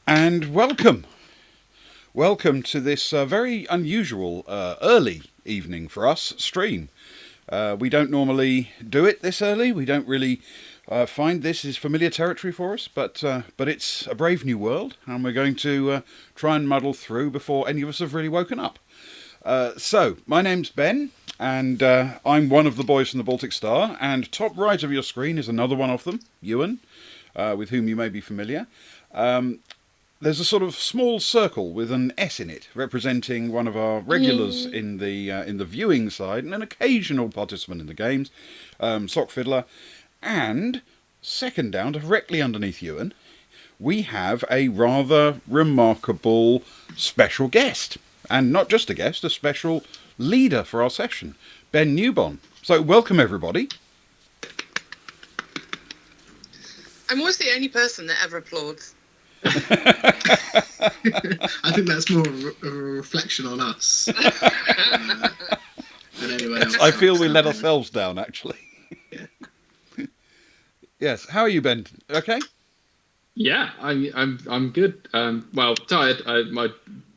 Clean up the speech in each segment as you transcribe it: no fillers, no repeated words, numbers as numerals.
And welcome. Welcome to this very unusual early evening for us stream. We don't normally do it this early. We don't really find this is familiar territory for us, but it's a brave new world, and we're going to try and muddle through before any of us have really woken up. So, my name's Ben, and I'm one of the boys from the Baltic Star, and top right of your screen is another one of them, Ewan, with whom you may be familiar. There's a sort of small circle with an S in it, representing one of our regulars in the viewing side and an occasional participant in the games, Sock Fiddler. And second down, directly underneath Ewan, we have a rather remarkable special guest. And not just a guest, a special leader for our session, Ben Newbon. So welcome, everybody. I'm always the only person that ever applauds. I think that's more a reflection on us than anyone else. I feel we let ourselves down, actually. Yeah. Yes. How are you, Ben? Okay. Yeah, I'm good. Well, tired. My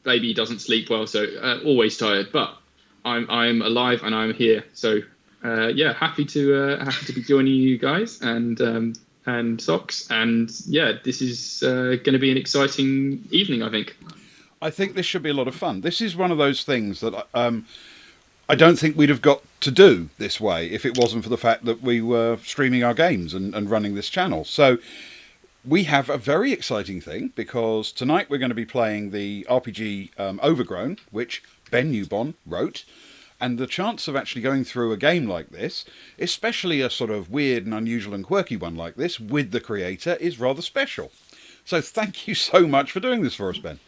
baby doesn't sleep well, so always tired. But I'm alive and I'm here. So yeah, happy to be joining you guys and Socks, and yeah, this is going to be an exciting evening, I think. I think this should be a lot of fun. This is one of those things that I don't think we'd have got to do this way if it wasn't for the fact that we were streaming our games and running this channel. So we have a very exciting thing, because tonight we're going to be playing the RPG Overgrown, which Ben Newbon wrote. And the chance of actually going through a game like this, especially a sort of weird and unusual and quirky one like this, with the creator, is rather special. So thank you so much for doing this for us, Ben.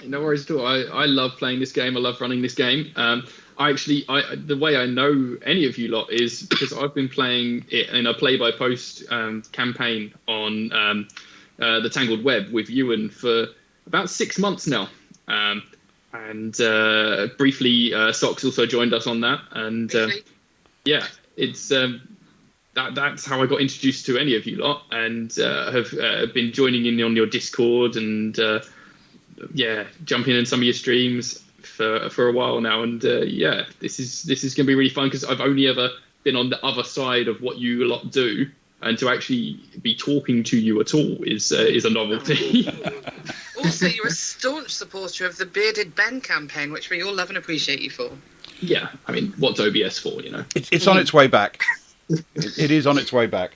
No worries at all. I love playing this game. I love running this game. The way I know any of you lot is because I've been playing it in a play-by-post campaign on the Tangled Web with Ewan for about 6 months now. And briefly, Socks also joined us on that. And yeah, it's that's how I got introduced to any of you lot, and have been joining in on your Discord and yeah, jumping in some of your streams for a while now. And yeah, this is going to be really fun, because I've only ever been on the other side of what you lot do, and to actually be talking to you at all is a novelty. Also, you're a staunch supporter of the Bearded Ben campaign, which we all love and appreciate you for. Yeah, I mean, what's OBS for, you know? It's on its way back. It is on its way back.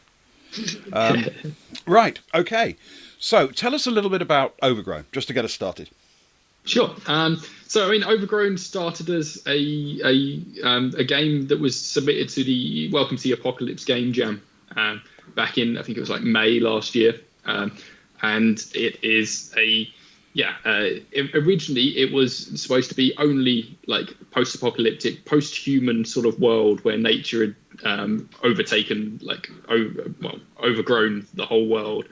Right, okay. So tell us a little bit about Overgrown, just to get us started. Sure. So, I mean, Overgrown started as a game that was submitted to the Welcome to the Apocalypse Game Jam back in, I think it was like May last year. And it is originally it was supposed to be only like post-apocalyptic, post-human sort of world where nature had overtaken, overgrown the whole world,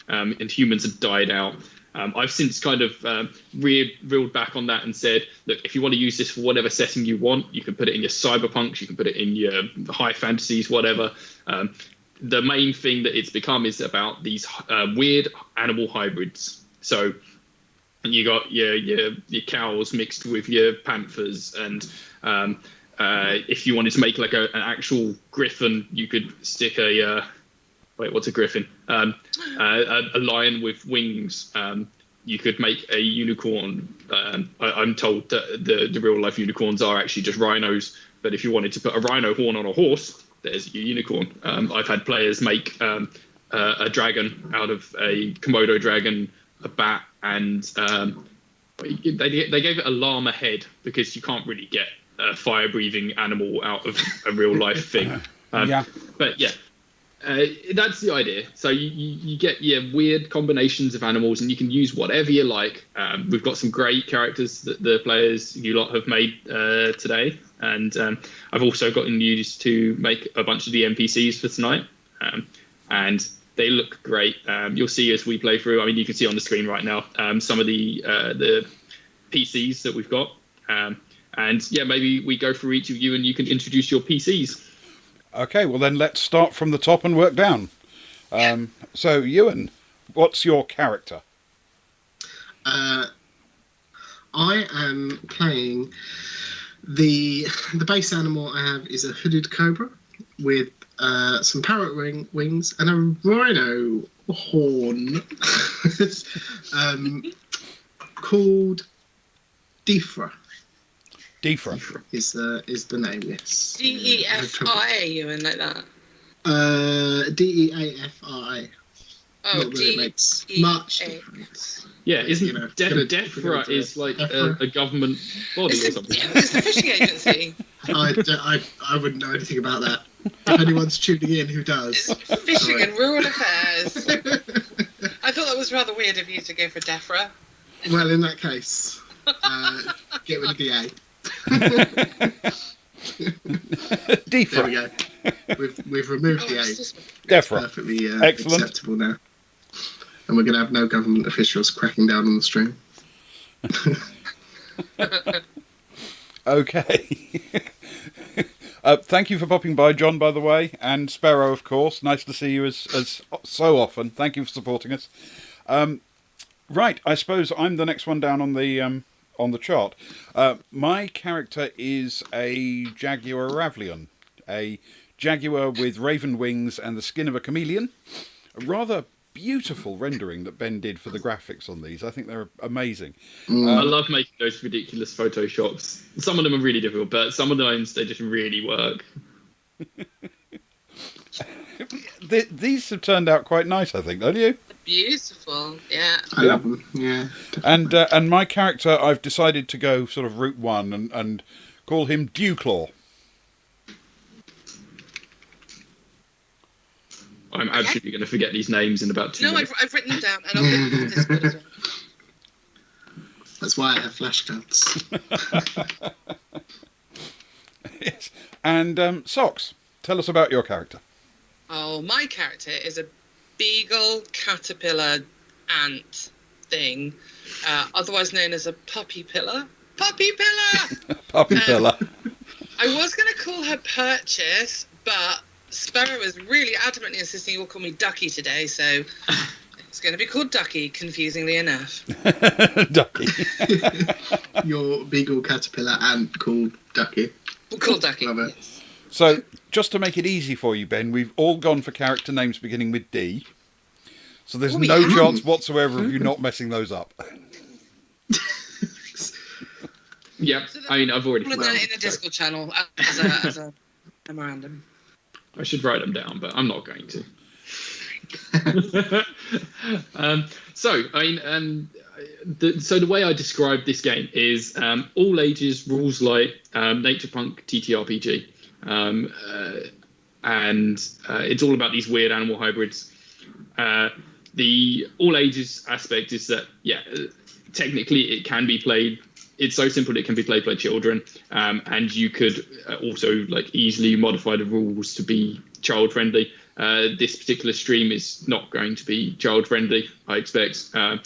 and humans had died out. I've since kind of reeled back on that and said, look, if you want to use this for whatever setting you want, you can put it in your cyberpunks, you can put it in your high fantasies, whatever. The main thing that it's become is about these weird animal hybrids. So you got your cows mixed with your panthers, and if you wanted to make like an actual griffin, you could stick what's a griffin? A lion with wings. You could make a unicorn. I'm told that the real life unicorns are actually just rhinos, but if you wanted to put a rhino horn on a horse, there's your unicorn. I've had players make a dragon out of a Komodo dragon, a bat, and they gave it a llama head, because you can't really get a fire-breathing animal out of a real-life thing. Yeah. But yeah, that's the idea. So you get weird combinations of animals, and you can use whatever you like. We've got some great characters that the players you lot have made today. And I've also gotten used to make a bunch of the NPCs for tonight, and they look great. You'll see as we play through. I mean, you can see on the screen right now some of the PCs that we've got, and yeah, maybe we go through each of you and you can introduce your PCs. Okay, well then let's start from the top and work down. So Ewan, what's your character? I am playing the base animal I have is a hooded cobra with some parrot wings and a rhino horn called Defra. Defra Is the name? Yes. DEFRA, you mean like that? DEAFRA. Oh, Not that it makes much difference. Yeah, isn't You know, DEFRA is like a government body or something? It's the fishing agency. I wouldn't know anything about that. If anyone's tuning in who does. It's fishing Sorry. and rural affairs. I thought that was rather weird of you to go for DEFRA. Well, in that case, get rid of the A. Defra. There we go. We've removed the A. Defra. Perfectly Excellent. acceptable now. And we're going to have no government officials cracking down on the stream. Okay. Thank you for popping by, John, by the way, and Sparrow, of course. Nice to see you as so often. Thank you for supporting us. Right, I suppose I'm the next one down on the chart. My character is a Jaguar Ravlion, a jaguar with raven wings and the skin of a chameleon. A rather beautiful rendering that Ben did for the graphics on these. I think they're amazing. I love making those ridiculous Photoshops. Some of them are really difficult, but some of those they just really work. These have turned out quite nice, I think, don't you? Beautiful, yeah. I love them, yeah. And my character, I've decided to go sort of route one and call him Dewclaw. I'm absolutely going to forget these names in about 2 No, minutes. I've written them down, and I'll put them on Discord as well. That's why I have flashcards. Yes. And Socks, tell us about your character. Oh, my character is a beagle caterpillar ant thing, otherwise known as a puppy pillar. Puppy pillar! Puppy Pillar. I was going to call her Purchase, but Sparrow was really adamantly insisting you all call me Ducky today, so it's going to be called Ducky, confusingly enough. Ducky. Your beagle caterpillar ant called Ducky. We'll call Ducky. Love it. Yes. So, just to make it easy for you, Ben, we've all gone for character names beginning with D. So there's no chance whatsoever of you not messing those up. Yeah, So I mean, I've already... put that in the Discord channel as a memorandum. I should write them down, but I'm not going to. So the way I describe this game is all ages, rules light, nature punk TTRPG, and it's all about these weird animal hybrids. The all ages aspect is that technically it can be played. It's so simple it can be played by children, and you could also easily modify the rules to be child friendly. This particular stream is not going to be child friendly, I expect. So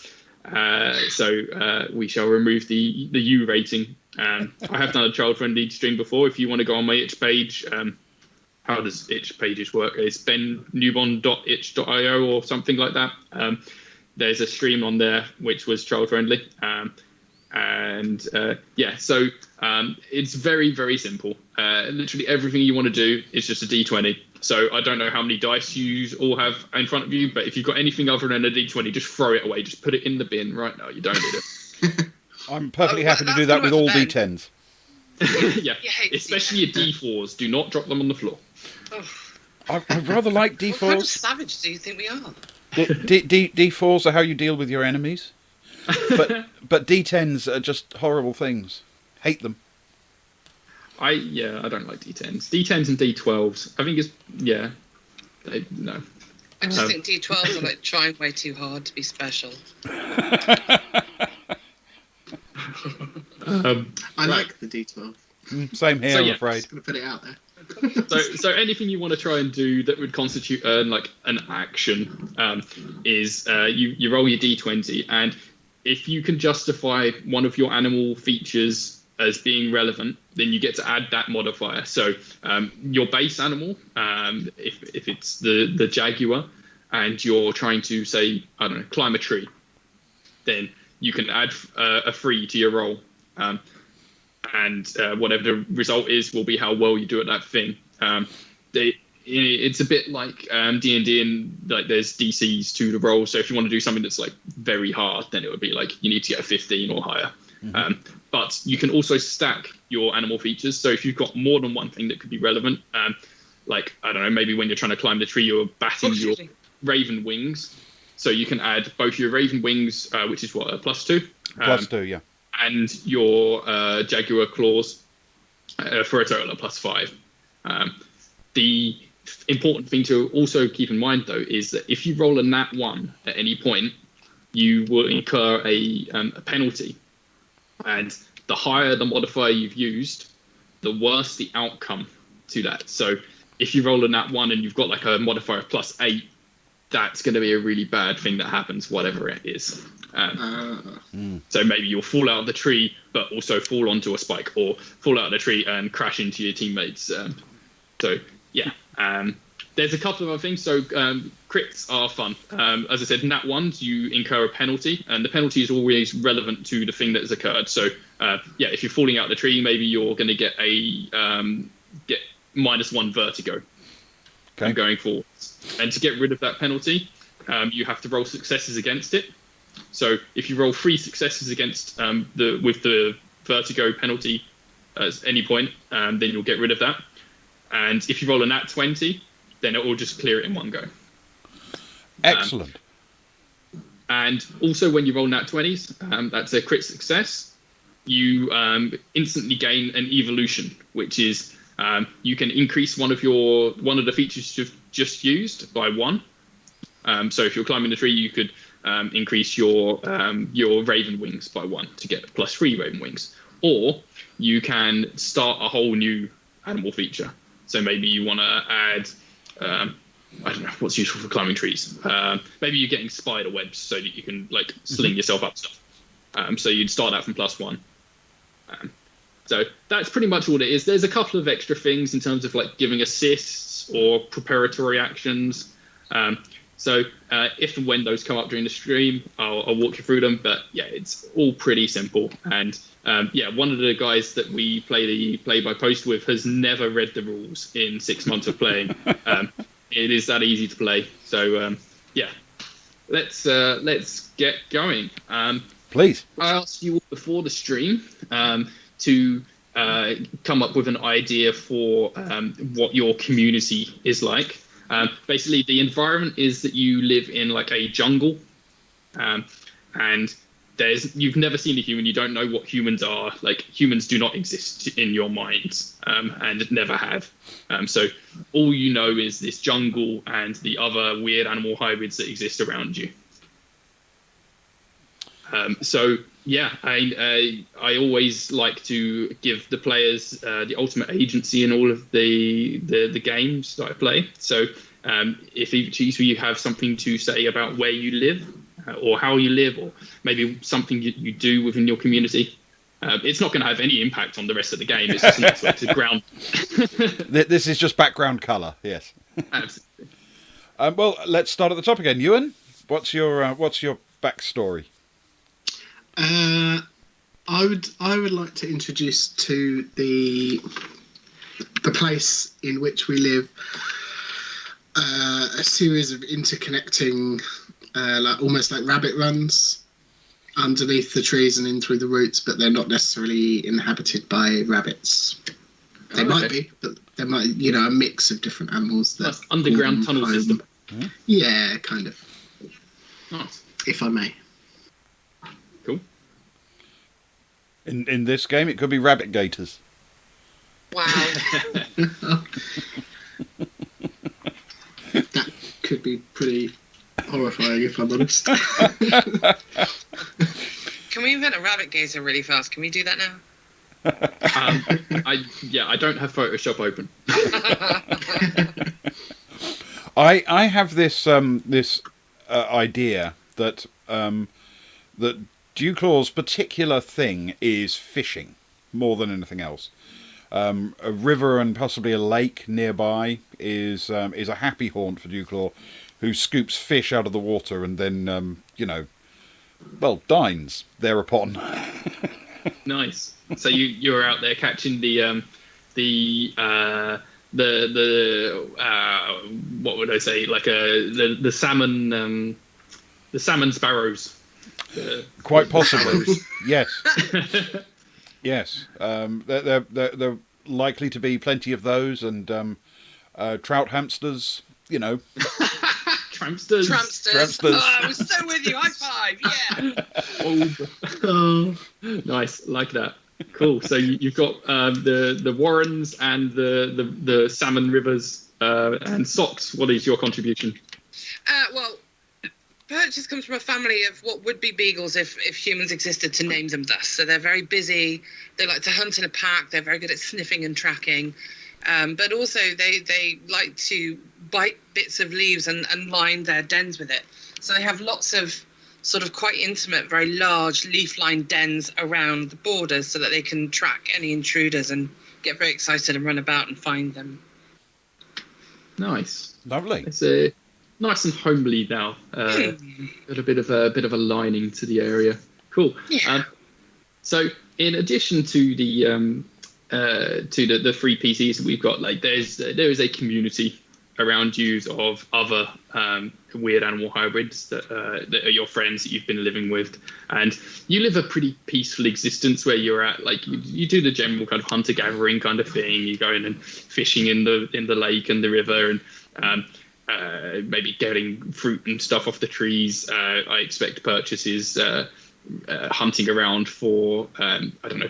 we shall remove the U rating. I have done a child friendly stream before. If you want to go on my itch page, how does itch pages work? It's bennewbon.itch.io or something like that. There's a stream on there which was child friendly. So it's very, very simple. Literally everything you want to do is just a D20. So I don't know how many dice you all have in front of you, but if you've got anything other than a D20, just throw it away. Just put it in the bin right now. You don't need it. I'm perfectly happy to do that with all D10s. Yeah, especially your D4s. Do not drop them on the floor. Oh, I rather like what kind of D4s. savage do you think we are? D4s are how you deal with your enemies. But D10s are just horrible things. Hate them. I don't like D10s. D10s and D12s. I think it's no. I just think D12s are trying way too hard to be special. I like the D12. Same here, I'm afraid. Just going to put it out there. So anything you want to try and do that would constitute an action is you roll your D20, and if you can justify one of your animal features as being relevant, then you get to add that modifier. So your base animal, if it's the jaguar, and you're trying to say, I don't know, climb a tree, then you can add a 3 to your roll, and whatever the result is will be how well you do at that thing. It's a bit like D&D, and like there's DCs to the roll. So if you want to do something that's like very hard, then it would be like you need to get a 15 or higher. But you can also stack your animal features. So if you've got more than one thing that could be relevant, like I don't know, maybe when you're trying to climb the tree, you're batting your raven wings. So you can add both your raven wings, which is what, a +2? +2, yeah. And your jaguar claws for a total of +5. The important thing to also keep in mind, though, is that if you roll a nat 1 at any point, you will incur a penalty. And the higher the modifier you've used, the worse the outcome to that. So if you roll a nat 1 and you've got like a modifier of +8, that's going to be a really bad thing that happens, whatever it is. So maybe you'll fall out of the tree, but also fall onto a spike, or fall out of the tree and crash into your teammates. So yeah, there's a couple of other things. So crits are fun. As I said, nat 1s, you incur a penalty, and the penalty is always relevant to the thing that has occurred. So yeah, if you're falling out of the tree, maybe you're going to get a get -1 vertigo. Okay. Going forward. And to get rid of that penalty, you have to roll successes against it. So if you roll 3 successes against with the vertigo penalty at any point, then you'll get rid of that. And if you roll a nat 20, then it will just clear it in one go. Excellent. And also when you roll nat 20s, that's a crit success, you instantly gain an evolution, which is you can increase one of the features you've just used by 1. So if you're climbing the tree, you could increase your raven wings by 1 to get +3 raven wings. Or you can start a whole new animal feature. So maybe you want to add, I don't know, what's useful for climbing trees. Maybe you're getting spider webs so that you can like sling yourself up stuff. So you'd start that from +1. So that's pretty much all it is. There's a couple of extra things in terms of like giving assists or preparatory actions. So if and when those come up during the stream, I'll walk you through them. But yeah, it's all pretty simple. And yeah, one of the guys that we play the play-by-post with has never read the rules in 6 months of playing. It is that easy to play. So yeah, let's get going. Please. I asked you all before the stream to come up with an idea for what your community is like. Basically, the environment is that you live in like a jungle, and you've never seen a human. You don't know what humans are. Like humans do not exist in your minds, and never have. So all you know is this jungle and the other weird animal hybrids that exist around you. So yeah, I always like to give the players the ultimate agency in all of the games that I play. So if each of you have something to say about where you live or how you live, or maybe something you do within your community, it's not going to have any impact on the rest of the game. It's just nice way to ground. This is just background colour, yes. Absolutely. Well, let's start at the top again. Ewan, what's your backstory? I would like to introduce to the place in which we live a series of interconnecting, almost like rabbit runs underneath the trees and in through the roots, but they're not necessarily inhabited by rabbits. They might be, but they might, a mix of different animals. That's underground tunnel system. Yeah, kind of. Nice. If I may. Cool. In this game, it could be rabbit gators. Wow. That could be pretty horrifying, if I'm honest. Can we invent a rabbit gator really fast? Can we do that now? I don't have Photoshop open. I have this idea that that Dewclaw's particular thing is fishing more than anything else. A river and possibly a lake nearby is a happy haunt for Dewclaw, who scoops fish out of the water and then well, dines thereupon. Nice. So you're out there catching the what would I say, like the salmon, the salmon sparrows. Quite possibly. Sparrows. Yes. Yes. There likely to be plenty of those, and trout hamsters. You know. Trampsters. Trampsters. Oh, I was so with you. High five. Yeah. Oh, Nice, like that. Cool. So you've got the Warrens and the salmon rivers and socks. What is your contribution? Well, Purchase comes from a family of what would be beagles if humans existed to name them thus. So they're very busy. They like to hunt in a pack. They're very good at sniffing and tracking. But also they like to bite bits of leaves and line their dens with it. So they have lots of sort of quite intimate, very large leaf-lined dens around the borders so that they can track any intruders and get very excited and run about and find them. Nice. Lovely. It's nice and homely now. Got a bit of a lining to the area. Cool. Yeah. So in addition to the free PCs that we've got, like there is a community around you of other weird animal hybrids that are your friends that you've been living with, and you live a pretty peaceful existence where you're at, like you do the general kind of hunter gathering kind of thing. You go in and fishing in the lake and the river, and maybe getting fruit and stuff off the trees. I expect Purchases hunting around for I don't know.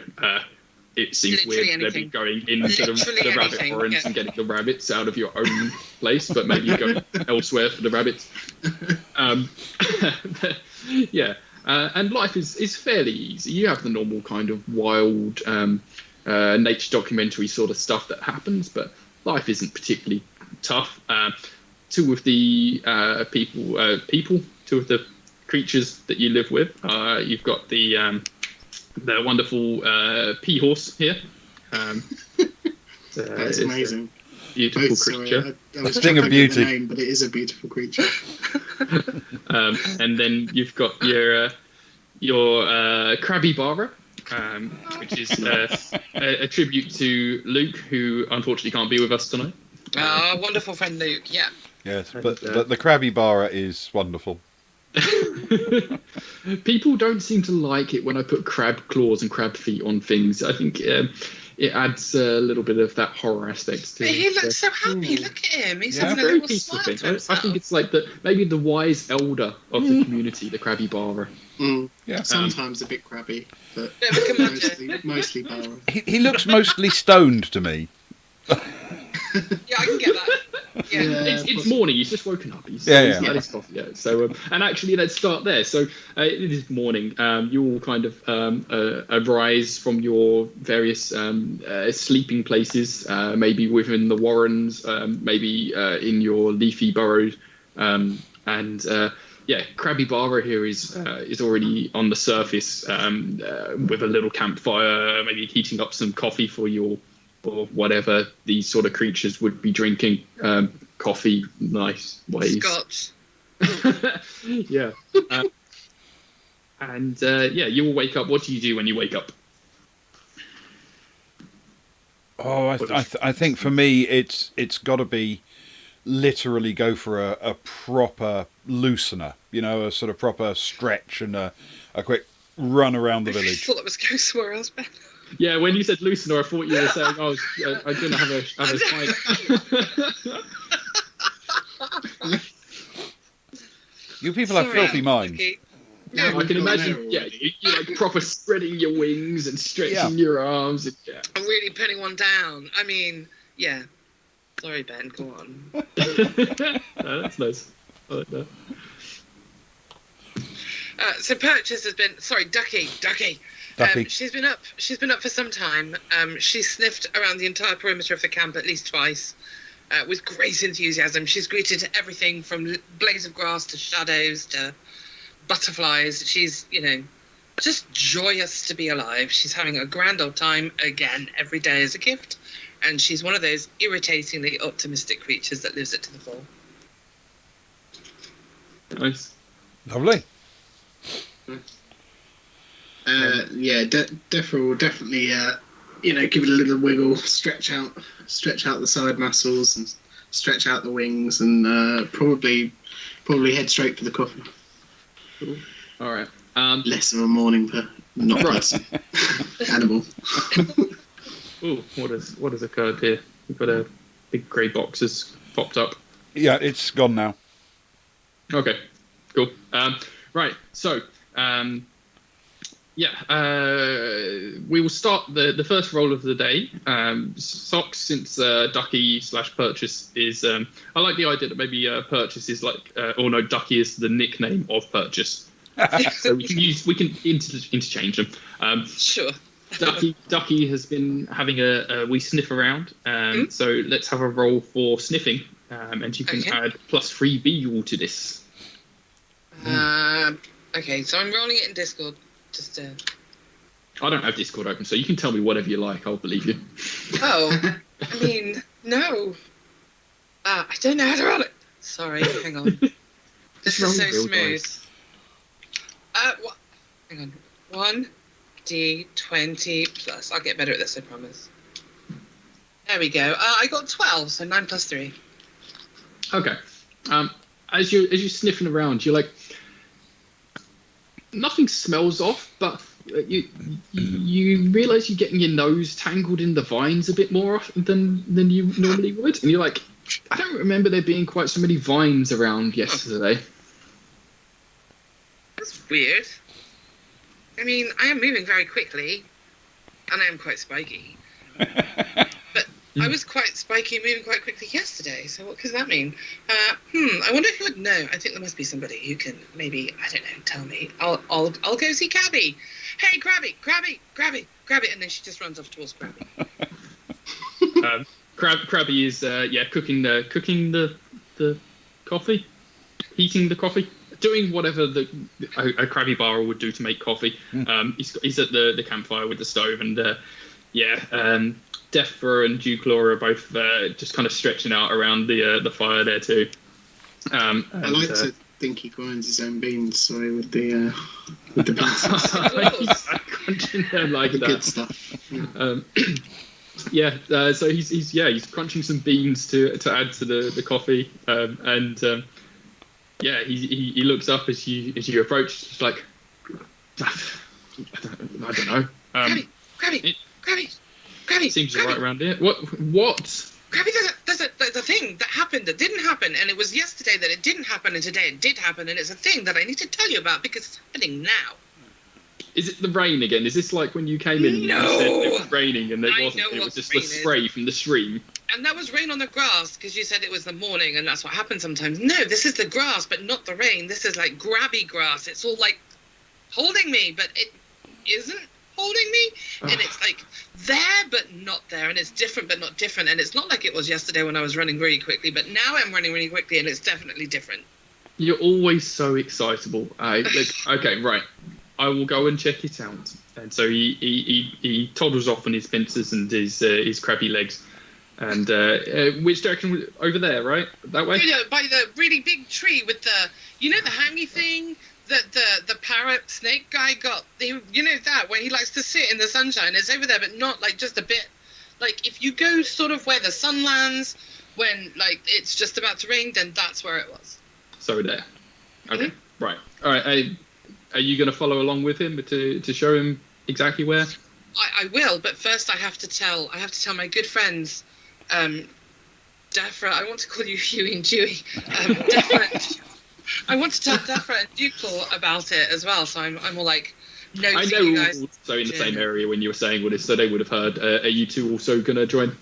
It seems Literally weird maybe anything. going into the rabbit anything, forest yeah. and getting the rabbits out of your own place, but maybe going elsewhere for the rabbits. Yeah, and life is fairly easy. You have the normal kind of wild nature documentary sort of stuff that happens, but life isn't particularly tough. Two of the two of the creatures that you live with, you've got the wonderful pea horse here. that's amazing. Beautiful creature. I was Thing of chuckling at beauty. the name, but it is a beautiful creature. And then you've got your Crabby-Bara, which is a tribute to Luke, who unfortunately can't be with us tonight. Oh, wonderful friend Luke, yeah. Yes, but the Crabby-Bara is wonderful. People don't seem to like it when I put crab claws and crab feet on things. I think it adds a little bit of that horror aspect to it. He looks so happy. Look at him. He's Yeah. having a Very little peaceful smile thing. to I himself. think it's like maybe the wise elder of the community, the Crabby-Bara. Yeah. Sometimes a bit crabby, but Bit of a curmudgeon. mostly Bara. He looks mostly stoned to me. Yeah, I can get that. Yeah. It's morning. He's just woken up. He's Yeah. had his coffee. Yeah. So and actually, let's start there. So it is morning. You all kind of arise from your various sleeping places, maybe within the warrens, maybe in your leafy burrows, and yeah, Crabby-Bara here is already on the surface with a little campfire, maybe heating up some coffee for you, or whatever these sort of creatures would be drinking. Coffee, nice ways. Scotch. Yeah. And yeah, you will wake up. What do you do when you wake up? Oh, I think for me it's got to be literally go for a proper loosener, you know, a sort of proper stretch and a quick run around the I village. thought that was go somewhere else, Ben. Yeah, when you said loosener, I thought you were saying, "Oh, I'm gonna have a fight." You people have Sorry, filthy minds. Lucky. Yeah, I can imagine. already. Yeah, you like proper spreading your wings and stretching Yeah. your arms. And, yeah. I'm really putting one down. I mean, yeah. Sorry, Ben. Go on. No, that's nice. I like that. So Purchase has been. Sorry, Ducky. Ducky. She's been up for some time. She's sniffed around the entire perimeter of the camp at least twice, with great enthusiasm. She's greeted everything from blades of grass to shadows to butterflies. She's, just joyous to be alive. She's having a grand old time again every day as a gift, and she's one of those irritatingly optimistic creatures that lives it to the full. Nice. Lovely. Defra will definitely, give it a little wiggle, stretch out the side muscles, and stretch out the wings, and probably head straight for the coffee. Cool. All right. Less of a morning, but not person. Animal. Ooh, what has occurred here? We've got a big grey box has popped up. Yeah, it's gone now. Okay, cool. Right, so we will start the first roll of the day. Socks, since Ducky / Purchase is. I like the idea that maybe Purchase is like, or no, Ducky is the nickname of Purchase. So we can interchange them. Sure. Ducky has been having a wee sniff around. So let's have a roll for sniffing, and you can add +3 Beagle to this. Okay, so I'm rolling it in Discord. Just I don't have Discord open, so you can tell me whatever you like. I'll believe you. Oh, I mean, no. I don't know how to roll it. Sorry, hang on. This is so smooth. What? Hang on. 1d20 plus. I'll get better at this, I promise. There we go. I got 12, so 9 plus 3. Okay. As you're sniffing around, you're like, nothing smells off, but you realise you're getting your nose tangled in the vines a bit more often than you normally would, and you're like, I don't remember there being quite so many vines around yesterday. That's weird. I mean, I am moving very quickly, and I am quite spiky. But I was quite spiky moving quite quickly yesterday, so what does that mean? I wonder who would know. I think there must be somebody who can maybe, I don't know, tell me. I'll go see Cabby. Hey, Crabby, and then she just runs off towards Crabby. Crabby is cooking the coffee, heating the coffee, doing whatever a Crabby bar would do to make coffee. He's at the campfire with the stove, and Defra and Duke Laura are both just kind of stretching out around the fire there too. I like to think he grinds his own beans, sorry, with the beans. Crunching them like that. Good stuff. So he's crunching some beans to add to the coffee, he looks up as you approach, just like, I don't know. Crabby, seems right around here. What? Crabby, there's a thing that happened that didn't happen, and it was yesterday that it didn't happen, and today it did happen, and it's a thing that I need to tell you about because it's happening now. Is it the rain again? Is this like when you came in and you said it was raining and it wasn't? It was just the spray from the stream. And that was rain on the grass because you said it was the morning, and that's what happens sometimes. No, this is the grass, but not the rain. This is like grabby grass. It's all like holding me, but it isn't holding me, and it's like there but not there, and it's different but not different, and it's not like it was yesterday when I was running really quickly, but now I'm running really quickly, and it's definitely different. You're always so excitable. Okay, right. I will go and check it out. And so he toddles off on his pincers and his crabby legs. And which direction? Over there, right? That way? By the really big tree with the hangy thing that the parrot snake guy got. That where he likes to sit in the sunshine. It's over there, but not like just a bit. Like if you go sort of where the sun lands when like it's just about to rain, then that's where it was. So there. Okay. Mm-hmm. Right. All right. Are you going to follow along with him to show him exactly where? I will, but first I have to tell my good friends, Defra. I want to call you Huey and Dewey. Defra. I want to tell Defra and Duke about it as well. So I'm all like, no. I know you guys also in the same area when you were saying all this, so they would have heard. Are you two also going to join?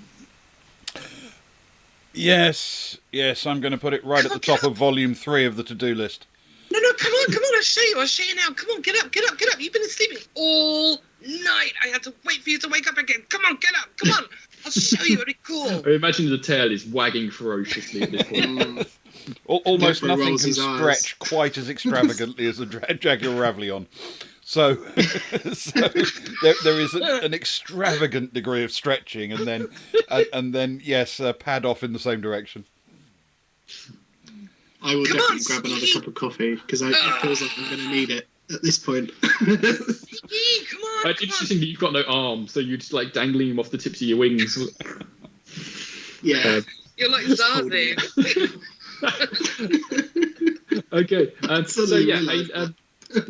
Yes. I'm going to put it right at the top of volume 3 of the to-do list. No, come on, I'll show you now. Come on, get up. You've been sleeping all night. I had to wait for you to wake up again. Come on, get up, come on. I'll show you, it'll be cool. I imagine the tail is wagging ferociously at this point. Almost nothing can stretch quite as extravagantly as a Jaguar Ravlion. So there is an extravagant degree of stretching, and then yes, pad off in the same direction. I will definitely grab another cup of coffee because it feels like I'm going to need it at this point. Yee, come on, I come just on. think you've got no arms, so you're just like dangling him off the tips of your wings. Yeah. You're like Just holding Zazu. Okay, so Suddenly yeah, realised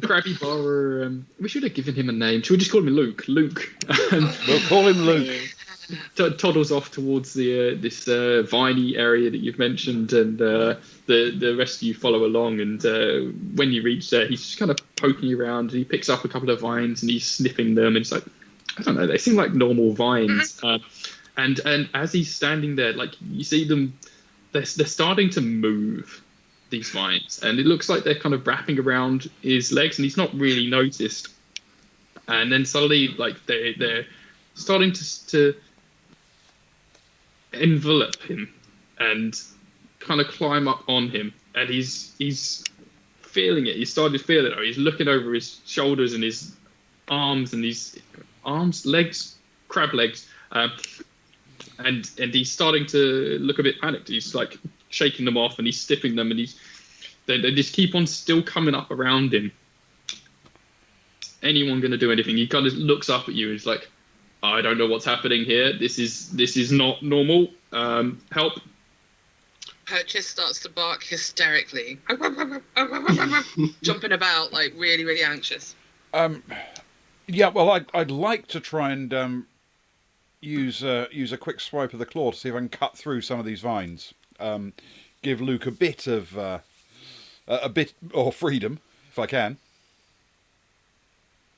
Krabby Bar. We should have given him a name. Should we just call him Luke? Luke. We'll call him Luke. Toddles off towards the this viney area that you've mentioned, and the rest of you follow along. And when you reach there, he's just kind of poking around, and he picks up a couple of vines and he's sniffing them. And it's like, I don't know, they seem like normal vines. And as he's standing there, like you see them, they're starting to move, these vines, and it looks like they're kind of wrapping around his legs, and he's not really noticed. And then suddenly, like they're starting to envelop him and kind of climb up on him, and he's feeling it. He's starting to feel it. He's looking over his shoulders and his arms and his legs, crab legs, and he's starting to look a bit panicked. He's like shaking them off and he's stiffing them, and they just keep on still coming up around him. Anyone going to do anything? He kind of looks up at you and he's like, I don't know what's happening here. This is not normal. Help. Purchase starts to bark hysterically, jumping about like really, really anxious. Yeah, well, I'd like to try and use a quick swipe of the claw to see if I can cut through some of these vines. Give Luke a bit more freedom, if I can.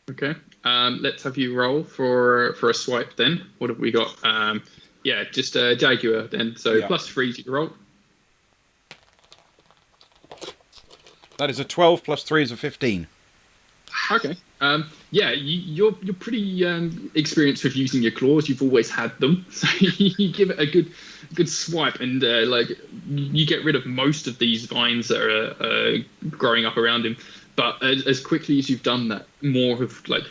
Okay. Let's have you roll for a swipe then. What have we got? Just a Jaguar then. So Yeah. +3 to your roll. That is a 12 plus 3 is a 15. Okay. You're pretty experienced with using your claws. You've always had them, so you give it a good swipe, and you get rid of most of these vines that are growing up around him. But as quickly as you've done that, more have like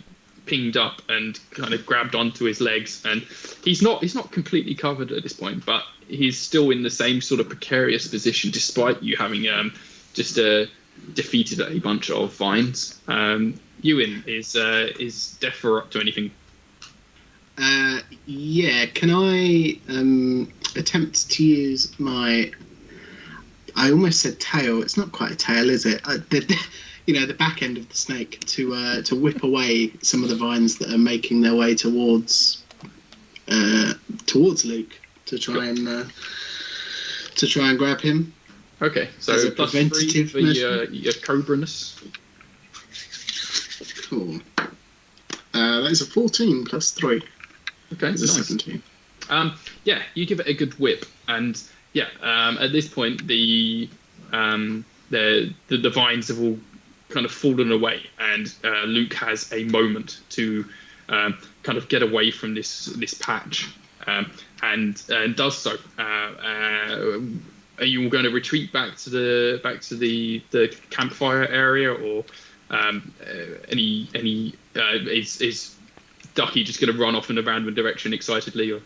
pinged up and kind of grabbed onto his legs, and he's not completely covered at this point, but he's still in the same sort of precarious position despite you having just defeated a bunch of vines. Ewan, is Defer up to anything? Yeah, can I attempt to use my... I almost said tail. It's not quite a tail, is it? The back end of the snake to whip away some of the vines that are making their way towards Luke to try and grab him. Okay, so As a +3 preventative for measure. your cobraness. Cool. That is a 14 plus 3. Okay, It's a nice. 17. You give it a good whip, and at this point the vines have all kind of fallen away, and Luke has a moment to kind of get away from this patch, and does so. Are you all going to retreat back to the campfire area, or is Ducky just going to run off in a random direction excitedly, or?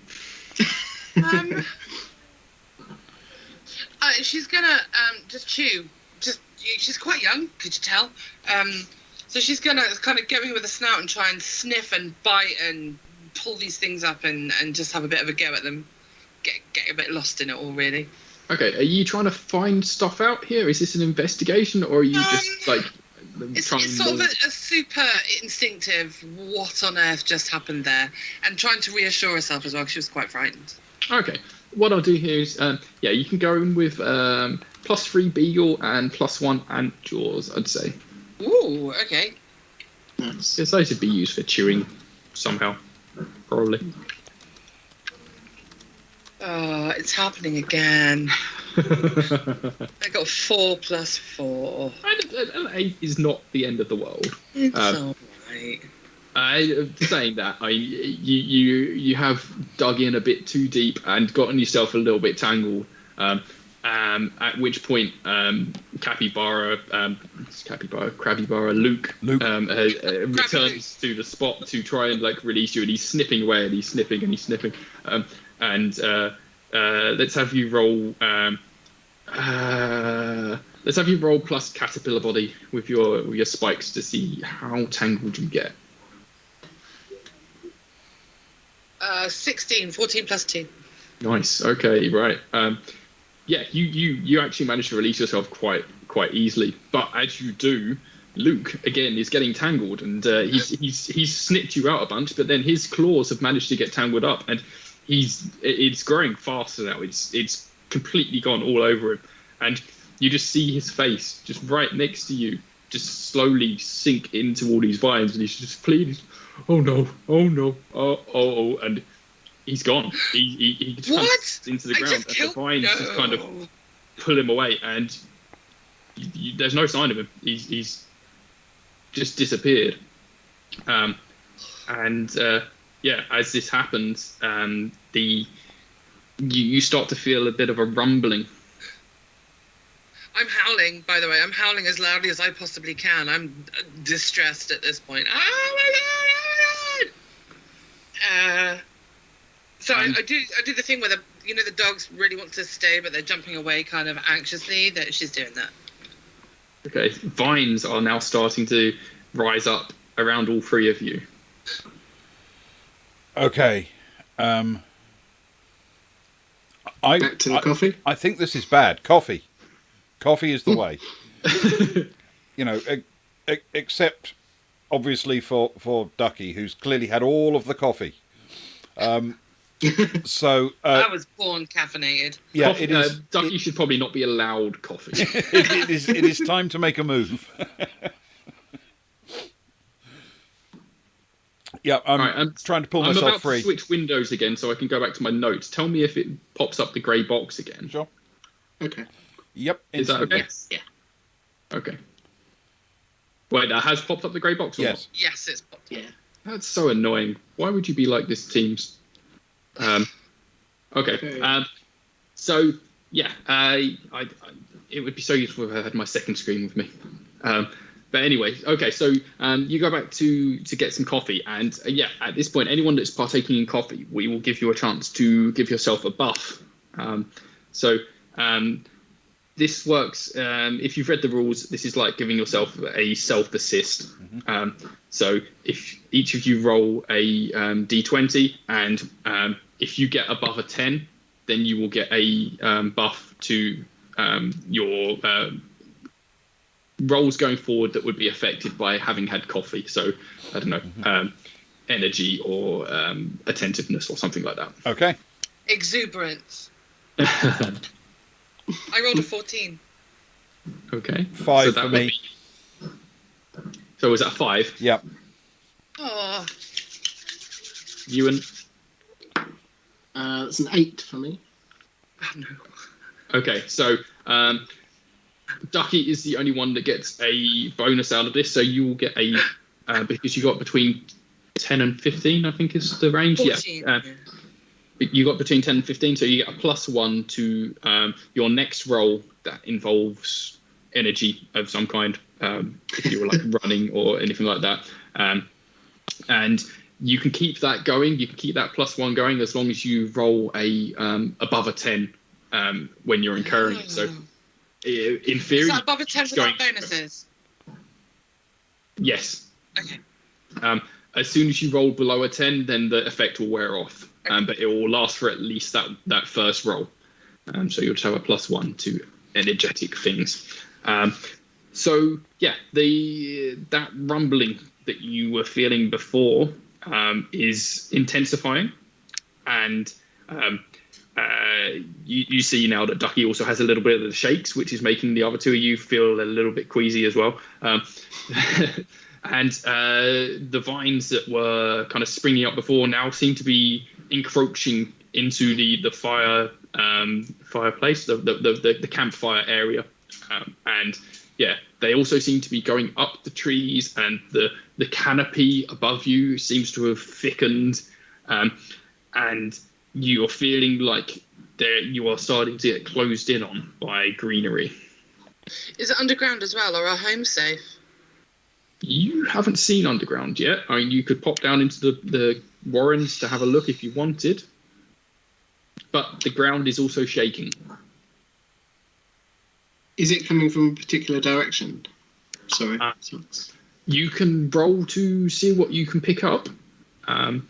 She's gonna just chew. She's quite young, could you tell? So she's gonna kind of go in with a snout and try and sniff and bite and pull these things up and just have a bit of a go at them. Get a bit lost in it all, really. Okay, are you trying to find stuff out here? Is this an investigation, or are you just like It's trying sort of a super instinctive, what on earth just happened there? And trying to reassure herself as well, because she was quite frightened. Okay, what I'll do here is, you can go in with +3 Beagle and +1 Ant Jaws, I'd say. Ooh, okay. Nice. Because those would be used for chewing somehow, probably. Oh, it's happening again. I got 4 plus 4. And 8 is not the end of the world. It's alright. Saying that, you have dug in a bit too deep and gotten yourself a little bit tangled. At which point, Crabby Bar, Luke. Returns to the spot to try and like release you, and he's sniffing away, and he's sniffing and he's sniffing. Let's have you roll. let's have you roll plus caterpillar body with your spikes to see how tangled you get. 16, 14 plus 2. Nice. Okay. Right. Yeah. You actually manage to release yourself quite easily, but as you do, Luke again is getting tangled, and he's snipped you out a bunch, but then his claws have managed to get tangled up, and it's growing faster now. It's completely gone all over him, and you just see his face just right next to you, just slowly sink into all these vines, and he's just pleading, "Oh no, oh no, oh," and he's gone. He just kind of into the ground, and the vines just kind of pull him away, and there's no sign of him. He's just disappeared. Yeah, as this happens, you start to feel a bit of a rumbling. I'm howling, by the way. I'm howling as loudly as I possibly can. I'm distressed at this point. Oh my god! So I do the thing where the dogs really want to stay, but they're jumping away kind of anxiously. That she's doing that. Okay, vines are now starting to rise up around all three of you. Okay. Back to the coffee? I think this is bad. Coffee is the way. Except obviously for Ducky, who's clearly had all of the coffee. So I was born caffeinated. Yeah, coffee, it is. Ducky should probably not be allowed coffee. It is time to make a move. Yeah, I'm trying to pull myself I'm about free. to switch windows again so I can go back to my notes. Tell me if it pops up the grey box again. Sure. Okay. Yep. Is that okay? Yes. Yeah. Okay. Wait, that has popped up the grey box or Yes. not? Yes, it's popped. Yeah. That's so annoying. Why would you be like this, Teams? Okay. So yeah, it would be so useful if I had my second screen with me. But anyway, okay. So you go back to get some coffee, and at this point, anyone that's partaking in coffee, we will give you a chance to give yourself a buff. This works. If you've read the rules, this is like giving yourself a self-assist. So if each of you roll a d20, and if you get above a 10, then you will get a buff to your rolls going forward that would be affected by having had coffee. So I don't know, energy or attentiveness or something like that. Okay. Exuberance. I rolled a 14. Okay. 5 for me. So was that 5? Yep. Oh. Ewan? That's an 8 for me. Oh no. Okay, so Ducky is the only one that gets a bonus out of this, so you will get a because you got between 10 and 15, I think is the range. 14, yeah. You got between 10 and 15, so you get a +1 to your next roll that involves energy of some kind, if you were like running or anything like that. And you can keep that going. You can keep that +1 going as long as you roll a above a 10 when you're incurring it. So in theory, is that above a 10 without bonuses? Yes. Okay. As soon as you roll below a 10, then the effect will wear off. But it will last for at least that first roll. So you'll just have a +1 to energetic things. So yeah, that rumbling that you were feeling before is intensifying, and you see now that Ducky also has a little bit of the shakes, which is making the other two of you feel a little bit queasy as well. And the vines that were kind of springing up before now seem to be encroaching into the fireplace, the campfire area, and yeah, they also seem to be going up the trees, and the canopy above you seems to have thickened, and you're feeling like you are starting to get closed in on by greenery. Is it underground as well, or are homes safe? You haven't seen underground yet. I mean, you could pop down into the warrens to have a look if you wanted, but the ground is also shaking. Is it coming from a particular direction? Sorry. You can roll to see what you can pick up. I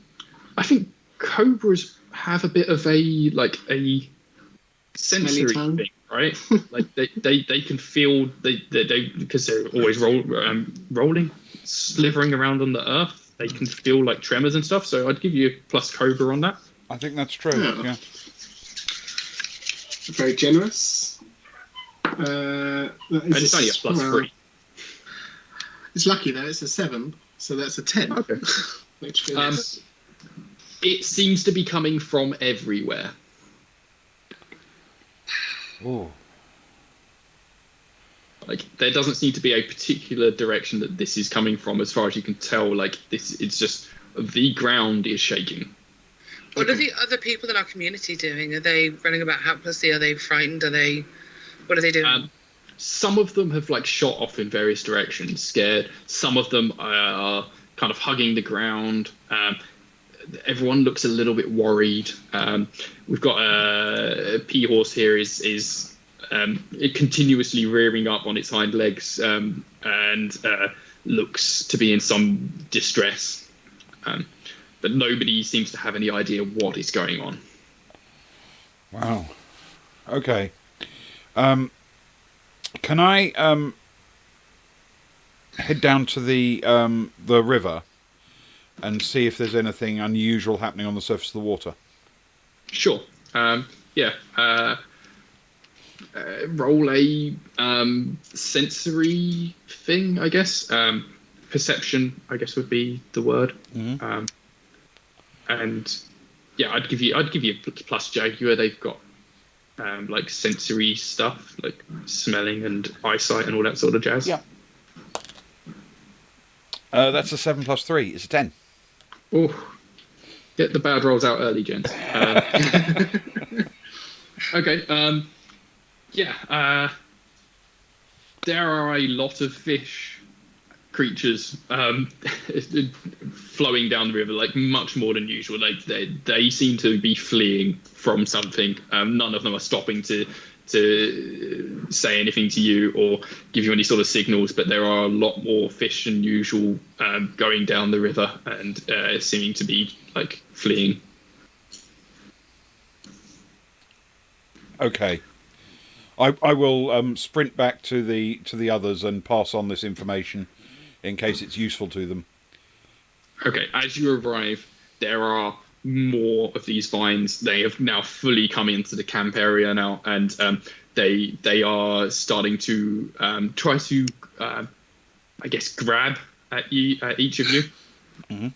think cobras have a bit of a sensory thing, right? Like they can feel they because they're always rolling, slithering around on the earth. They can feel like tremors and stuff. So I'd give you a plus cobra on that. I think that's true. Yeah. Very generous. And it's only a +3. It's lucky though. It's a 7, so that's a 10. Okay. Which feels... It seems to be coming from everywhere. Oh. Like there doesn't seem to be a particular direction that this is coming from, as far as you can tell. Like it's just the ground is shaking. What are the other people in our community doing? Are they running about helplessly? Are they frightened? What are they doing? Some of them have shot off in various directions, scared. Some of them are kind of hugging the ground. Everyone looks a little bit worried. We've got a pea horse here is continuously rearing up on its hind legs and looks to be in some distress. But nobody seems to have any idea what is going on. Wow. Okay. Can I head down to the river and see if there's anything unusual happening on the surface of the water? Sure. Roll a sensory thing, I guess. Perception, I guess, would be the word. Mm-hmm. And yeah, I'd give you a plus Jaguar. They've got sensory stuff, like smelling and eyesight and all that sort of jazz. Yeah. That's a 7 + 3. It's a 10. Oh, get the bad rolls out early, gents. Okay. There are a lot of fish creatures flowing down the river, much more than usual. They seem to be fleeing from something. None of them are stopping to say anything to you or give you any sort of signals, but there are a lot more fish than usual going down the river and seeming to be fleeing. Okay. I will sprint back to the others and pass on this information in case it's useful to them. Okay, as you arrive, there are more of these vines. They have now fully come into the camp area now, and they are starting to try to, I guess, grab at each of you. Mm-hmm.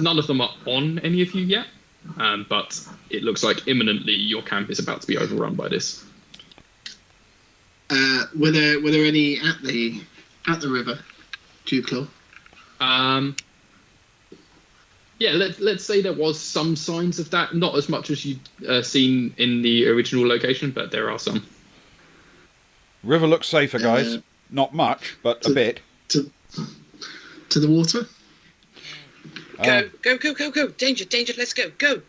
None of them are on any of you yet, but it looks like imminently your camp is about to be overrun by this. Were there any at the river, Dewclaw? Yeah, let's say there was some signs of that. Not as much as you'd seen in the original location, but there are some. River looks safer, guys. Not much, but a bit. To the water? Go. Danger, let's go. Go.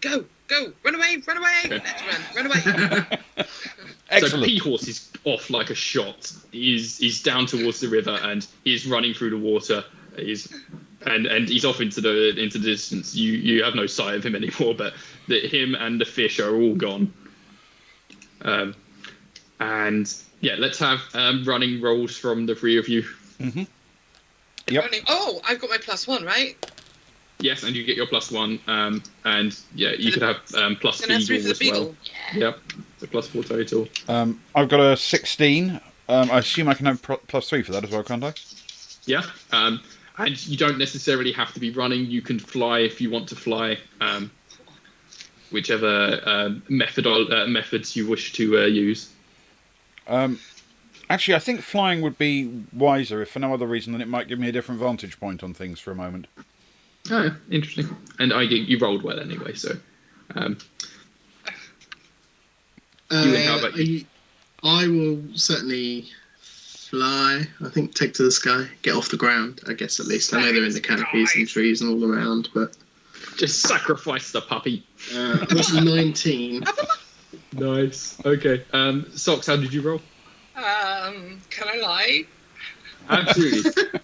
Run away. Okay. Let's run away. Excellent. So Pea Horse is off like a shot. He's down towards the river and he's running through the water. And he's off into the distance. You have no sight of him anymore, but him and the fish are all gone. And yeah, let's have running rolls from the three of you. Mm-hmm. Yep. Running. Oh, I've got my +1, right? Yes, and you get your +1. And yeah, you could have plus Can I have 3 Beagle for the as well. Beagle? Yep, so +4 total. I've got a 16. I assume I can have +3 for that as well, can't I? Yeah. And you don't necessarily have to be running. You can fly if you want to fly, whichever methods you wish to use. Actually, I think flying would be wiser, if for no other reason than it might give me a different vantage point on things for a moment. Oh, yeah, interesting. And you rolled well anyway, so. How about you? I will certainly fly. I think take to the sky, get off the ground. I guess at least I know they're in the canopies and trees and all around, but just sacrifice the puppy. That's 19. Nice. Okay. Socks, how did you roll? Can I lie? Absolutely.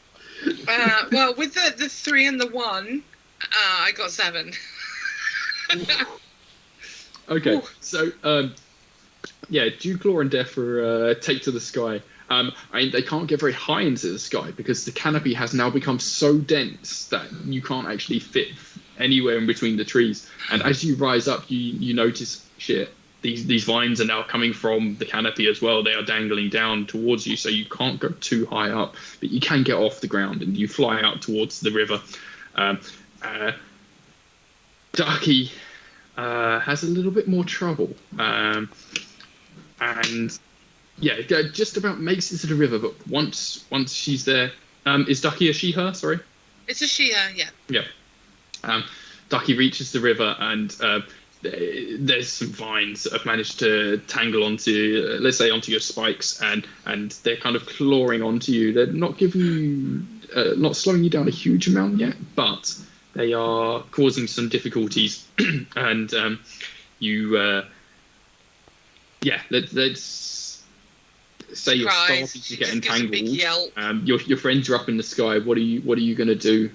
Well, with the 3 and the 1, I got 7. Okay. Ooh. So, Dewclaw and Defra take to the sky. They can't get very high into the sky because the canopy has now become so dense that you can't actually fit anywhere in between the trees. And as you rise up, you notice, shit, these vines are now coming from the canopy as well. They are dangling down towards you, so you can't go too high up, but you can get off the ground and you fly out towards the river. Ducky has a little bit more trouble. Just about makes it to the river, but once she's there, is Ducky a she/her? Sorry, It's a she/her, yeah. yeah. Ducky reaches the river, and there's some vines that have managed to tangle onto, let's say, onto your spikes, and they're kind of clawing onto you. They're not giving you, not slowing you down a huge amount yet, but they are causing some difficulties, and let's say you're starting to get entangled. Big yelp. Your friends are up in the sky. What are you going to do?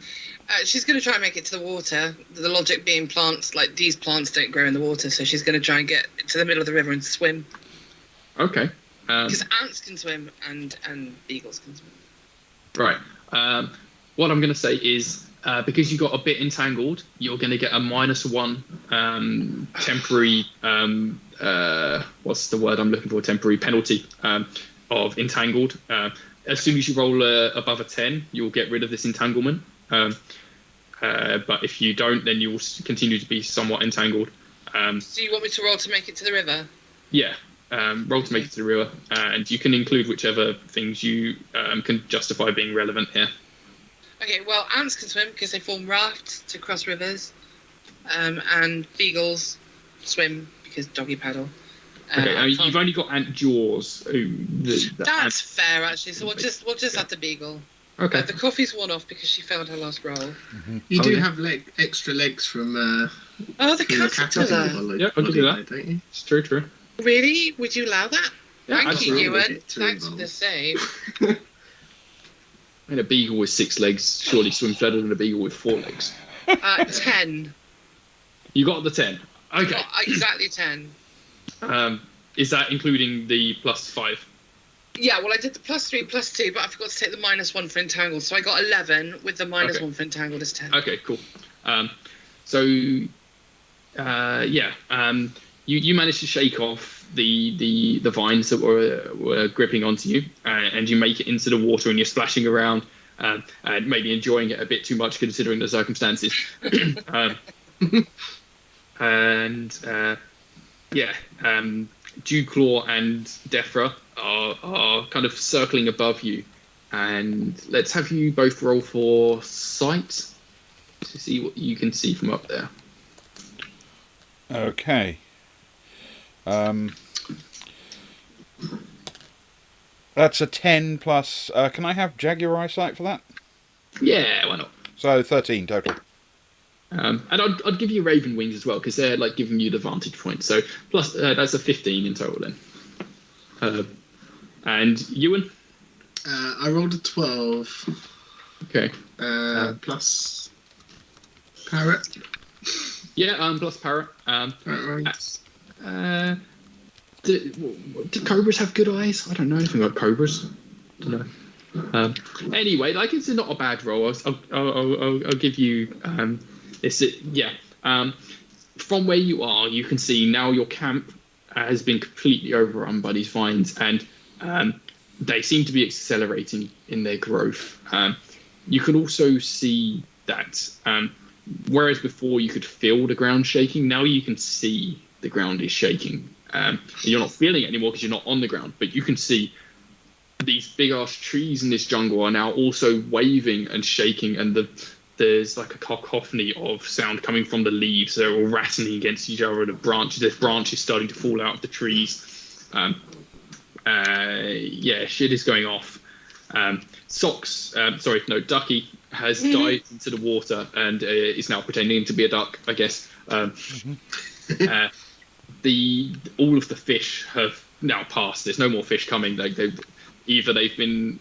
She's going to try and make it to the water. The logic being plants, like these plants don't grow in the water, so she's going to try and get to the middle of the river and swim. Okay. Because ants can swim and beagles can swim. Right. What I'm going to say is, because you got a bit entangled, you're going to get a -1 temporary, what's the word I'm looking for? Temporary penalty of entangled. As soon as you roll above a 10, you'll get rid of this entanglement. But if you don't, then you'll continue to be somewhat entangled. So you want me to roll to make it to the river? Yeah. Roll to make it to the river. And you can include whichever things you can justify being relevant here. Okay, well, ants can swim because they form rafts to cross rivers, and beagles swim because doggy paddle. Okay, you've only got ant jaws. That's fair, actually. So we'll just add the beagle. Okay. The coffee's worn off because she failed her last roll. Mm-hmm. You do have extra legs from. The caterpillar. Yeah, I'll give you that. Don't you? It's true. Really? Would you allow that? Yeah, Thank you, absolutely. Ewan. Thanks for the save. And a beagle with 6 legs surely swims better than a beagle with 4 legs. 10. You got the 10. Okay. Got exactly 10. Is that including the +5? Yeah, well, I did the +3, +2, but I forgot to take the -1 for entangled. So I got 11 with the -1 for entangled is 10. Okay, cool. You managed to shake off the vines that were gripping onto you, and you make it into the water, and you're splashing around, and maybe enjoying it a bit too much considering the circumstances. Dewclaw and Defra are kind of circling above you, and let's have you both roll for sight to see what you can see from up there. Okay. That's a 10 plus. Can I have Jaguar eyesight for that? Yeah, why not? So 13 total. And I'd give you Raven Wings as well because they're like giving you the vantage point. So plus that's a 15 in total then. And Ewan? I rolled a 12. Okay. Plus parrot. Yeah, plus parrot. Parrot ranks. Do cobras have good eyes? I don't know anything about cobras. Don't know. Anyway, like it's not a bad roll. I'll give you. From where you are, you can see now your camp has been completely overrun by these vines, and they seem to be accelerating in their growth. You can also see that whereas before you could feel the ground shaking, now you can see the ground is shaking. You're not feeling it anymore because you're not on the ground, but you can see these big ass trees in this jungle are now also waving and shaking, and there's like a cacophony of sound coming from the leaves. They're all rattling against each other. There's branches starting to fall out of the trees. Shit is going off. Ducky has dived into the water and is now pretending to be a duck, I guess. all of the fish have now passed. There's no more fish coming. They've been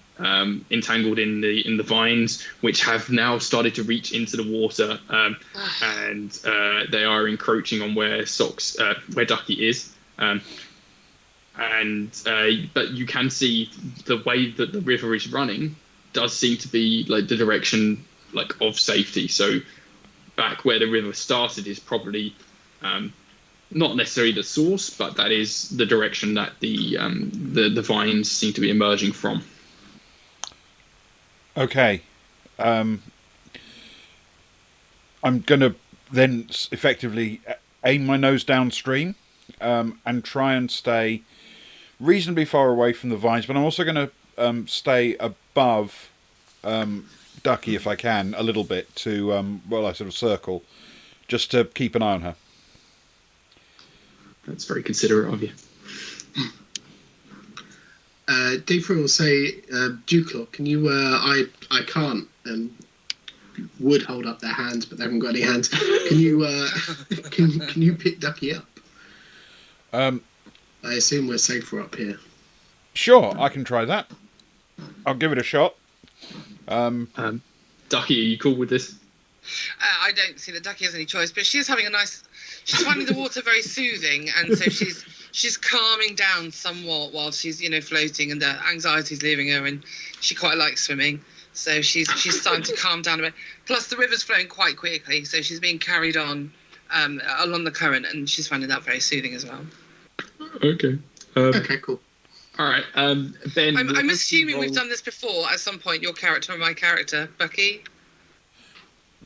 entangled in the vines, which have now started to reach into the water, and they are encroaching on where Ducky is. But you can see the way that the river is running does seem to be like the direction like of safety. So back where the river started is probably not necessarily the source, but that is the direction that the vines seem to be emerging from. Okay. I'm going to then effectively aim my nose downstream and try and stay reasonably far away from the vines, but I'm also going to stay above Ducky if I can a little bit to, I sort of circle, just to keep an eye on her. That's very considerate of you. Deefra will say, Duclaw, can you, I can't, would hold up their hands, but they haven't got any hands. Can you, can you pick Ducky up? I assume we're safer up here. Sure, I can try that. I'll give it a shot. Ducky, are you cool with this? I don't see that Ducky has any choice, but she's having she's finding the water very soothing, and so she's calming down somewhat while she's floating, and the anxiety's leaving her, and she quite likes swimming, so she's starting to calm down a bit. Plus the river's flowing quite quickly, so she's being carried on along the current, and she's finding that very soothing as well. Okay. Okay, cool. All right, Ben. I'm assuming we've done this before at some point. Your character and my character, Bucky.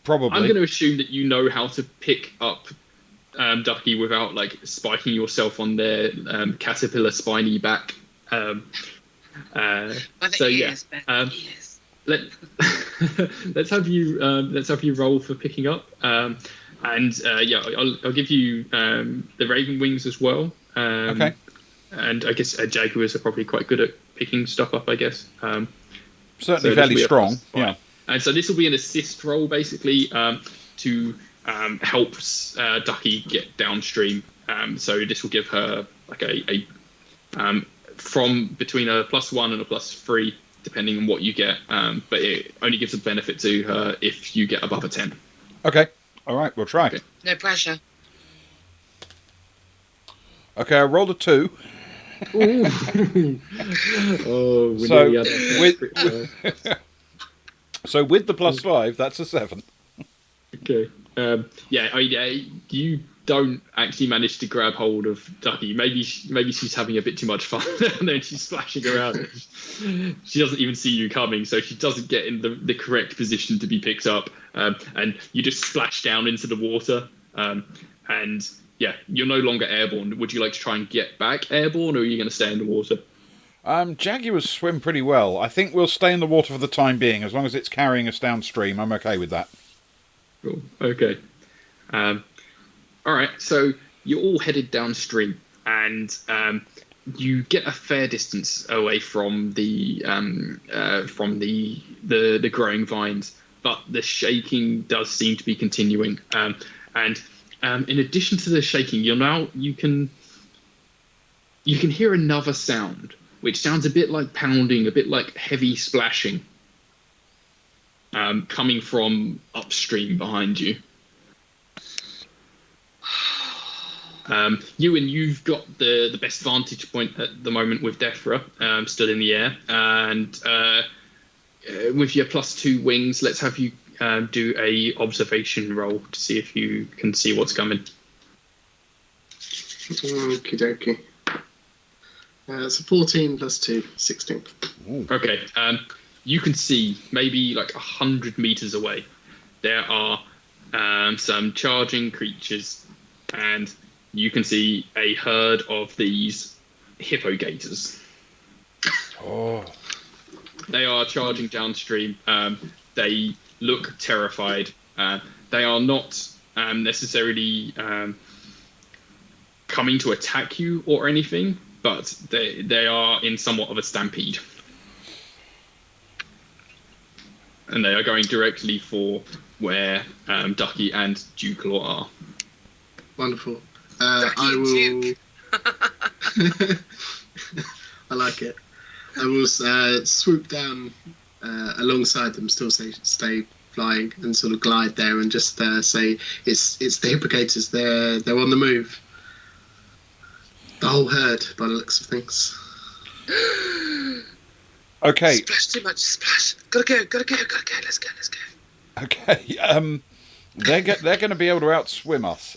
Probably. I'm going to assume that you know how to pick up Ducky without like spiking yourself on their caterpillar spiny back. By the ears, Ben. Ears. Let's have you roll for picking up. I'll give you the Raven Wings as well. Okay. And I guess Jaguars are probably quite good at picking stuff up, I guess. Certainly fairly strong, yeah. And so this will be an assist roll, basically, to help Ducky get downstream. So this will give her like a from between a +1 and a +3, depending on what you get. But it only gives a benefit to her if you get above a 10. Okay. All right, we'll try. Okay. No pressure. Okay, I rolled a 2. So with the +5, that's a 7. Okay. You don't actually manage to grab hold of Ducky. Maybe she's having a bit too much fun, and then she's splashing around. She doesn't even see you coming, so she doesn't get in the correct position to be picked up. And you just splash down into the water. And yeah, you're no longer airborne. Would you like to try and get back airborne, or are you going to stay in the water? Jaguars swim pretty well. I think we'll stay in the water for the time being. As long as it's carrying us downstream, I'm okay with that. Cool. Okay. All right. So you're all headed downstream, and you get a fair distance away from the growing vines, but the shaking does seem to be continuing. In addition to the shaking, you can hear another sound, which sounds a bit like pounding, a bit like heavy splashing, coming from upstream behind you. You've got the best vantage point at the moment with Defra stood in the air, and with your +2 wings, let's have you do a observation roll to see if you can see what's coming. Okie dokie. It's a 14 +2, 16. Ooh. Okay. You can see maybe like 100 meters away. There are some charging creatures, and you can see a herd of these hippogators. Oh. They are charging downstream. They look terrified. They are not necessarily coming to attack you or anything, but they are in somewhat of a stampede. And they are going directly for where Ducky and Duclaw are. Wonderful. I will. Duke. I like it. I will swoop down alongside them, still stay flying, and sort of glide there and just say, "It's the hippogators. They're on the move. The whole herd, by the looks of things." Okay. Splash too much. Splash. Gotta go. Let's go. Okay. They're going to be able to outswim us.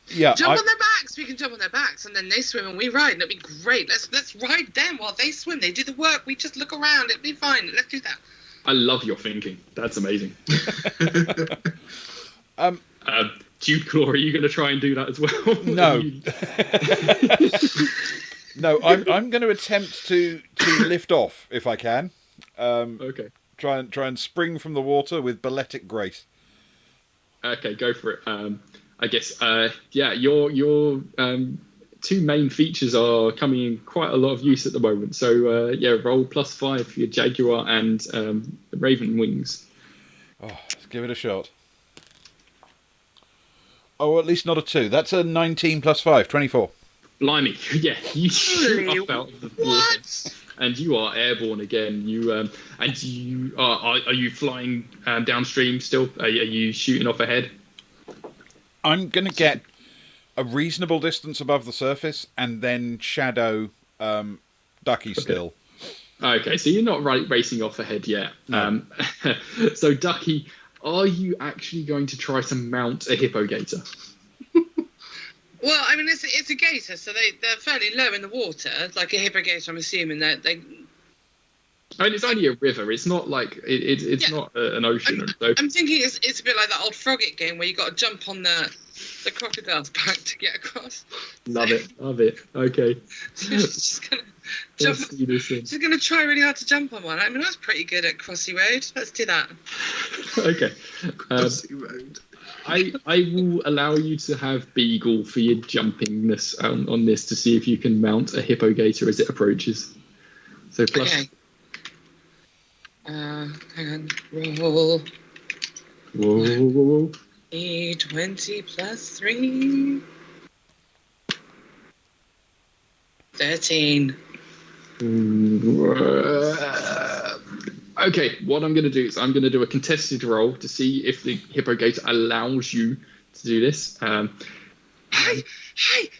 Yeah. Jump on their backs. We can jump on their backs, and then they swim and we ride, and it'd be great. Let's ride them while they swim. They do the work. We just look around. It'll be fine. Let's do that. I love your thinking. That's amazing. Jude Claw, are you going to try and do that as well? No. No, I'm going to attempt to lift off if I can. Okay. Try and spring from the water with balletic grace. Okay, go for it. I guess, your two main features are coming in quite a lot of use at the moment. So, roll +5 for your Jaguar and Raven Wings. Oh, let's give it a shot. Oh, at least not a 2. That's a 19 + 5, 24. Blimey, yeah, you shoot up out of the water. What? And you are airborne again. Are you flying downstream still? Are you shooting off ahead? I'm going to get a reasonable distance above the surface and then shadow Ducky still. Okay, so you're not racing off ahead yet. No. So Ducky, are you actually going to try to mount a hippogator? Well, I mean, it's a gator, so they're fairly low in the water. Like a hippogator, I'm assuming that they. I mean, it's only a river. It's not like it's not an ocean. I'm thinking it's a bit like that old Frogget game where you got to jump on the crocodile's back to get across. Love it. Okay. Just gonna jump. Just gonna try really hard to jump on one. I mean, I was pretty good at Crossy Road. Let's do that. Okay. Crossy Road. I will allow you to have Beagle for your jumpingness on this to see if you can mount a hippogator as it approaches. So plus. Okay. Hang on. Roll. Whoa. E20 + 3. 13. Okay, what I'm going to do is I'm going to do a contested roll to see if the hippogator allows you to do this. Hey,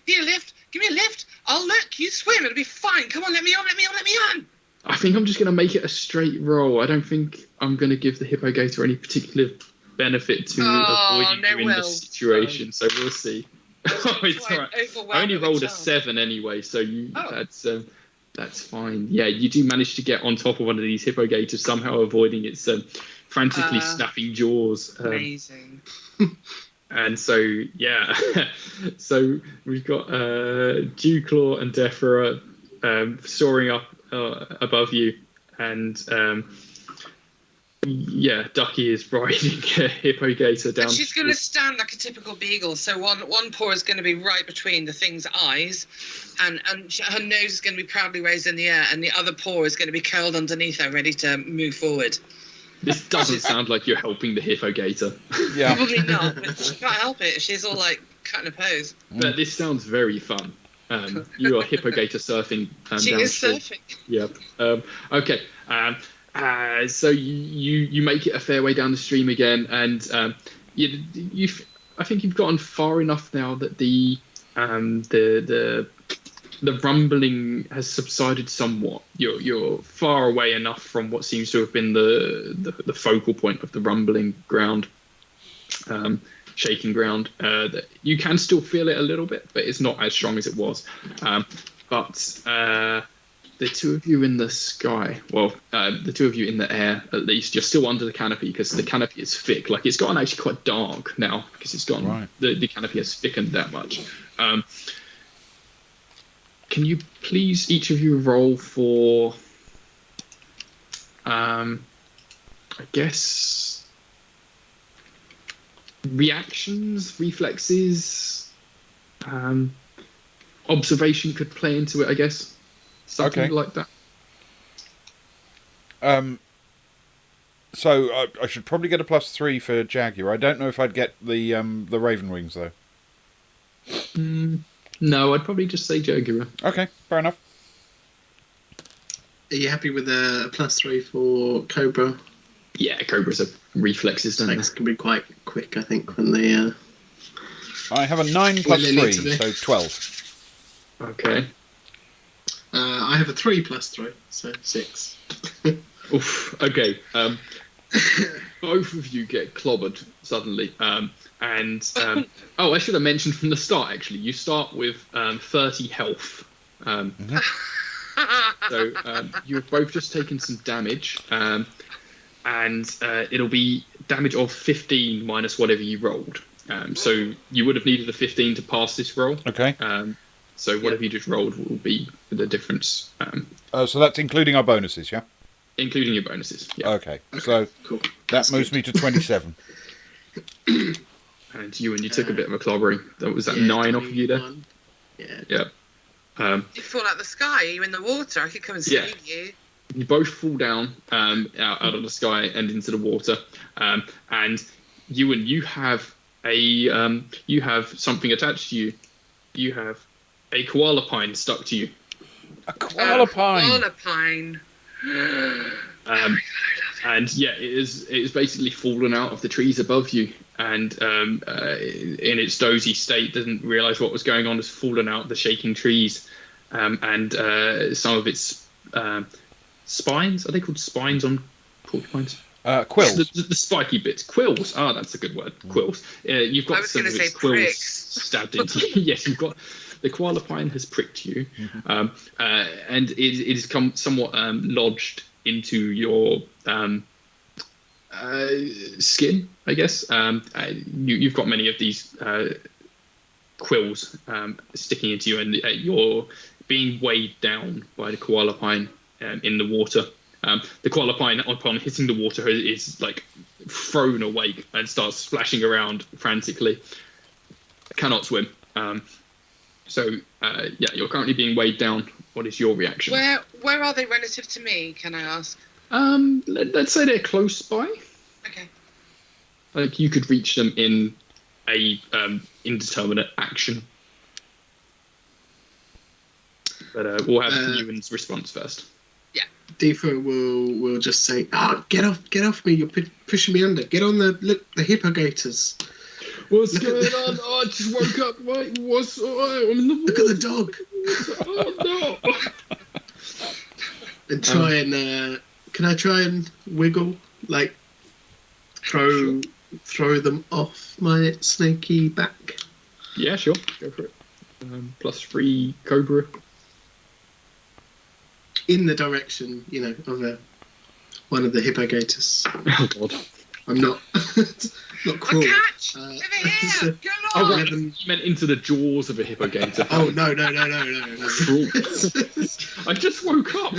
need a lift? Give me a lift. I'll look. You swim. It'll be fine. Come on, let me on. I think I'm just going to make it a straight roll. I don't think I'm going to give the hippogator any particular benefit to avoid you in this situation. So we'll see. It's all right. I only rolled a 7 anyway, so that's fine. Yeah, you do manage to get on top of one of these hippogators, somehow abiling its frantically snapping jaws. Amazing. And so, yeah. So we've got Dewclaw and Defra soaring up above you. And, Ducky is riding a hippogator down. And she's going to stand like a typical beagle. So one paw is going to be right between the thing's eyes, and her nose is going to be proudly raised in the air, and the other paw is going to be curled underneath her, ready to move forward. This doesn't sound like you're helping the hippogator. Yeah. Probably not, but she can't help it. She's all like cutting a pose. But this sounds very fun. You are hippogator surfing. She is surfing. Yep. Okay. So you make it a fair way down the stream again, and I think you've gotten far enough now that the rumbling has subsided somewhat. You're far away enough from what seems to have been the focal point of the rumbling ground, shaking ground, that you can still feel it a little bit, but it's not as strong as it was. But the two of you in the sky, the two of you in the air, at least, you're still under the canopy because the canopy is thick. Like, it's gotten actually quite dark now because it's gotten, right. The canopy has thickened that much. Can you please, each of you, roll for, I guess, reactions, reflexes, observation could play into it, I guess. Something like that. So I should probably get a +3 for Jaguar. I don't know if I'd get the Raven Wings though. No, I'd probably just say Jogura. Okay, fair enough. Are you happy with a +3 for Cobra? Yeah, Cobras are reflexes, don't Reflex can be quite quick, I think, when they. I have a 9 plus When they 3, need to be. so 12. they? Okay. I have a 3 plus 3, so 6. Oof. Okay. Both of you get clobbered suddenly. Oh, I should have mentioned from the start. Actually, you start with 30 health. So you've both just taken some damage, and it'll be damage of 15 minus whatever you rolled. So you would have needed a 15 to pass this roll. Okay. So whatever you just rolled will be the difference. So that's including our bonuses, yeah? Including your bonuses. Yeah. Okay. So Cool. that moves me to 27. And you took a bit of a clobbering. Was that 9 off of you there? 21. Yeah. Yeah. You fall out the sky. Are you in the water? I could come and save you. You both fall down out of the sky and into the water. And you have you have something attached to you. You have a koala pine stuck to you. A koala pine. Koala pine. And yeah, it is basically fallen out of the trees above you, and in its dozy state, doesn't realise what was going on. Has fallen out of the shaking trees, and some of its spines. Are they called spines on porcupines? Quills. The spiky bits. Quills. Ah, that's a good word. Quills. You've got some of its quills pricks. stabbed into you. Yes, you've got. The koala pine has pricked you, and it has come somewhat lodged into your skin, I guess. You've got many of these quills sticking into you, and you're being weighed down by the koala pine in the water. The koala pine, upon hitting the water, is like thrown awake and starts splashing around frantically. Cannot swim. So you're currently being weighed down. What is your reaction? Where are they relative to me? Can I ask? Let's say they're close by. Okay. Like you could reach them in a indeterminate action. But we'll have Ewan's response first. Yeah. Deefa will just say, get off me! You're pushing me under. Get on the hippo gators. What's going on? Oh, I just woke up. Right, I'm in the water. Look at the dog. Oh no! And try can I try and wiggle, like throw them off my snaky back? Yeah, sure. Go for it. +3 Cobra. In the direction, of one of the hippo gators. Oh god. I'm not not cruel. A catch! Over here! Go on! Oh, right. You meant into the jaws of a hippogator. Oh no. Cruel. I just woke up.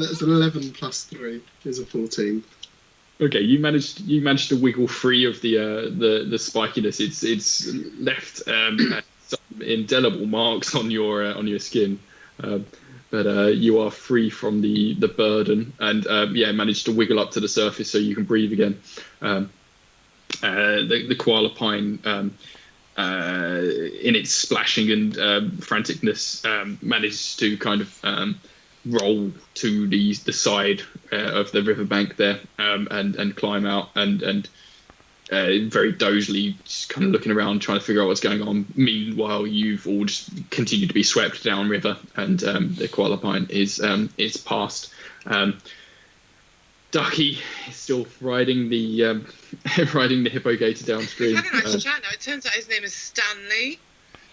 That's an 11 plus 3 is a 14. Okay, you managed to wiggle free of the spikiness. It's left some indelible marks on your skin, but you are free from the burden, and managed to wiggle up to the surface so you can breathe again. The koala pine, in its splashing and franticness, managed to kind of roll to the side of the riverbank there, and climb out, and very dozily just kind of looking around trying to figure out what's going on. Meanwhile, you've all just continued to be swept down river, and the koala pine is past. Ducky is still riding the hippogator downstream. We had a nice chat now. It turns out his name is Stanley,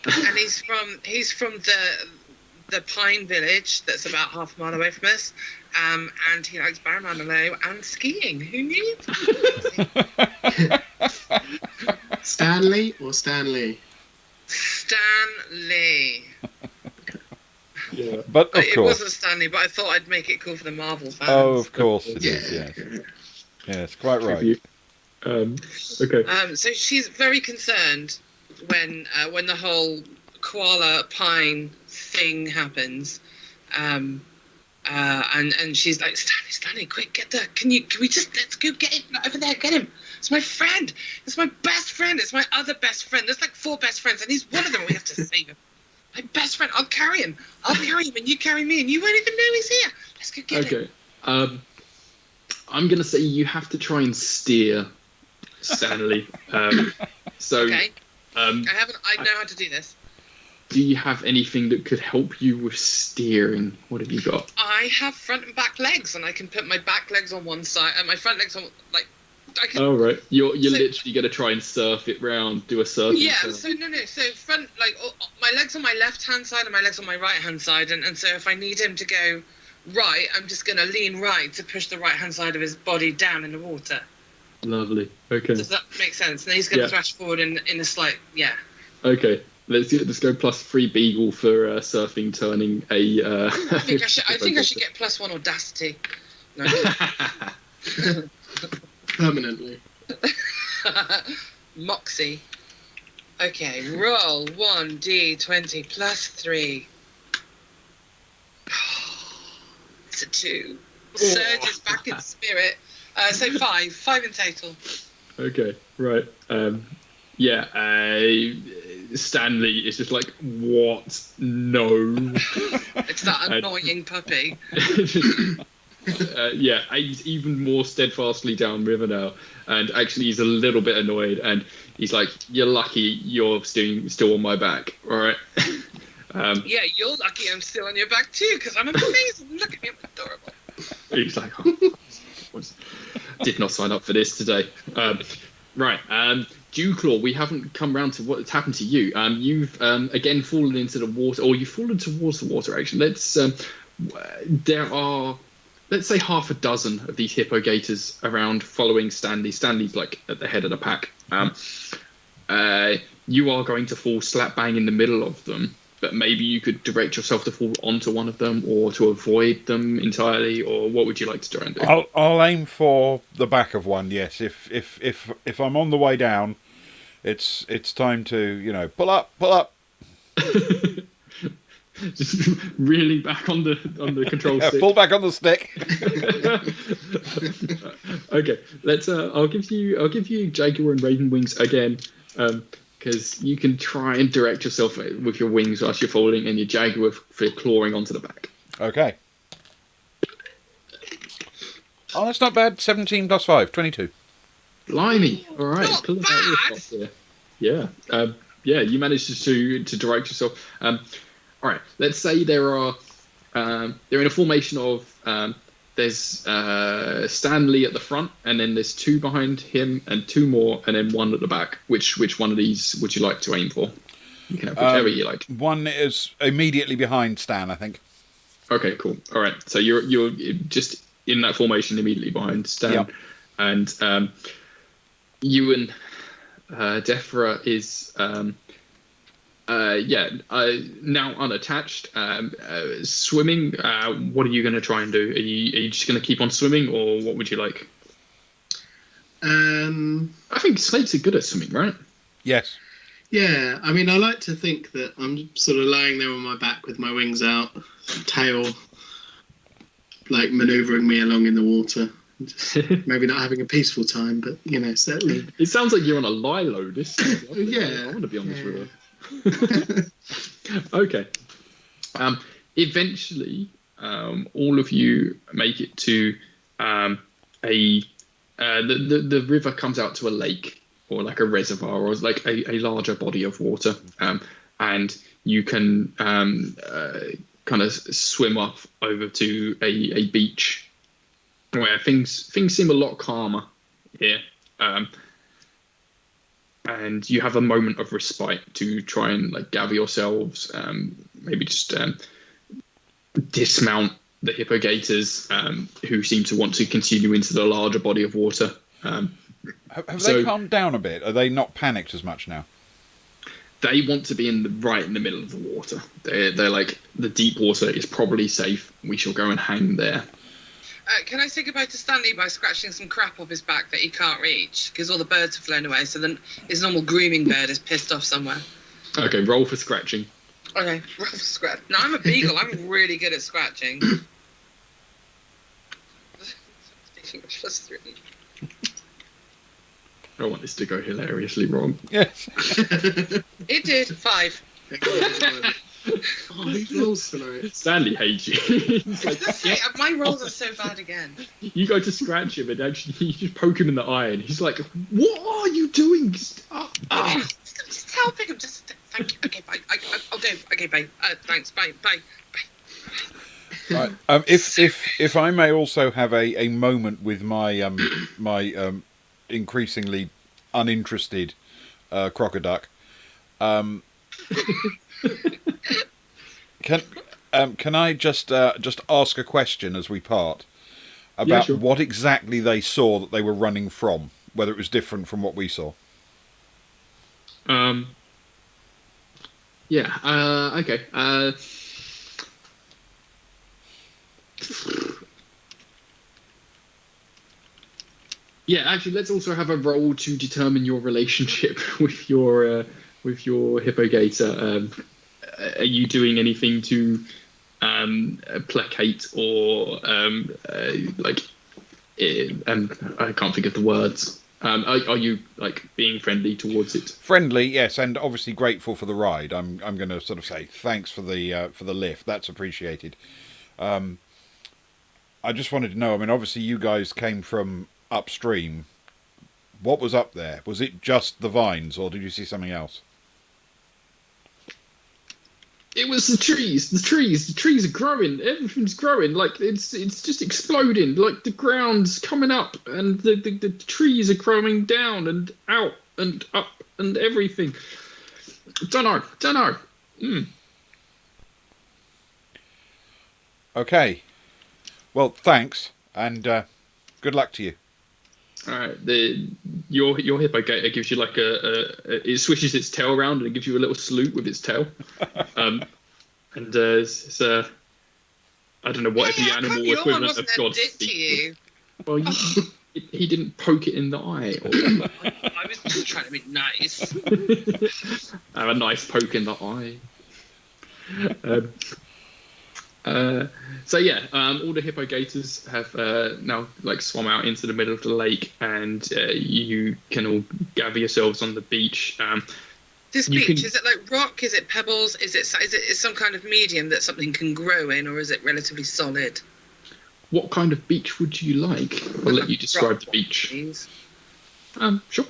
and he's from the Pine Village that's about half a mile away from us, and he likes Barrow Manilow and skiing. Who knew? Stanley or Stanley? Stanley. Yeah. But of It course. wasn't Stanley, but I thought I'd make it cool for the Marvel fans. Oh, of course it Yeah. is, yes. Yes, quite right. Okay. So she's very concerned when the whole koala pine thing happens, And she's like, Stanley, quick, can we just, let's go get him over there, get him. It's my friend. It's my best friend. It's my other best friend. There's like 4 best friends, and he's one of them. We have to save him. My best friend. I'll carry him, and you carry me, and you won't even know he's here. Let's go get him. Okay. I'm gonna say you have to try and steer Stanley. Okay. I know how to do this. Do you have anything that could help you with steering? What have you got? I have front and back legs, and I can put my back legs on one side and my front legs on, like, I can. Oh, right. You're literally going to try and surf it round, do a surf. Yeah, so front, like, my legs on my left-hand side and my legs on my right-hand side, and so if I need him to go right, I'm just going to lean right to push the right-hand side of his body down in the water. Lovely. Okay. Does that make sense? And then he's going to thrash forward in a slight, Okay. Let's go +3 Beagle for surfing, turning a. I think I should get +1 audacity. No. Permanently. Moxie. Okay, roll 1d20 +3. It's a 2. Surge is back in spirit. So 5 in total. Okay, right. Stanley is just like, what? No. It's that annoying puppy. He's even more steadfastly downriver now, and actually he's a little bit annoyed, and he's like, you're lucky you're still on my back, all right? Yeah, you're lucky I'm still on your back too, because I'm amazing. Look at me, I'm adorable. He's like, did not sign up for this today. Right, Dewclaw, we haven't come round to what's happened to you. You've again fallen into the water, or you've fallen towards the water. Actually, there are, let's say, half a dozen of these hippo gators around following Stanley. Stanley's like at the head of the pack. You are going to fall slap bang in the middle of them, but maybe you could direct yourself to fall onto one of them, or to avoid them entirely, or what would you like to try and do? I'll aim for the back of one. Yes, if I'm on the way down, it's time to pull up. Just really back on the control stick. Pull back on the stick. Okay, let's. I'll give you Jaguar and Raven wings again, because you can try and direct yourself with your wings whilst you're folding, and your Jaguar for clawing onto the back. Okay. Oh, that's not bad. 17 + 5, 22. Blimey! All right, Not pull it bad. out of here. Yeah. You managed to direct yourself. All right. Let's say they're in a formation of there's Stanley at the front, and then there's 2 behind him, and 2 more, and then 1 at the back. Which one of these would you like to aim for? You can have whichever you like. One is immediately behind Stan, I think. Okay, cool. All right. So you're just in that formation immediately behind Stan, Yep. And Ewan Defra is now unattached, swimming. What are you going to try and do? Are you just going to keep on swimming, or what would you like? I think snakes are good at swimming, right? Yes. Yeah, I mean, I like to think that I'm sort of lying there on my back with my wings out, tail like manoeuvring me along in the water. Just maybe not having a peaceful time, but certainly. It sounds like you're on a lilo. Yeah, I want to be on this river. Okay. Eventually, all of you make it to the river comes out to a lake, or like a reservoir, or like a larger body of water, and you can kind of swim off over to a beach where things seem a lot calmer here, and you have a moment of respite to try and like gather yourselves, maybe just dismount the hippo gators, who seem to want to continue into the larger body of water. Have they calmed down a bit? Are they not panicked as much now? They want to be right in the middle of the water. They're like, the deep water is probably safe. We shall go and hang there. Can I say goodbye to Stanley by scratching some crap off his back that he can't reach? Because all the birds have flown away, so then his normal grooming bird is pissed off somewhere. Okay, roll for scratching. Okay, roll for scratch. No, I'm a beagle. I'm really good at scratching. anything plus 3. I want this to go hilariously wrong. Yes. It did 5. Oh, these rolls tonight. Stanley hates you. He's like, My rolls are so bad again. you go to scratch him and actually you just poke him in the eye and he's like, what are you doing? Just helping him. Just thank you. Okay, bye. I'll go. Okay, bye. Thanks. Bye. Right. If I may also have a moment with my my increasingly uninterested crocoduck. Can I just ask a question as we part about sure. what exactly they saw that they were running from, whether it was different from what we saw? Okay. Actually, let's also have a roll to determine your relationship with your hippogator. Are you doing anything to placate or I can't think of the words. Are you like being friendly towards it? Friendly, yes, and obviously grateful for the ride. I'm going to sort of say thanks for the lift. That's appreciated. I just wanted to know. I mean, obviously you guys came from upstream. What was up there? Was it just the vines, or did you see something else? It was the trees. The trees are growing. Everything's growing. Like it's just exploding. Like the ground's coming up, and the trees are growing down and out and up and everything. Don't know. Okay. Well, thanks, and good luck to you. All right. Your hippogator gives you like it swishes its tail around and it gives you a little salute with its tail. It's I don't know what the animal equivalent of God speaks. Well, he didn't poke it in the eye. I was just trying to be nice. Have a nice poke in the eye. All the hippogators have now like swum out into the middle of the lake, and you can all gather yourselves on the beach. This beach, is it like rock? Is it pebbles? Is it some kind of medium that something can grow in, or is it relatively solid? What kind of beach would you like? I'll let you describe the beach. Please. Sure.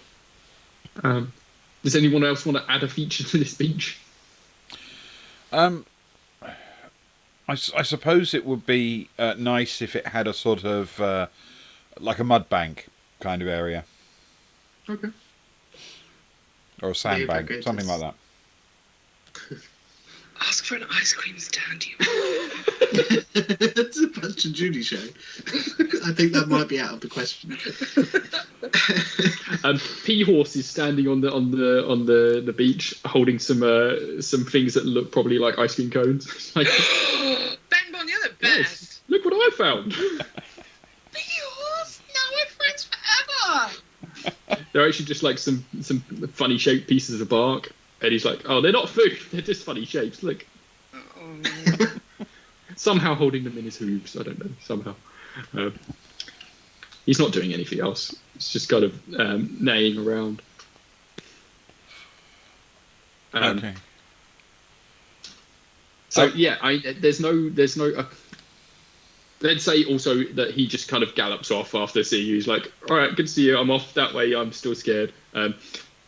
Does anyone else want to add a feature to this beach? I suppose it would be nice if it had a sort of like a mud bank kind of area. Okay. Or a sandbank, something like that. Ask for an ice cream stand, you. It's a Punch and Judy show. I think that might be out of the question. P-Horse is standing on the beach, holding some things that look probably like ice cream cones. Like, Ben Bon, you're the best. Look what I found. P-Horse, now we're friends forever. They're actually just like some funny shaped pieces of bark, and he's like, "Oh, they're not food. They're just funny shapes. Look." Oh. Somehow holding them in his hooves. I don't know. Somehow. He's not doing anything else. He's just kind of neighing around. Okay. So there's no. Let's say also that he just kind of gallops off after seeing you. He's like, "All right, good to see you. I'm off that way. I'm still scared."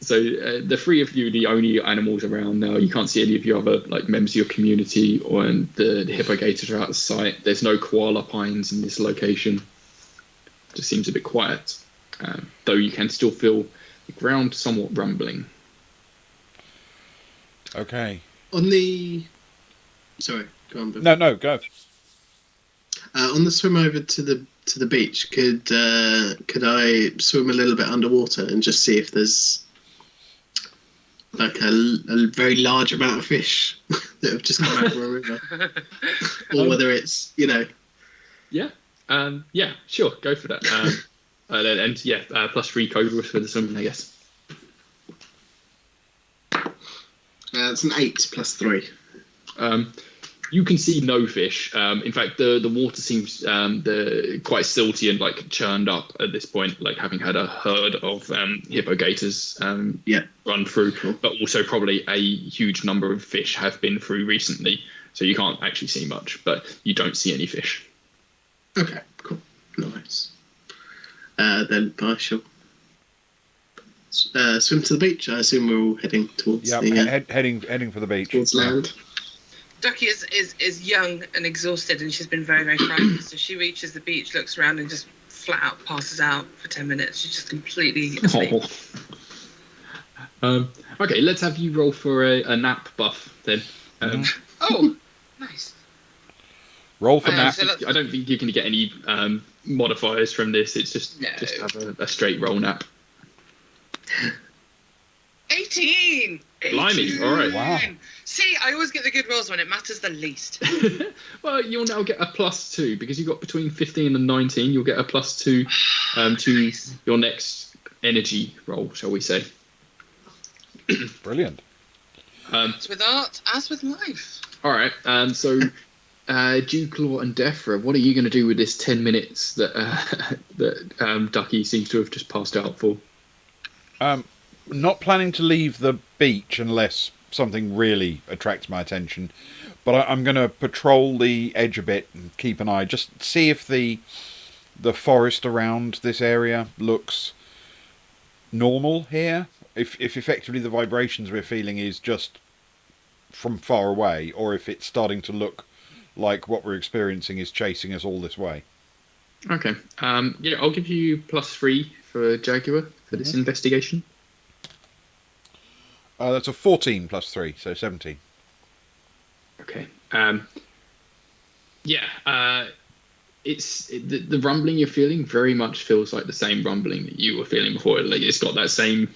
So the three of you, the only animals around now. You can't see any of your other like members of your community, and the hippogators are out of sight. There's no koala pines in this location. It just seems a bit quiet, though you can still feel the ground somewhat rumbling. Okay. Sorry, go on. Ben. No, go. On the swim over to the beach, could I swim a little bit underwater and just see if there's like a very large amount of fish that have just come out of a river, or whether it's Yeah, sure, go for that. +3 cobra for the swimming, I guess. It's an 8 +3. You can see no fish. In fact, the water seems quite silty and like churned up at this point, like having had a herd of hippo gators run through, but also probably a huge number of fish have been through recently. So you can't actually see much, but you don't see any fish. Okay, cool. Nice. Then I shall swim to the beach. I assume we're all heading towards heading for the beach. Towards land. Ducky is young and exhausted, and she's been very, very frightened. So she reaches the beach, looks around, and just flat out passes out for 10 minutes. She's just completely asleep. Okay, let's have you roll for a nap buff then. Oh, nice. Roll for nap. I don't think you're going to get any modifiers from this. It's just have a straight roll nap. 18! Blimey, all right. Wow. See, I always get the good rolls when it matters the least. Well, you'll now get a +2 because you got between 15 and 19. You'll get a +2 to your next energy roll, shall we say. Brilliant. As with art, as with life. All right. So, Dewclaw and Defra, what are you going to do with this 10 minutes that Ducky seems to have just passed out for? Not planning to leave the beach unless something really attracts my attention, but I'm going to patrol the edge a bit and keep an eye, just see if the forest around this area looks normal here, if effectively the vibrations we're feeling is just from far away, or if it's starting to look like what we're experiencing is chasing us all this way. Okay. I'll give you +3 for Jaguar for this investigation. That's a 14 plus 3, so 17. Okay. It's the rumbling you're feeling very much feels like the same rumbling that you were feeling before. Like it's got that same,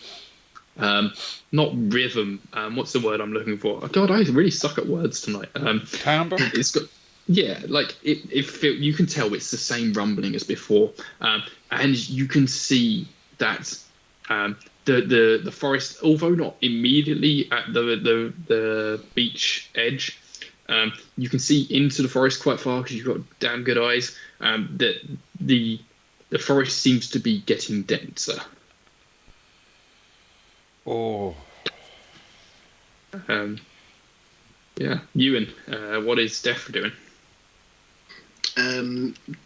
not rhythm. What's the word I'm looking for? Oh, God, I really suck at words tonight. Timbre? It's got. Yeah, like you can tell it's the same rumbling as before, and you can see that the forest, although not immediately at the beach edge, you can see into the forest quite far because you've got damn good eyes. That the forest seems to be getting denser. Oh. Yeah, Ewan, what is Defra doing?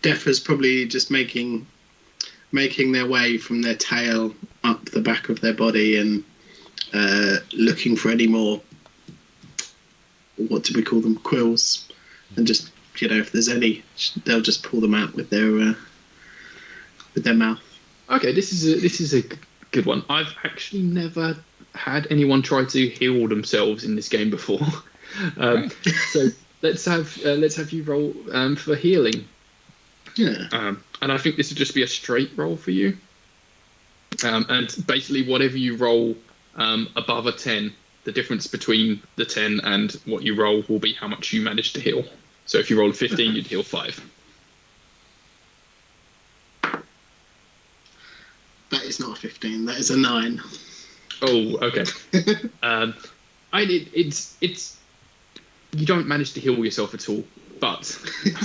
Defra's probably just making their way from their tail up the back of their body and looking for any more, what do we call them, quills, and just, if there's any, they'll just pull them out with their mouth. Okay, this is a good one. I've actually never had anyone try to heal themselves in this game before. So let's have you roll for healing. Yeah. And I think this would just be a straight roll for you. And basically, whatever you roll above a 10, the difference between the 10 and what you roll will be how much you manage to heal. So if you rolled 15, you'd heal 5. That is not a 15. That is a 9. Oh, okay. It's you don't manage to heal yourself at all, but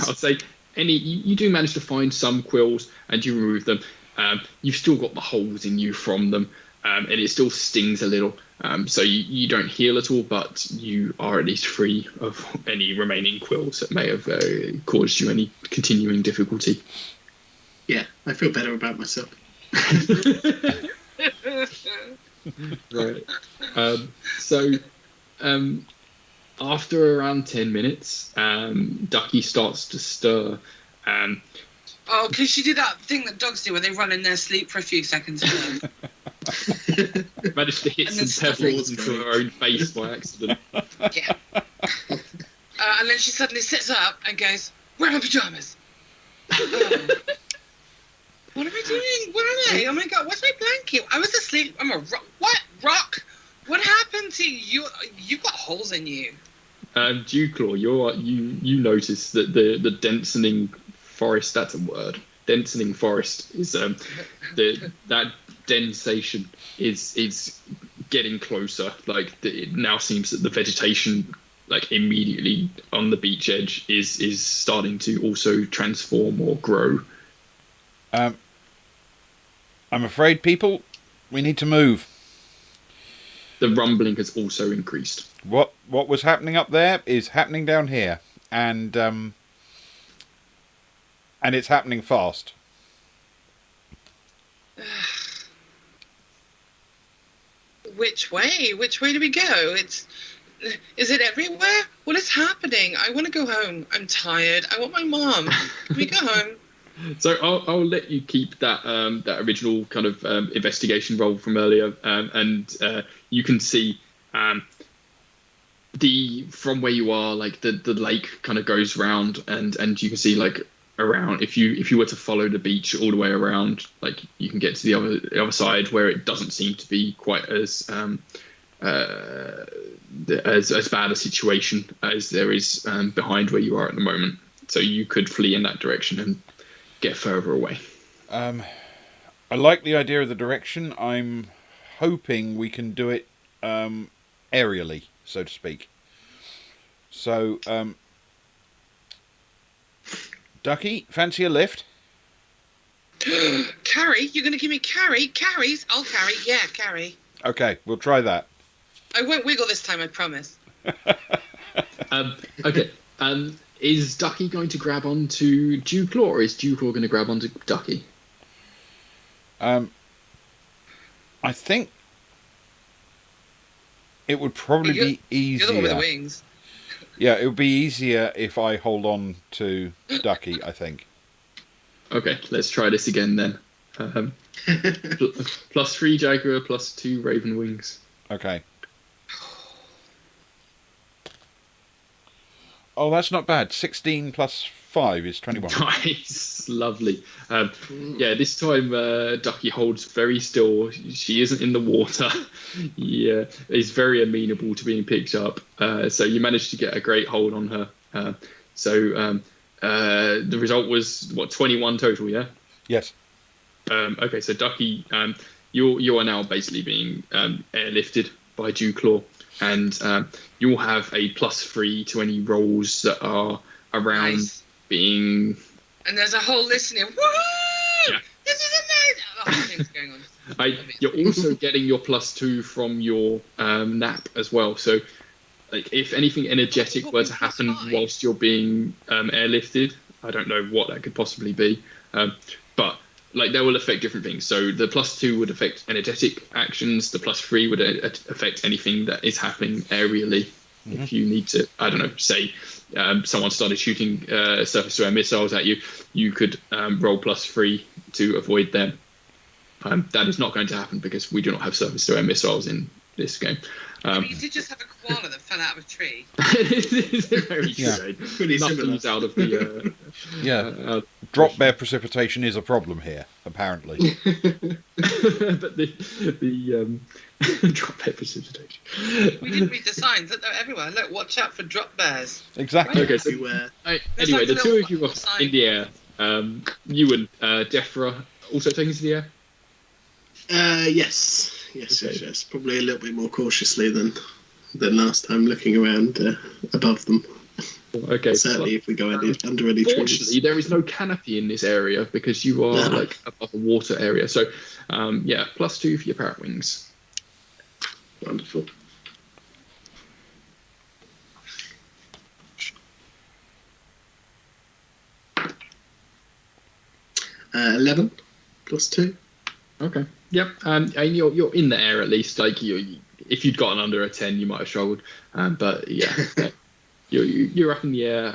I'll say you do manage to find some quills and you remove them. You've still got the holes in you from them, and it still stings a little. So you don't heal at all, but you are at least free of any remaining quills that may have caused you any continuing difficulty. Yeah, I feel better about myself. Right. So after around 10 minutes, Ducky starts to stir. Oh, can she do that thing that dogs do where they run in their sleep for a few seconds? Managed to hit some pebbles into her own face by accident. Yeah. And then she suddenly sits up and goes, "Where are my pajamas? What am I doing? What are they? Oh my God, what's my blanket? I was asleep. I'm a rock. What? Rock? What happened to you? You've got holes in you." Dewclaw, you notice that the densening forest, that's a word. Densening forest is that densation is getting closer. Like it now seems that the vegetation like immediately on the beach edge is starting to also transform or grow. I'm afraid, people, we need to move. The rumbling has also increased. What was happening up there is happening down here, and it's happening fast. Which way? Which way do we go? Is it everywhere? What is happening? I want to go home. I'm tired. I want my mom. Can we go home? So I'll let you keep that that original kind of investigation roll from earlier, and you can see from where you are, like the lake kind of goes round, and you can see like around, if you were to follow the beach all the way around, like you can get to the other side where it doesn't seem to be quite as bad a situation as there is behind where you are at the moment. So you could flee in that direction and get further away. I like the idea of the direction. I'm hoping we can do it aerially, so to speak. So, Ducky, fancy a lift? Carry? You're going to give me carry? Carries? I'll carry. Yeah, carry. Okay, we'll try that. I won't wiggle this time, I promise. Okay. Is Ducky going to grab onto Dewclaw, or is Dewclaw going to grab onto Ducky? I think it would probably be easier. You're the one with the wings. Yeah, it would be easier if I hold on to Ducky, I think. Okay, let's try this again then. +3 Jaguar, +2 Raven Wings. Okay. Oh, that's not bad. 16 plus 5 is 21. Nice, lovely. Yeah, this time Ducky holds very still. She isn't in the water. Yeah, is very amenable to being picked up. So you managed to get a great hold on her. The result was, 21 total, yeah? Yes. Okay, so Ducky, you are now basically being airlifted by Dewclaw, and you'll have a +3 to any rolls that are around. Nice. Being, and there's a whole listening. Woohoo! Yeah. This is amazing. A lot of things going on. You're also getting your +2 from your nap as well. So, like, if anything energetic were to happen whilst you're being airlifted, I don't know what that could possibly be, but like that will affect different things. So the +2 would affect energetic actions. The +3 would affect anything that is happening aerially. Mm-hmm. If you need to, I don't know, say someone started shooting surface-to-air missiles at you, you could roll +3 to avoid them. That is not going to happen because we do not have surface-to-air missiles in this game. You did just have a koala that fell out of a tree. It is very true. Pretty Nothing's out of the... Drop bear precipitation is a problem here, apparently. But the drop bear precipitation. We didn't read the signs. They're everywhere. Look, watch out for drop bears. Exactly. Okay, so anyway, the two of you are in the air. You and Defra also taken to the air? Yes. Yes. Probably a little bit more cautiously than last time, looking around above them. Okay. Certainly, if we go under any trees. Fortunately, there is no canopy in this area because you are like above a water area. So, +2 for your parrot wings. Wonderful. $11 +2. Okay. Yep. And you're in the air at least. Like if you'd gotten under a 10, you might have struggled. But yeah, you're up in the air.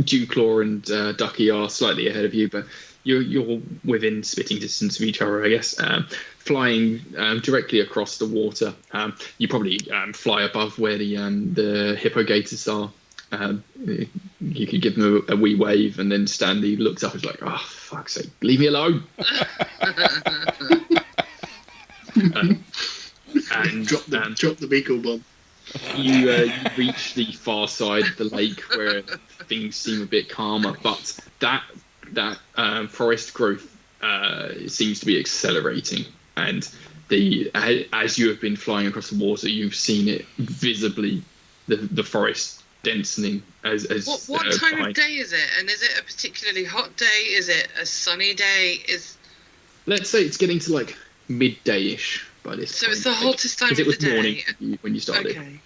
Dewclaw and Ducky are slightly ahead of you, but you're within spitting distance of each other, I guess. Flying directly across the water. You probably fly above where the hippogators are. You could give them a wee wave, and then Stanley looks up and is like, "Oh, fuck's sake, leave me alone!" And drop the beagle bomb. You reach the far side of the lake where things seem a bit calmer, but that forest growth seems to be accelerating, and as you have been flying across the water, you've seen it visibly the forest densening as what time behind. of day is it? And is it a particularly hot day? Is it a sunny day? Let's say it's getting to like midday-ish by this So point. it's the hottest time of because the it was day. morning when you started. Okay.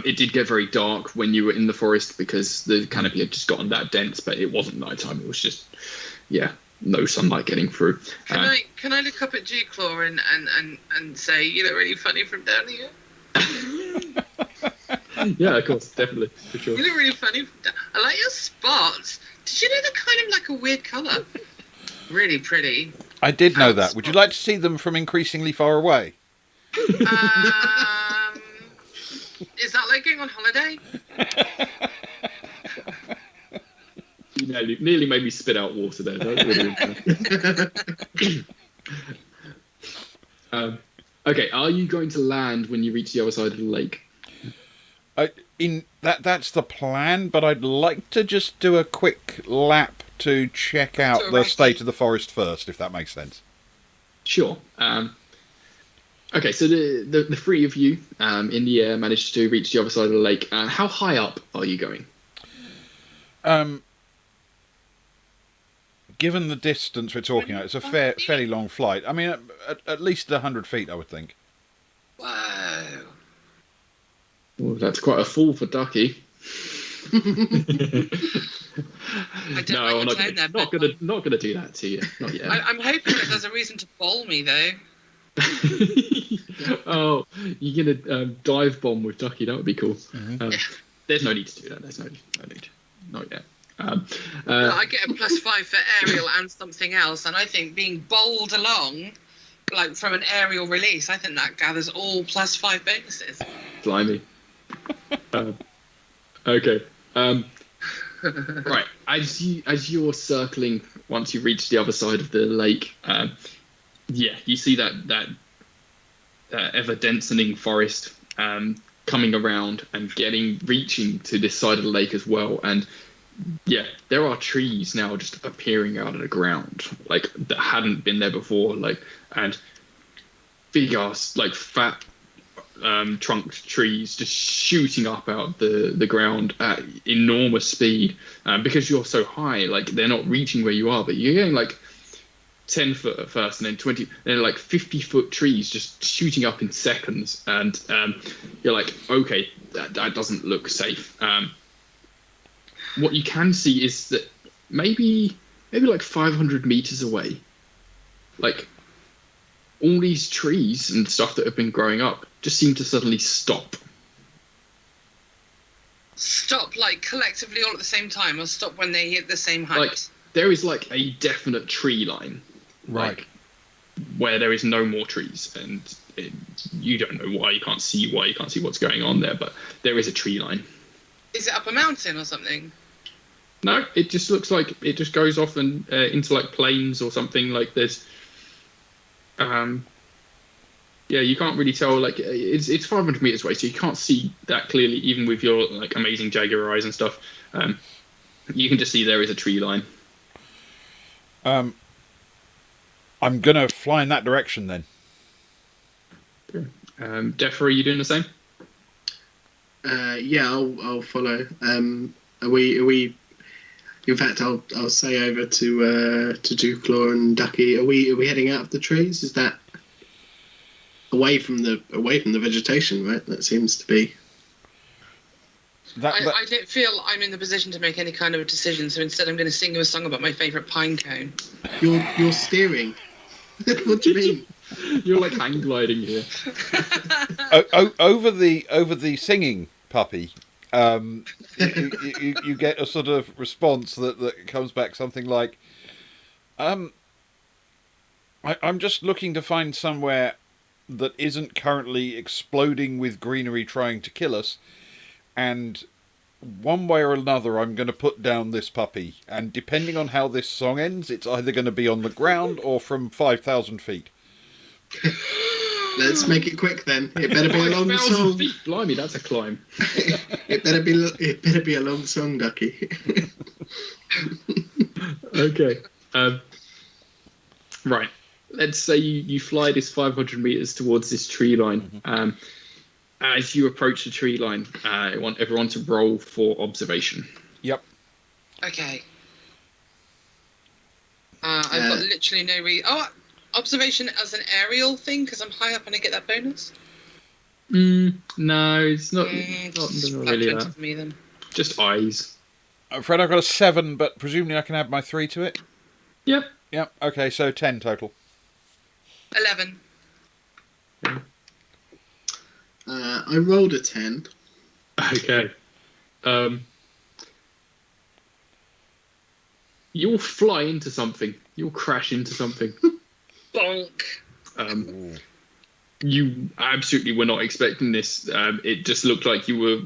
It did get very dark when you were in the forest because the canopy had just gotten that dense, but it wasn't nighttime. It was just, no sunlight getting through. Can I look up at G-Claw and say, you look really funny from down here? Yeah, of course, definitely, for sure. You look really funny from down. I like your spots. Did you know they're kind of like a weird colour? Really pretty. I did know that. Would you like to see them from increasingly far away? Is that like going on holiday? You nearly made me spit out water there. That was really okay, are you going to land when you reach the other side of the lake? That's the plan, but I'd like to just do a quick lap to check out the state of the forest first, if that makes sense. Sure. Okay, so the three of you in the air managed to reach the other side of the lake. How high up are you going? Given the distance we're talking about, it's a fairly long flight. I mean, at least 100 feet, I would think. Wow. Well, that's quite a fall for Ducky. I don't No, like I'm your tone not there, gonna do that to you. Not yet. I'm hoping that there's a reason to bowl me, though. Oh, you're gonna dive bomb with Ducky? That would be cool. Mm-hmm. There's no need to do that. There's no need. Not yet. I get a +5 for aerial and something else, and I think being bowled along, like from an aerial release, I think that gathers all +5 bonuses. Blimey. Okay. Right. As you're circling, once you reach the other side of the lake, you see that ever densening forest coming around and reaching to this side of the lake as well. And yeah, there are trees now just appearing out of the ground, like that hadn't been there before, like, and big ass, like fat trunked trees just shooting up out the ground at enormous speed, because you're so high, like they're not reaching where you are, but you're getting like 10 foot at first and then 20, then like 50-foot trees just shooting up in seconds, and you're like, okay, that doesn't look safe. What you can see is that maybe like 500 meters away, like all these trees and stuff that have been growing up just seem to suddenly stop. Stop, like collectively all at the same time, or stop when they hit the same height? Like there is like a definite tree line, Right, like, where there is no more trees, and you don't know why you can't see what's going on there, but there is a tree line. Is it up a mountain or something? No, it just looks like it just goes off and into like plains or something. Like there's, you can't really tell. Like it's 500 meters away, so you can't see that clearly, even with your like amazing Jaguar eyes and stuff. You can just see there is a tree line. I'm gonna fly in that direction then. Defra, are you doing the same? I'll follow. Are we? In fact, I'll say over to Dewclaw and Ducky. Are we heading out of the trees? Is that away from the vegetation? Right. That seems to be. I don't feel I'm in the position to make any kind of a decision, so instead I'm going to sing you a song about my favourite pine cone. You're steering. What do you mean? You're like hang gliding here. Over the singing puppy, you get a sort of response that comes back something like, I'm just looking to find somewhere that isn't currently exploding with greenery trying to kill us, and one way or another I'm going to put down this puppy, and depending on how this song ends, it's either going to be on the ground or from 5,000 feet. Let's make it quick then. It better be a long song. Feet. Blimey, that's a climb. It better be a long song, Ducky. Okay. Right. Let's say you fly this 500 meters towards this tree line. As you approach the tree line, I want everyone to roll for observation. Yep. Okay. I've got literally no observation as an aerial thing because I'm high up and I get that bonus. No, it's not. Not really that. For me then. Just eyes. I'm afraid I've got a 7, but presumably I can add my 3 to it. Yep. Yep. Okay, so 10 total. 11. I rolled a 10. Okay. You'll fly into something. You'll crash into something. Bonk. You absolutely were not expecting this. It just looked like you were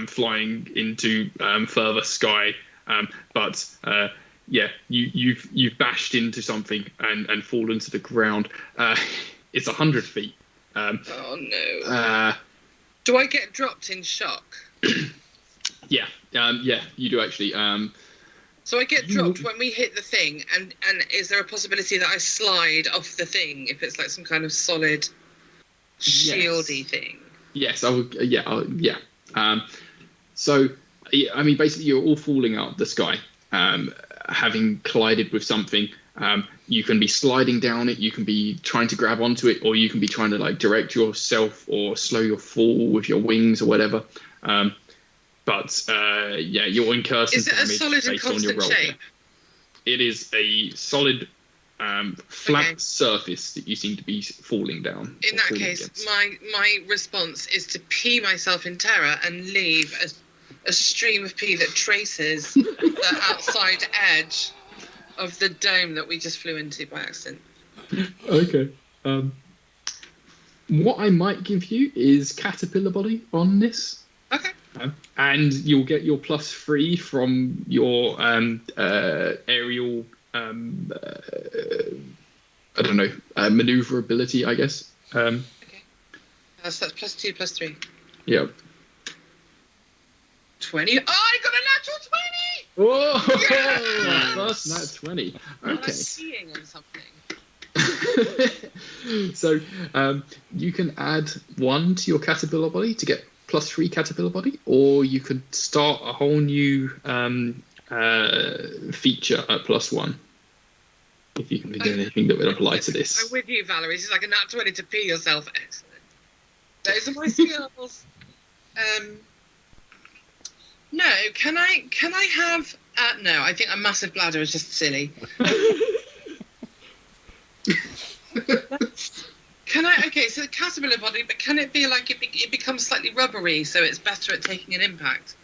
flying into further sky. But you've bashed into something and fallen to the ground. It's 100 feet. Oh no. Do I get dropped in shock? Yeah, you do actually. So I get dropped when we hit the thing, and is there a possibility that I slide off the thing if it's like some kind of solid shieldy thing? Yes, I would. Yeah. So, I mean, basically, you're all falling out of the sky, having collided with something. You can be sliding down it, you can be trying to grab onto it, or you can be trying to like direct yourself or slow your fall with your wings or whatever. You'll incur some damage. Is it a solid and constant shape? It is a solid, flat surface that you seem to be falling down. In that case, my response is to pee myself in terror and leave a stream of pee that traces the outside edge of the dome that we just flew into by accident. Okay. What I might give you is caterpillar body on this. Okay. And you'll get your +3 from your aerial, maneuverability, I guess. Okay. So that's +2, +3. Yeah. 20. Oh, I got a natural 20! Whoa! Yes! First nat 20. I'm Okay. seeing on something. So you can add 1 to your caterpillar body to get +3 caterpillar body, or you could start a whole new feature at +1. If you can think of anything that would apply to this. I'm with you, Valerie. It's like a nat 20 to pee yourself. Excellent. Those are my skills. No, can I have? No, I think a massive bladder is just silly. Can I? Okay, so the caterpillar body, but can it be like it becomes slightly rubbery, so it's better at taking an impact,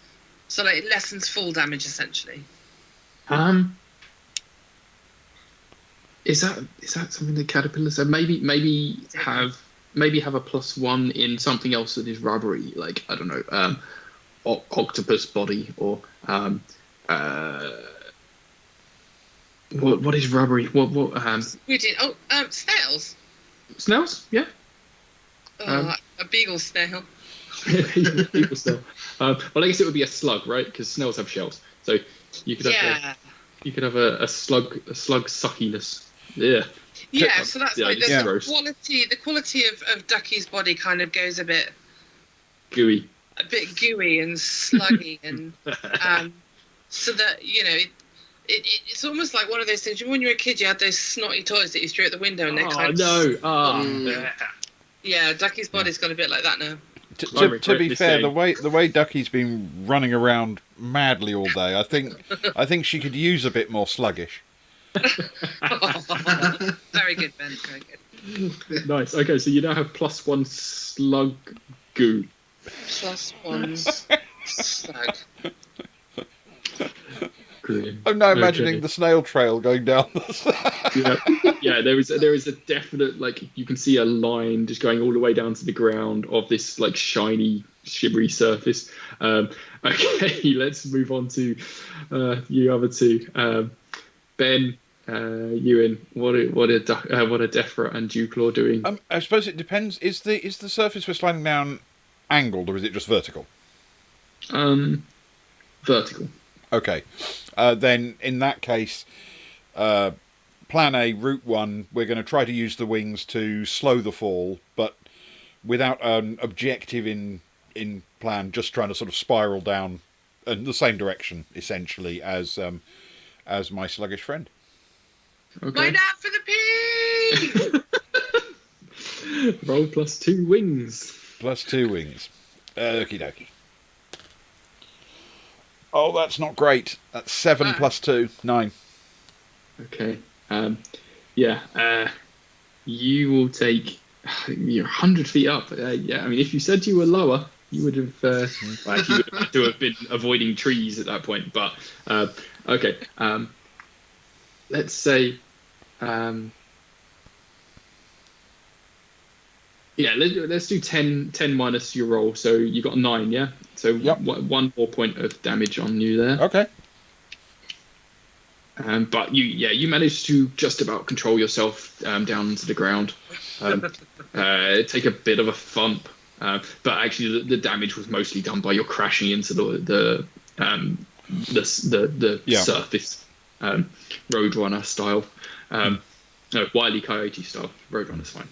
so like it lessens fall damage essentially. Is that something that caterpillars? So maybe have a +1 in something else that is rubbery, like I don't know, octopus body or what is rubbery? What We did. Snails. Snails? Yeah. A beagle snail. Beagle snail. Well, I guess it would be a slug, right? Because snails have shells, so you could have a slug suckiness. Yeah. Yeah, so that's like the quality of Ducky's body kind of goes a bit gooey. A bit gooey and sluggy and so that it's almost like one of those things. When you were a kid, you had those snotty toys that you threw out the window and they kind of. Yeah, Ducky's body's got a bit like that now. To be fair, the way Ducky's been running around madly all day, I think she could use a bit more sluggish. Very good, Ben. Very good. Nice. Okay, so you now have +1 slug goo. +1 slug. Brilliant. I'm now imagining the snail trail going down the side. Yeah. There is a definite, like, you can see a line just going all the way down to the ground of this like shiny, shimmery surface. Okay, let's move on to you other two. Ben, Ewan, what are Defra and Dewclaw doing? I suppose it depends. Is the surface we're sliding down angled, or is it just vertical? Vertical. Okay. Then in that case, plan A, route 1, we're going to try to use the wings to slow the fall, but without an objective in plan, just trying to sort of spiral down in the same direction essentially as my sluggish friend. Okay. Mine out for the pig! Roll +2 wings. +2 wings. Okie dokie. Oh, that's not great. That's 7 +2, 9. Okay. You will take. You're 100 feet up. Yeah. I mean, if you said you were lower, you would have. Well, you would have to have been avoiding trees at that point. But okay. Let's say. Yeah, let's do 10 minus your roll. So you got 9, yeah? So Yep. 1 more point of damage on you there. Okay. But you managed to just about control yourself down to the ground. Take a bit of a thump, but actually the damage was mostly done by your crashing into the surface, Roadrunner style, no, Wile E. Coyote style. Roadrunner's fine.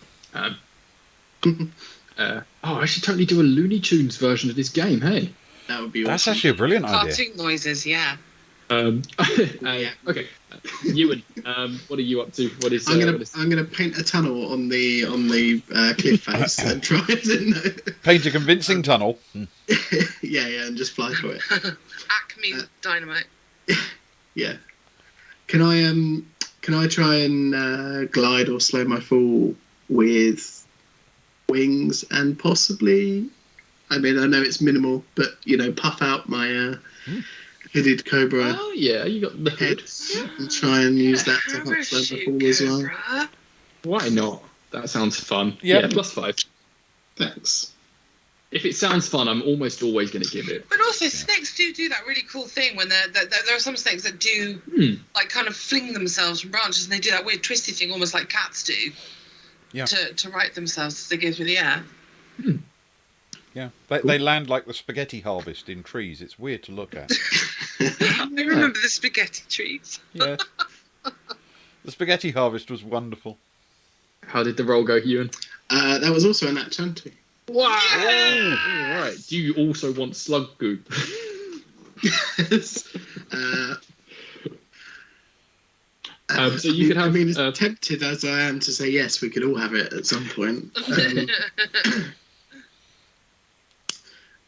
I should totally do a Looney Tunes version of this game. Hey, That would be That's awesome. actually a brilliant idea. Cartoon noises, yeah. Okay, Ewan, what are you up to? What is? I'm gonna paint a tunnel on the cliff face and try to Paint a convincing tunnel. yeah, and just fly for it. Acme dynamite. Yeah. Can I try and glide or slow my fall with wings and possibly? I mean, I know it's minimal, but puff out my hooded cobra Oh yeah, you got the head hood. and try and use that to help slow Parachute my fall as well. cobra. Why not? That sounds fun. Yep. Yeah, +5. Thanks. If it sounds fun, I'm almost always going to give it. But also, snakes do that really cool thing when there are some snakes that do like kind of fling themselves from branches, and they do that weird twisty thing, almost like cats do. Yeah. To right themselves as they go through the air. Yeah. They land like the spaghetti harvest in trees. It's weird to look at. I remember the spaghetti trees. Yeah. The spaghetti harvest was wonderful. How did the roll go, Ewan? That was also a nat 20. Wow! All right. Do you also want slug goo? Yes. So you could have. I mean, as tempted as I am to say yes, we could all have it at some point.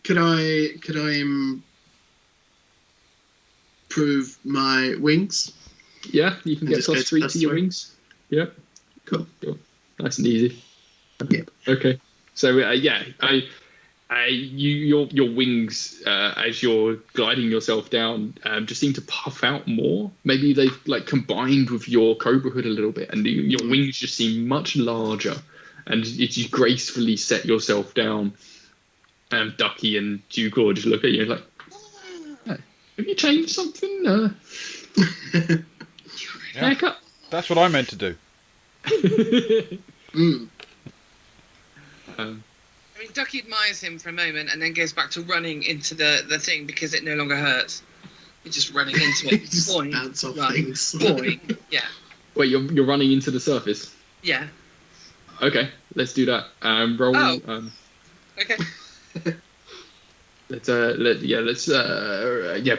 Could I improve my wings? Yeah, you can And get just go +3 to your +3. wings. Yeah, Cool. nice and easy. Yeah. Okay. So your wings as you're gliding yourself down just seem to puff out more. Maybe they've combined with your cobra hood a little bit, and your wings just seem much larger. And as you gracefully set yourself down, Ducky and Dugor just look at you like, "Hey, have you changed something? Haircut." That's what I meant to do. I mean, Ducky admires him for a moment and then goes back to running into the thing because it no longer hurts. He's just running into it. Just Boing, bounce off run, things. boing. Yeah. Wait, you're running into the surface. Yeah. Okay, let's do that. Roll. Oh. Okay. Let's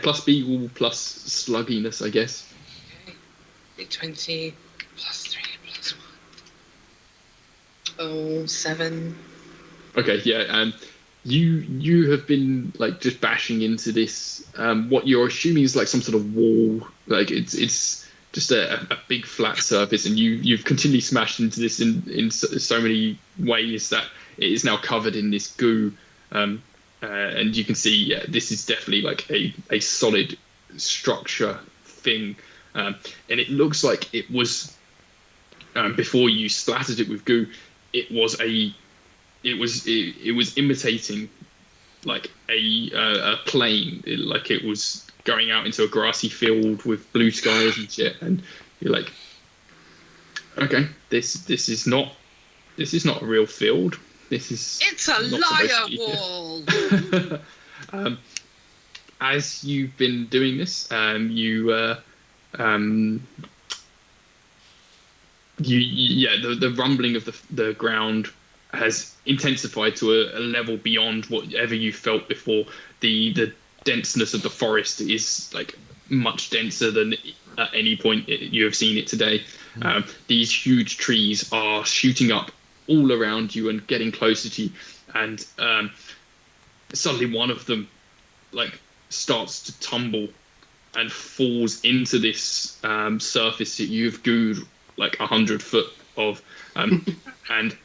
plus beagle plus slugginess, I guess. Okay. 20 +3 +1. 7. Okay, yeah. You have been just bashing into this. What you're assuming is some sort of wall. It's just a big flat surface, and you've continually smashed into this in so many ways that it is now covered in this goo. And you can see, this is definitely a solid structure thing, and it looks like it was before you splattered it with goo. It was imitating a plane, it was going out into a grassy field with blue skies and shit. And you're like, okay, this is not a real field. It's a liar wall. As you've been doing this, the rumbling of the ground has intensified to a level beyond whatever you felt before. The denseness of the forest is like much denser than at any point you have seen it today. These huge trees are shooting up all around you and getting closer to you, and suddenly one of them like starts to tumble and falls into this surface that you've gooed like 100 foot of, and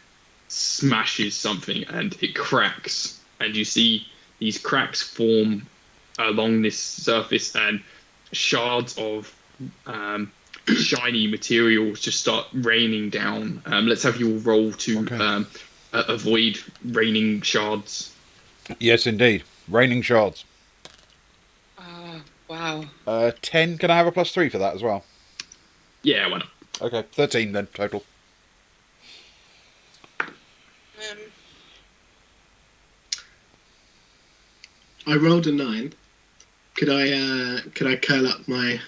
smashes something, and it cracks, and you see these cracks form along this surface, and shards of shiny materials just start raining down. Let's have you all roll to avoid raining shards. Yes, indeed. Raining shards. Wow. 10. Can I have a +3 for that as well? Yeah, why not? Okay, 13 then total. I rolled a 9. Could I curl up my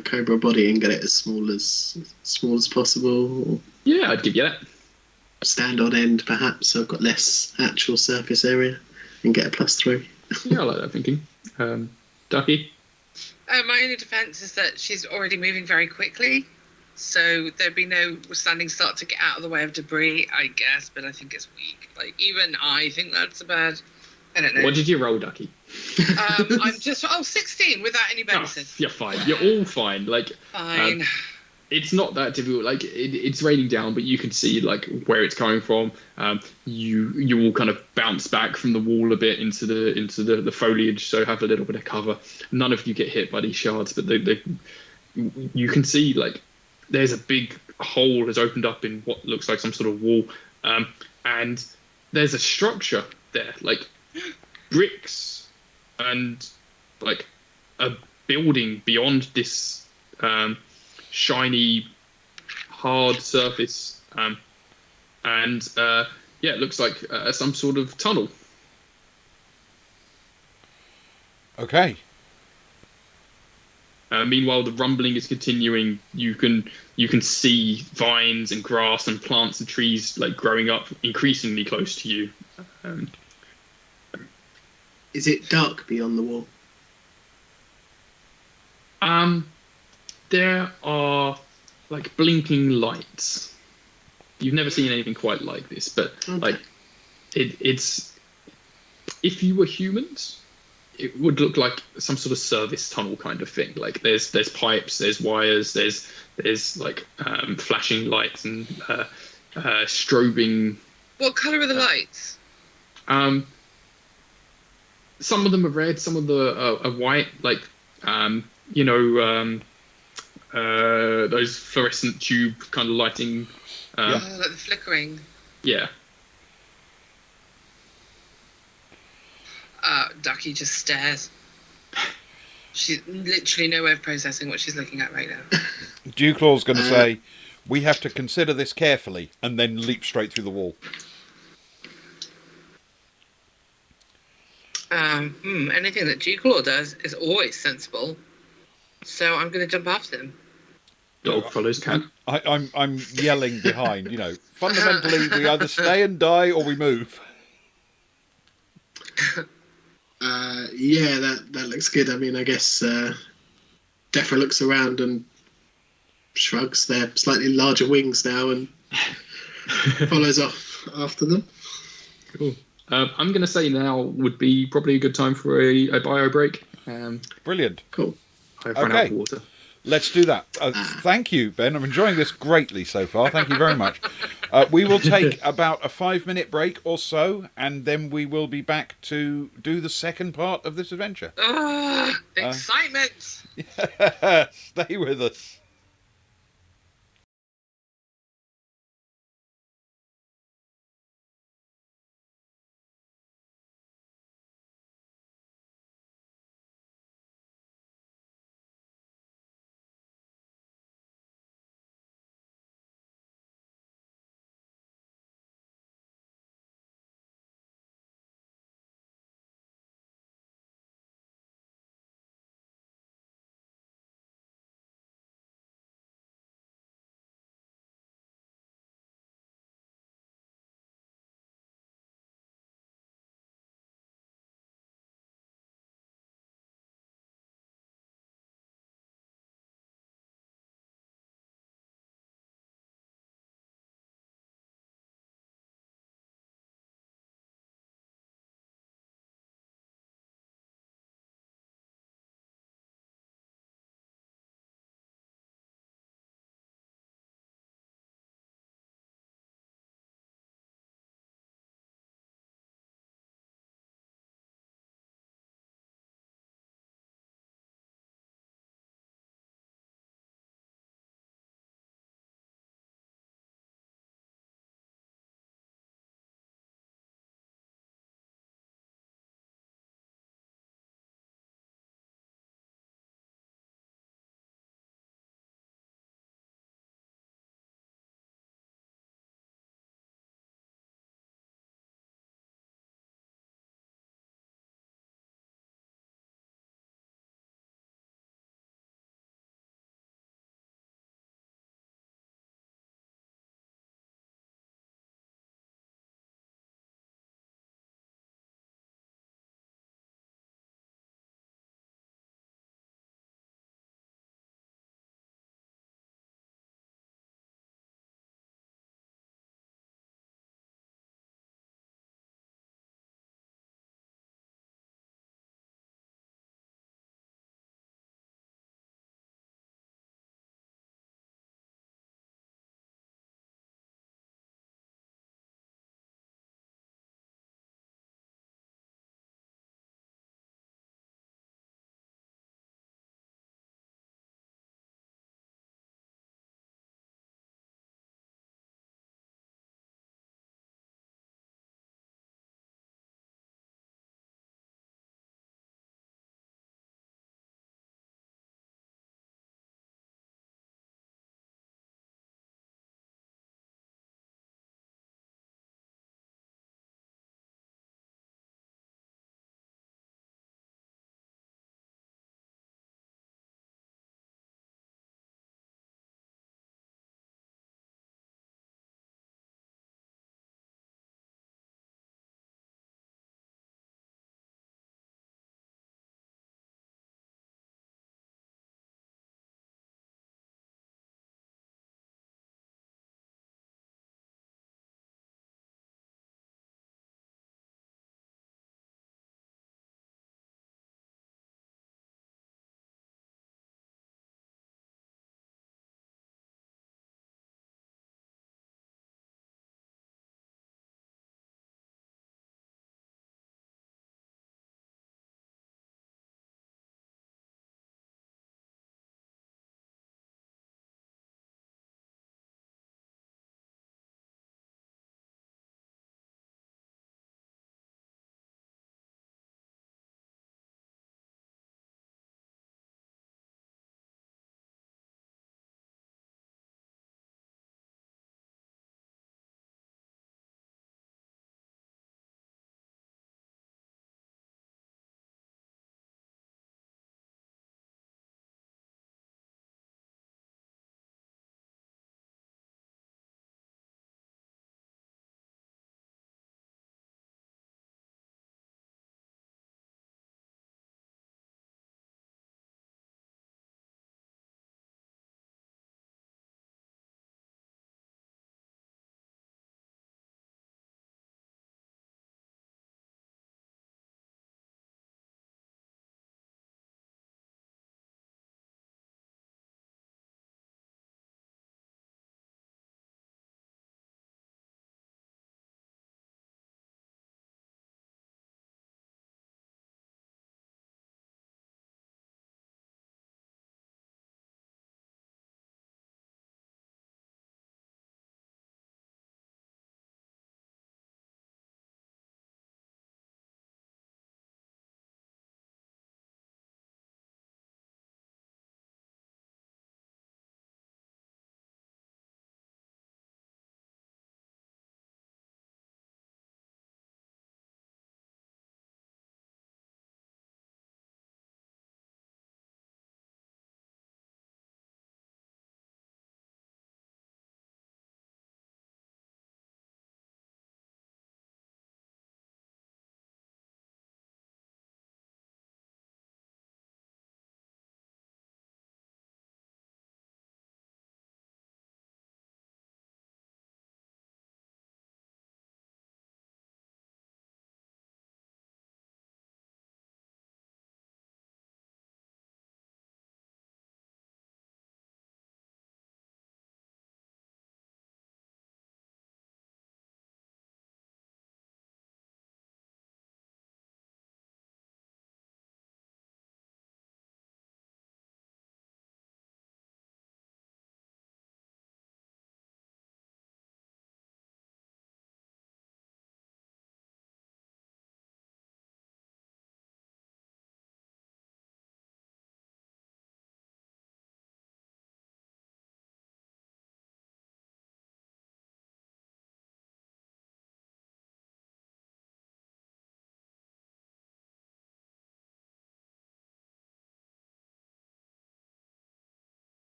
cobra body and get it as small as possible? Or Yeah, I'd give you that. stand on end, perhaps, so I've got less actual surface area and get a +3. Yeah, I like that thinking. Ducky? My only defence is that she's already moving very quickly, so there'd be no standing start to get out of the way of debris, I guess, but I think it's weak. Like, even I think that's a bad... I don't know. What did you roll, Ducky? I'm just... 16 without any bonuses. You're fine. You're all fine. Like, Fine. it's not that difficult. Like, it's raining down, but you can see like where it's coming from. You all kind of bounce back from the wall a bit into the foliage, so have a little bit of cover. None of you get hit by these shards, but you can see like there's a big hole has opened up in what looks like some sort of wall, and there's a structure there, like bricks and like a building beyond this shiny hard surface, and it looks like some sort of tunnel. Okay. Meanwhile, the rumbling is continuing. You can see vines and grass and plants and trees like growing up increasingly close to you. Is it dark beyond the wall? There are like blinking lights. You've never seen anything quite like this, but like it's if you were humans, it would look like some sort of service tunnel kind of thing. Like there's pipes, there's wires, there's like flashing lights and strobing. What colour are the lights? Some of them are red, some of them are white. Like those fluorescent tube kind of lighting. Like the flickering. Yeah. Ducky just stares. She's literally no way of processing what she's looking at right now. Dewclaw's going to say, we have to consider this carefully, and then leap straight through the wall. Anything that Dewclaw does is always sensible. So I'm going to jump after him. Dog follows cat. I'm yelling behind, fundamentally we either stay and die or we move. That looks good. I mean, I guess Defra looks around and shrugs their slightly larger wings now and follows off after them. Cool. I'm going to say now would be probably a good time for a bio break. Brilliant. Cool. I've run out of water. Let's do that. Thank you, Ben. I'm enjoying this greatly so far. Thank you very much. We will take about a 5-minute break or so, and then we will be back to do the second part of this adventure. Excitement! Stay with us.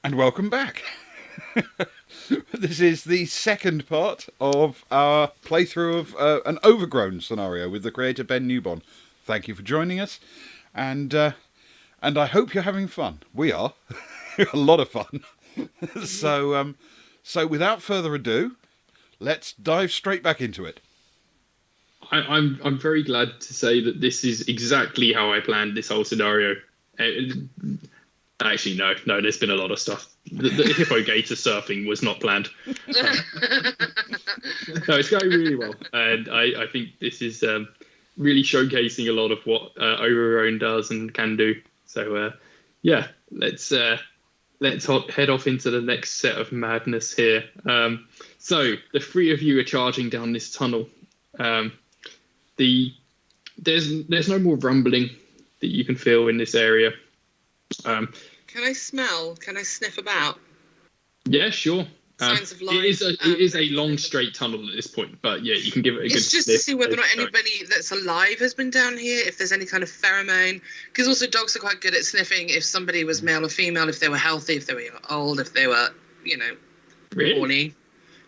And welcome back. This is the second part of our playthrough of an Overgrown scenario with the creator Ben Newbon. Thank you for joining us, and I hope you're having fun. We are. A lot of fun. So without further ado, let's dive straight back into it. I'm very glad to say that this is exactly how I planned this whole scenario. Actually, no, there's been a lot of stuff. The hippo gator surfing was not planned. No, it's going really well, and I think this is really showcasing a lot of what Overgrown does and can do. So yeah, let's head off into the next set of madness here. So the three of you are charging down this tunnel. There's no more rumbling that you can feel in this area. Can I smell? Can I sniff about? Yeah, sure. Signs of life. It is a long straight tunnel at this point, but yeah, you can give it a good sniff. It's just to see whether or not anybody that's alive has been down here, if there's any kind of pheromone. Because also dogs are quite good at sniffing if somebody was male or female, if they were healthy, if they were old, if they were, really? horny.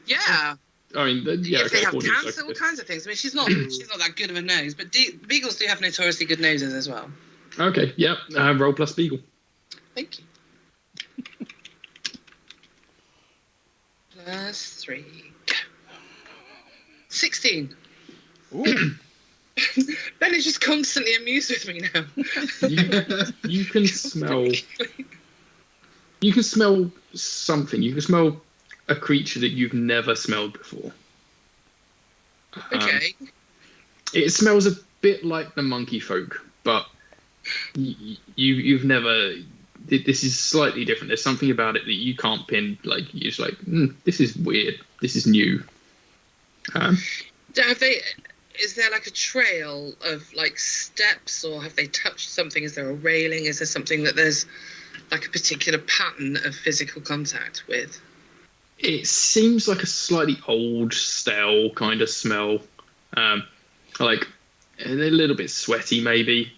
Yeah. I mean, yeah, if they have cancer, all kinds of things. I mean, she's not that good of a nose, but beagles do have notoriously good noses as well. Okay, yeah. Roll plus beagle. Thank you. +3. Go. 16. Ooh. Ben is just constantly amused with me now. You can smell. You can smell something. You can smell a creature that you've never smelled before. Okay. It smells a bit like the monkey folk, but you've never. This is slightly different. There's something about it that you can't pin. Like you're just like, this is weird. This is new. Is there like a trail of like steps, or have they touched something? Is there a railing? Is there something that there's like a particular pattern of physical contact with? It seems like a slightly old, stale kind of smell. Like a little bit sweaty, maybe.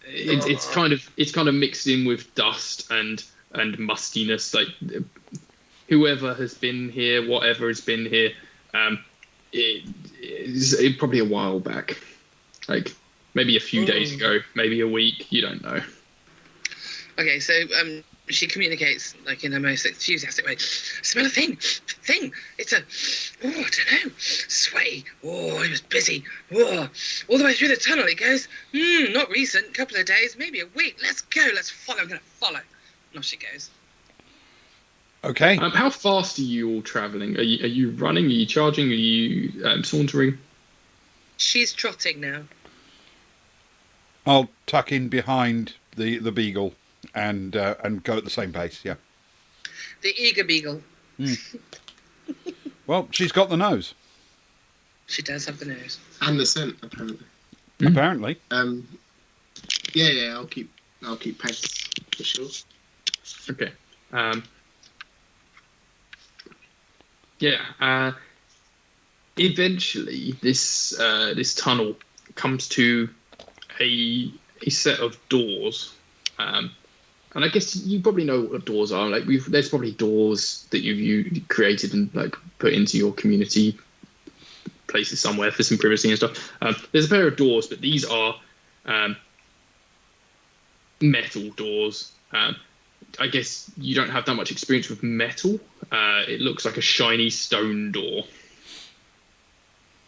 It's kind of mixed in with dust and mustiness. Like whoever has been here, whatever has been here, it probably a while back, like maybe a few days ago, maybe a week. You don't know. Okay, so she communicates like in her most enthusiastic way. Smell a thing. It's I don't know, sweaty. It was busy. All the way through the tunnel it goes. Not recent, couple of days, maybe a week. Let's go. Let's follow. I'm gonna follow. And off she goes. Okay. How fast are you all traveling? Are you running? Are you charging? Are you sauntering? She's trotting now. I'll tuck in behind the beagle and go at the same pace. Yeah. The eager beagle. Well, she's got the nose. She does have the nose. And the scent, apparently. Apparently. Yeah, I'll keep pace for sure. Okay. Yeah. Eventually, this tunnel comes to a set of doors, and I guess you probably know what doors are. Like there's probably doors that you've created and like put into your community places somewhere for some privacy and stuff. There's a pair of doors, but these are metal doors. I guess you don't have that much experience with metal. It looks like a shiny stone door.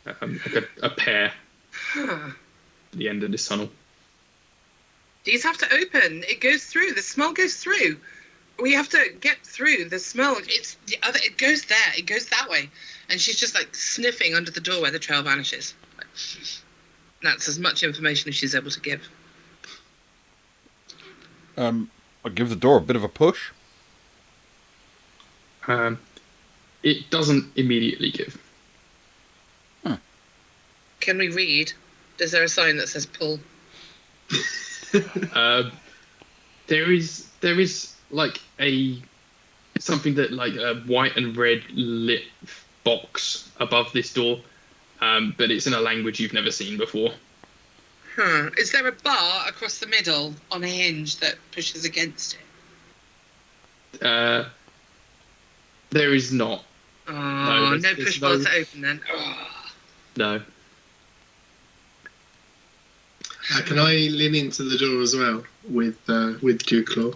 Like a pair at the end of this tunnel. These have to open. It goes through. The smell goes through. We have to get through. The smell. It's the other. It goes there. It goes that way. And she's just like sniffing under the door where the trail vanishes. That's as much information as she's able to give. I'll give the door a bit of a push. It doesn't immediately give. Can we read? Is there a sign that says pull? There is like something that like a white and red lit box above this door, but it's in a language you've never seen before. Is there a bar across the middle on a hinge that pushes against it? There is not. Oh, no push bar to open then. Oh. No. Can I lean into the door as well with Dewclaw?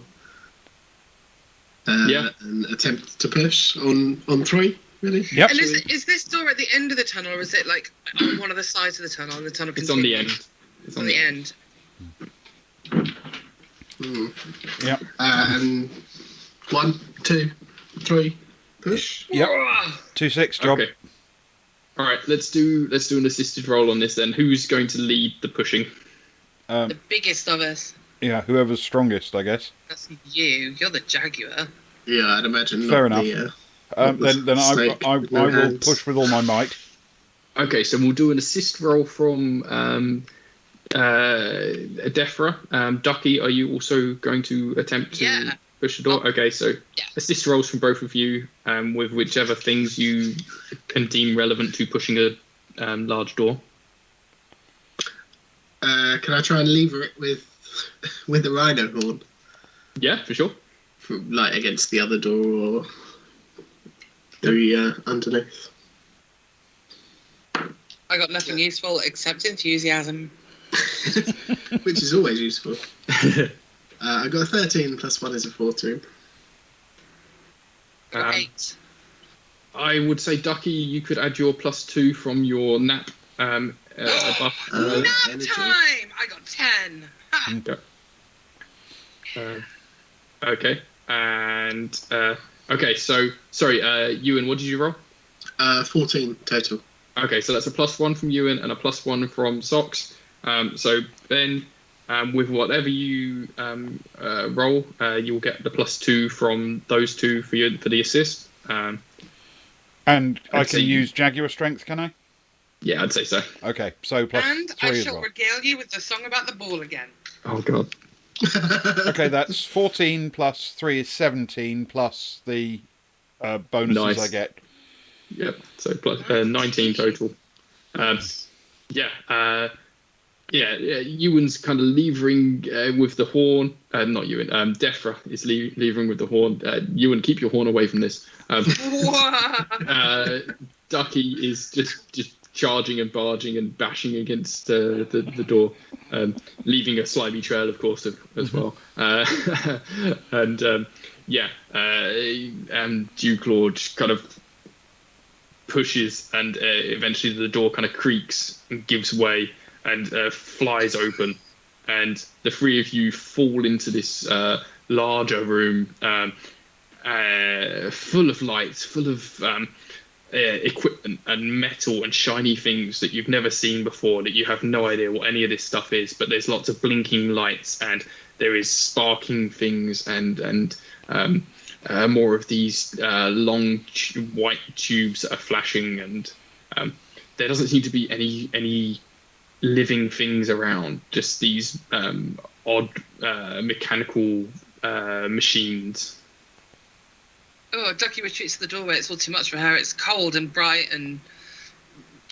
Yeah. And attempt to push on 3, really? Yep. And is this door at the end of the tunnel, or is it like on one of the sides of the tunnel? And the tunnel It's on the end. It's on the end. Yep. And 1, 2, 3, push. Yep. Oh. 2-6 job. Okay. All right, let's do an assisted roll on this then. Who's going to lead the pushing? The biggest of us. Yeah, whoever's strongest, I guess. That's you. You're the Jaguar. Yeah, I'd imagine. Fair not enough. The, Then I will hands. push with all my might. Okay, so we'll do an assist roll from Defra. Ducky, are you also going to attempt to push the door? Okay, so assist rolls from both of you with whichever things you can deem relevant to pushing a large door. Can I try and lever it with the rhino horn? Yeah, for sure. Like against the other door or the underneath? I got nothing useful except enthusiasm. Which is always useful. I got a 13 plus 1 is a 14. 8. I would say, Ducky, you could add your +2 from your nap buff. Nap energy. time! I got 10. Ha! Okay. And okay, so sorry, Ewan, what did you roll? 14 total. Okay, so that's a +1 from Ewan and a +1 from Socks. So Ben, with whatever you roll, you'll get the +2 from those two for the assist. And I I'd say can use Jaguar strength, can I? Yeah, I'd say so. Okay, so +3 And I as shall well. regale you with the song about the ball again. Oh God. Okay, that's 14 plus 3 is 17 plus the bonuses Nice. I get. Yep. So plus 19 total. Ewan's kind of levering with the horn. Not Ewan. Defra is levering with the horn. Ewan, keep your horn away from this. Ducky is just charging and barging and bashing against the door, leaving a slimy trail, of course, as well. And Dewclaw kind of pushes, and eventually the door kind of creaks and gives way and flies open, and the three of you fall into this larger room, full of lights, full of equipment and metal and shiny things that you've never seen before, that you have no idea what any of this stuff is, but there's lots of blinking lights, and there is sparking things, and more of these long white tubes that are flashing, and there doesn't seem to be any living things around, just these odd mechanical machines. Oh, Ducky retreats to the doorway. It's all too much for her. It's cold and bright and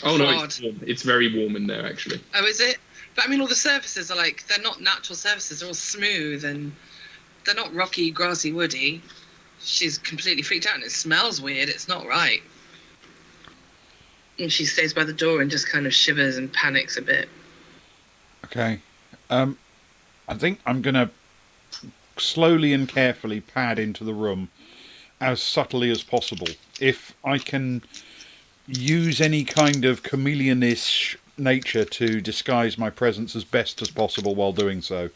Oh no, hard. it's warm. It's very warm in there, actually. Oh, is it? But I mean, all the surfaces are like, they're not natural surfaces. They're all smooth and they're not rocky, grassy, woody. She's completely freaked out and it smells weird. It's not right. And she stays by the door and just kind of shivers and panics a bit. Okay. I think I'm going to slowly and carefully pad into the room as subtly as possible. If I can use any kind of chameleonish nature to disguise my presence as best as possible while doing so.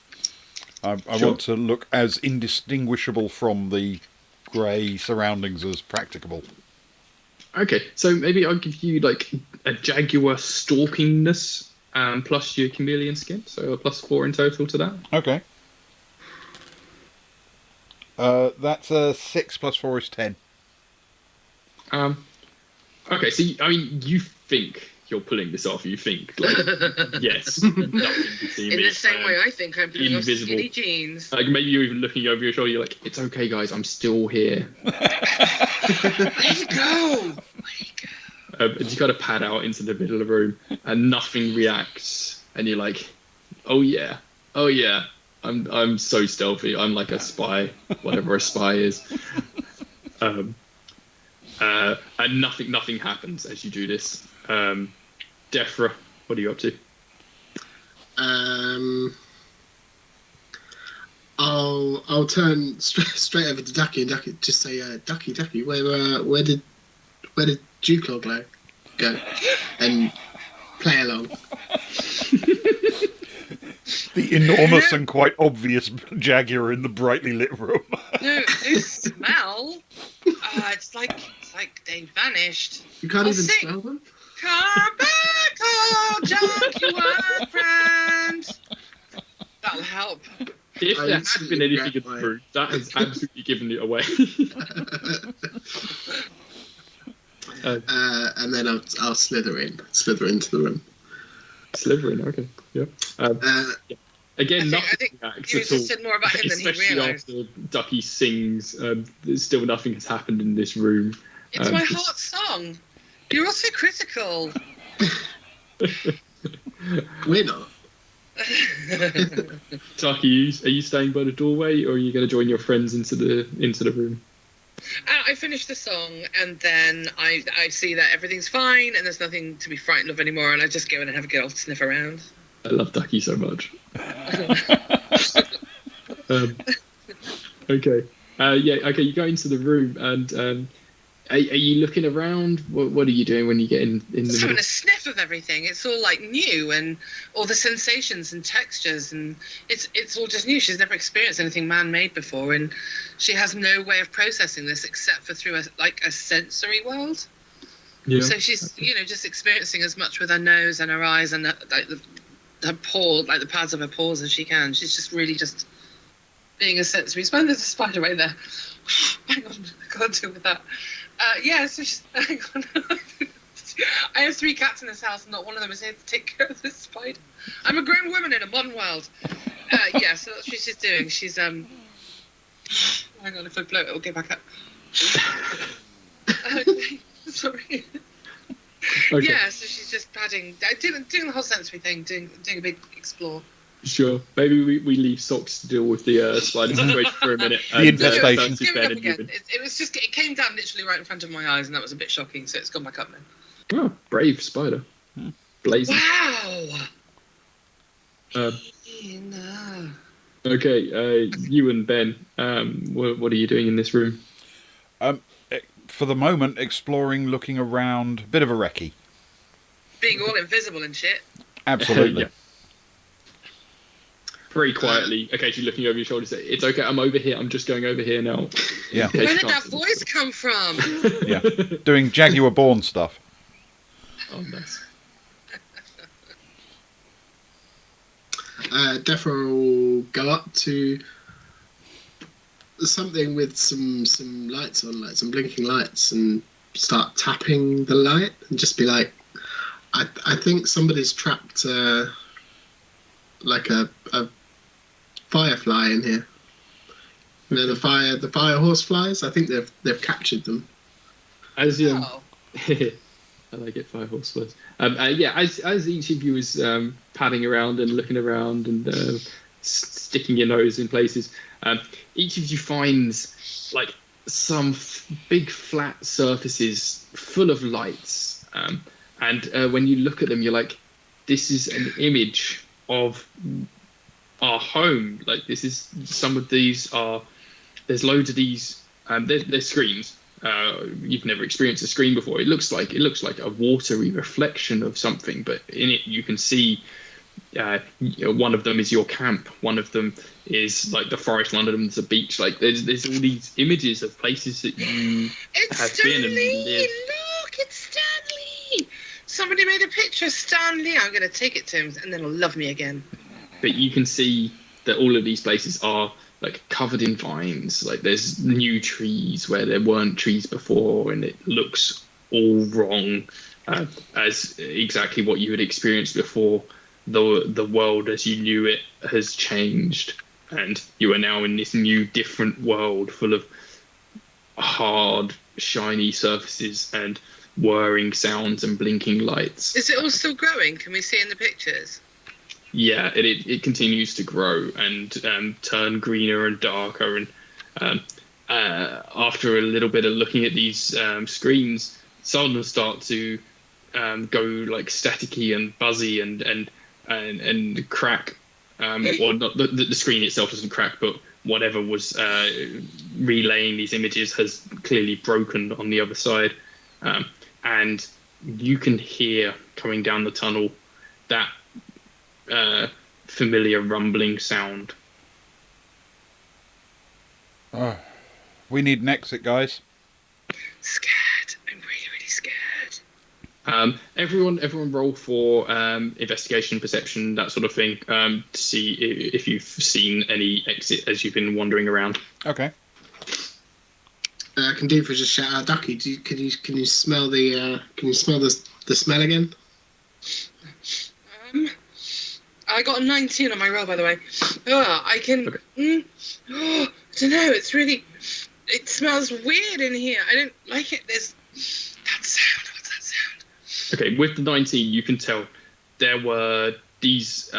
I Sure. want to look as indistinguishable from the grey surroundings as practicable. Okay, so maybe I'll give you like a jaguar stalkingness plus your chameleon skin, so a +4 in total to that. Okay. That's a 6 plus 4 is 10. Okay, so you think you're pulling this off? You think, like, yes, nothing can see In me. the same way I think I'm putting on invisible. skinny jeans. Like maybe you're even looking over your shoulder. You're like, it's okay, guys, I'm still here. Where'd you go? And you kind of pad out into the middle of the room, and nothing reacts. And you're like, oh yeah, I'm so stealthy. I'm like a spy, whatever a spy is. And nothing happens as you do this. Defra, what are you up to? I'll turn straight over to Ducky and Ducky just say, Ducky, where did Dewclaw go? And play along. The enormous and quite obvious jaguar in the brightly lit room. No, this smell. It's like they vanished. You can't I'll even sing. smell them? Come back, oh Jaguar friend. That'll help. If I there had instantly been anything in regret the my- room, that has absolutely given it away. And then I'll slither into the room. Slithering, okay, yeah. Again, I nothing think reacts you at all. just said more about him than he Especially realised. after Ducky sings, there's still nothing has happened in this room. It's my heart song. You're also critical. We're not. Ducky, are you staying by the doorway, or are you going to join your friends into the room? I finish the song and then I see that everything's fine and there's nothing to be frightened of anymore, and I just go in and have a good old sniff around. I love Ducky so much. Okay. Okay, you go into the room and are you looking around? What are you doing when you get in the Just middle? having a sniff of everything. It's all like new, and all the sensations and textures, and it's all just new. She's never experienced anything man-made before, and she has no way of processing this except for through a sensory world. Yeah. So she's just experiencing as much with her nose and her eyes and her paw, like the pads of her paws as she can. She's just really just being a sensory spider. There's a spider right there. Hang on, I can't deal with that. So she's, hang on. I have 3 cats in this house, and not one of them is here to take care of this spider. I'm a grown woman in a modern world. So that's what she's doing. She's hang on, if I blow it, it'll get back up. Okay, sorry. Okay. Yeah, so she's just padding, doing the whole sensory thing, doing a big explore. Sure. Maybe we leave Socks to deal with the spider situation for a minute. The infestation. That's Give it Ben up and again. Newbon. It came down literally right in front of my eyes, and that was a bit shocking. So it's gone back up now. Oh, brave spider. Blazing. Wow. No. Okay, you and Ben, what are you doing in this room? For the moment, exploring, looking around, bit of a recce. Being all invisible and shit. Absolutely. Yeah. Very quietly, occasionally looking over your shoulder, say, "It's okay, I'm over here. I'm just going over here now." Yeah. Where did that voice come from? Yeah. Doing Jaguar-born stuff. Oh, nice. Defra will go up to something with some lights on, like some blinking lights, and start tapping the light and just be like, I think somebody's trapped like a firefly in here. You know, the fire horseflies. I think they've captured them. As you, Oh. I like it, fire horse words. As each of you is padding around and looking around and sticking your nose in places, each of you finds like some big flat surfaces full of lights, and when you look at them, you're like, this is an image of our home. Like, this is some of these are. There's loads of these. There's screens. You've never experienced a screen before. It looks like a watery reflection of something, but in it you can see one of them is your camp, one of them is like the forest, one of them is a beach. Like there's all these images of places that you It's have been and Stanley! lived. Look, it's Stanley! Somebody made a picture of Stanley. I'm going to take it to him, and then he'll love me again. But you can see that all of these places are like covered in vines. Like there's new trees where there weren't trees before, and it looks all wrong, as exactly what you had experienced before. The world as you knew it has changed, and you are now in this new, different world full of hard, shiny surfaces and whirring sounds and blinking lights. Is it all still growing? Can we see in the pictures? Yeah, it continues to grow and turn greener and darker. And after a little bit of looking at these screens, some of them start to go like staticky and buzzy and crack. Well, not the screen itself doesn't crack, but whatever was relaying these images has clearly broken on the other side. And you can hear coming down the tunnel that familiar rumbling sound. Oh, we need an exit, guys. Scared. I'm really, really scared. Everyone roll for investigation, perception, that sort of thing, to see if you've seen any exit as you've been wandering around. Okay. Can Deidre just shout out, Ducky? Can you smell the smell again? I got a 19 on my roll, by the way. I can. Okay. I don't know. It's really. It smells weird in here. I don't like it. There's that sound. What's that sound? Okay, with the 19, you can tell there were these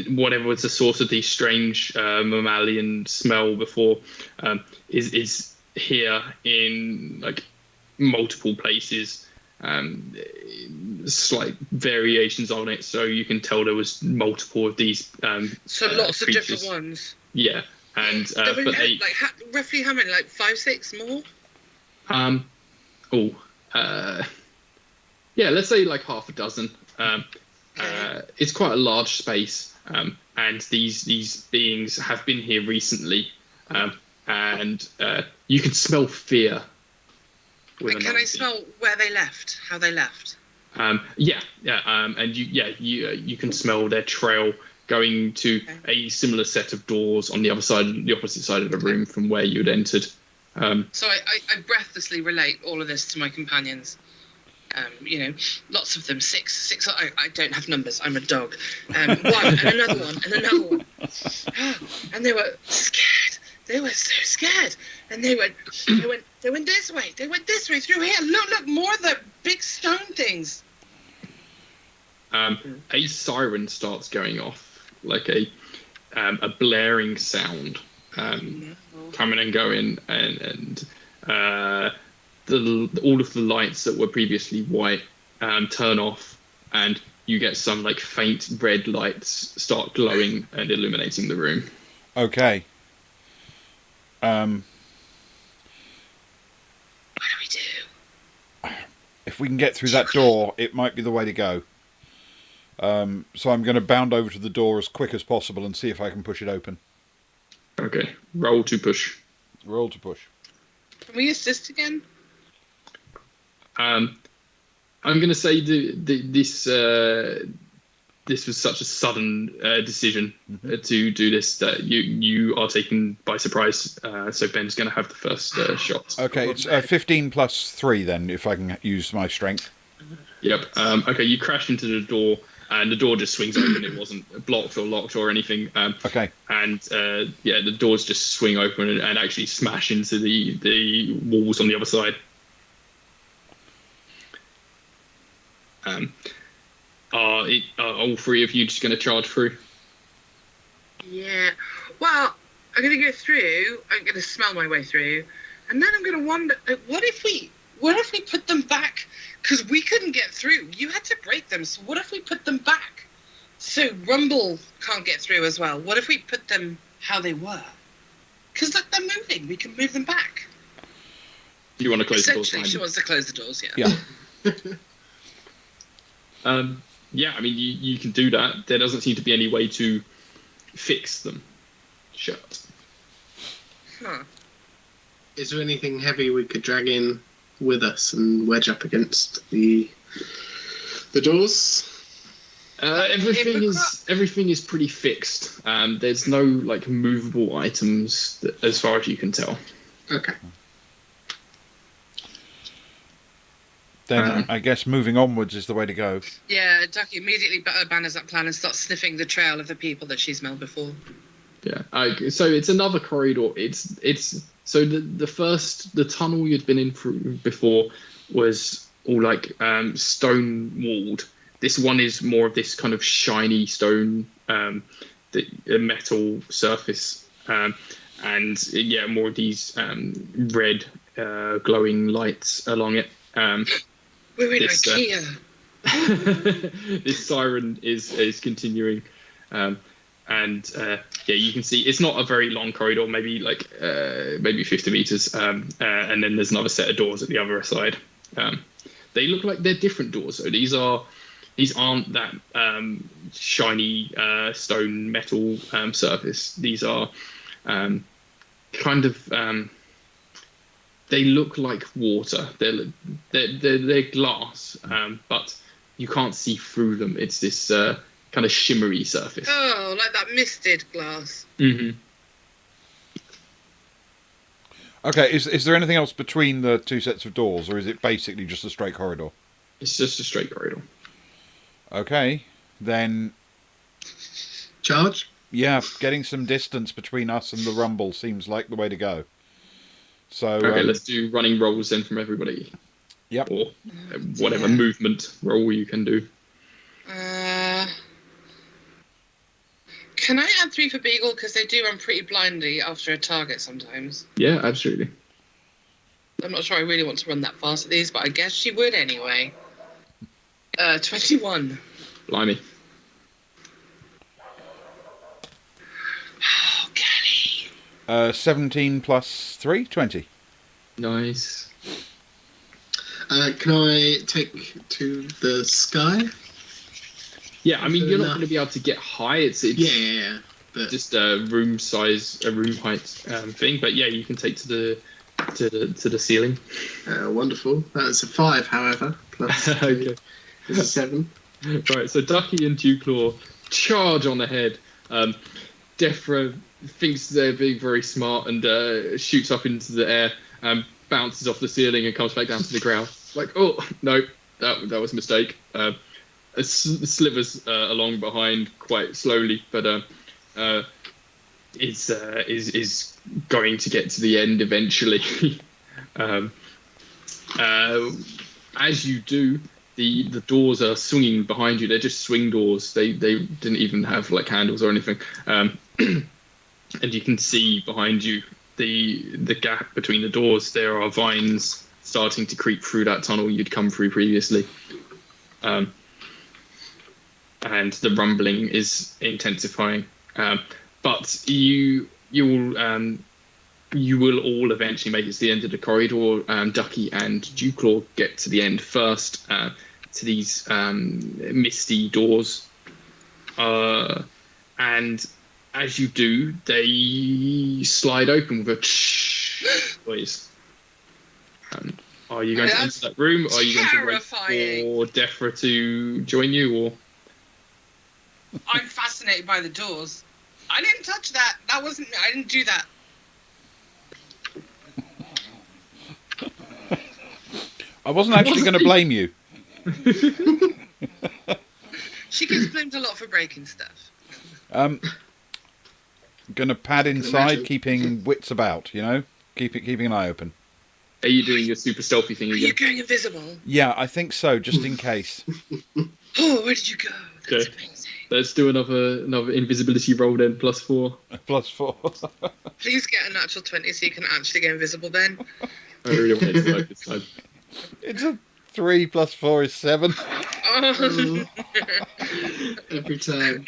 whatever was the source of these strange mammalian smell before is here in like multiple places. Slight variations on it, so you can tell there was multiple of these. So lots creatures. of different ones. Yeah, and but they roughly how many? Like 5, 6 more? Yeah, let's say like half a dozen. It's quite a large space, and these beings have been here recently, and you can smell fear. And can I smell where they left? How they left? And you can smell their trail going to a similar set of doors on the opposite side of the room from where you'd entered. So I breathlessly relate all of this to my companions. Lots of them, six. I don't have numbers. I'm a dog. One and another one and another one. And they were scared. They were so scared. And they went this way. They went this way through here. Look, more of the big stone things. A siren starts going off, like a blaring sound, coming and going, and all of the lights that were previously white turn off, and you get some like faint red lights start glowing and illuminating the room. Okay. What do we do? If we can get through that door, it might be the way to go. So I'm going to bound over to the door as quick as possible and see if I can push it open. Okay, roll to push. Roll to push. Can we assist again? I'm going to say this was such a sudden decision to do this that you are taken by surprise. So Ben's going to have the first shot. Okay, it's 15 plus 3 then, if I can use my strength. Yep. Okay, you crash into the door, and the door just swings open. It wasn't blocked or locked or anything. Okay. And the doors just swing open and actually smash into the walls on the other side. Are all three of you just going to charge through? Yeah. Well, I'm going to go through. I'm going to smell my way through, and then I'm going to wonder, what if we put them back? Because we couldn't get through. You had to break them. So what if we put them back? So Rumble can't get through as well. What if we put them how they were? Because look, they're moving. We can move them back. Do you want to close the doors? Essentially, she wants to close the doors. Yeah. Yeah, I mean, you can do that. There doesn't seem to be any way to fix them shut. Huh. Is there anything heavy we could drag in with us and wedge up against the doors? Everything is pretty fixed. There's no like movable items as far as you can tell. Okay. Then I guess moving onwards is the way to go. Yeah, Ducky immediately banners that plan and starts sniffing the trail of the people that she smelled before. Yeah. So it's another corridor. It's so the tunnel you'd been in through before was all like stone walled. This one is more of this kind of shiny stone a metal surface, and more of these red glowing lights along it. We're in IKEA. This siren is continuing, and you can see it's not a very long corridor, maybe 50 meters, and then there's another set of doors at the other side. They look like they're different doors, so these aren't that shiny stone metal surface. These are kind of they look like water. They're glass, but you can't see through them. It's this kind of shimmery surface. Oh, like that misted glass. Mm-hmm. Okay, is there anything else between the two sets of doors, or is it basically just a straight corridor? It's just a straight corridor. Okay, then... Charge? Yeah, getting some distance between us and the rumble seems like the way to go. So okay, let's do running rolls then from everybody. Yep. Or whatever movement roll you can do. Can I add 3 for Beagle? Because they do run pretty blindly after a target sometimes. Yeah, absolutely. I'm not sure I really want to run that fast at these, but I guess she would anyway. 21. Blimey. Oh, Kelly. 17 plus 3, 20. Nice. Can I take to the sky? Yeah, I mean, you're not going to be able to get high. It's Yeah. But just a room height thing. But yeah, you can take to the ceiling. wonderful. That's a 5, however. Plus Okay. It's a 7. Right, so Ducky and Dewclaw charge on ahead. Defra thinks they're being very smart and shoots up into the air, bounces off the ceiling and comes back down to the ground. Like, oh, no, that was a mistake. Slivers along behind quite slowly, but is going to get to the end eventually. As you do, the doors are swinging behind you. They're just swing doors. They didn't even have like handles or anything. And you can see behind you the gap between the doors. There are vines starting to creep through that tunnel you'd come through previously. And the rumbling is intensifying. But you will all eventually make it to the end of the corridor. Ducky and Dewclaw get to the end first, to these misty doors. And as you do, they slide open with a noise. Are you going to enter that room? Or are you going to wait for Defra to join you? Or I'm fascinated by the doors. I didn't touch that. That wasn't me. I didn't do that. I wasn't actually going to blame you. She gets blamed a lot for breaking stuff. Going to pad inside, keeping wits about, keeping an eye open. Are you doing your super stealthy thing Are again? you going invisible? Yeah, I think so, just in case. Oh, where did you go? That's Okay. amazing. Let's do another invisibility roll then, +4. +4. Please get a natural 20 so you can actually get invisible then. I really want it to work this time. It's a 3 + 4 is 7. Oh. Every time.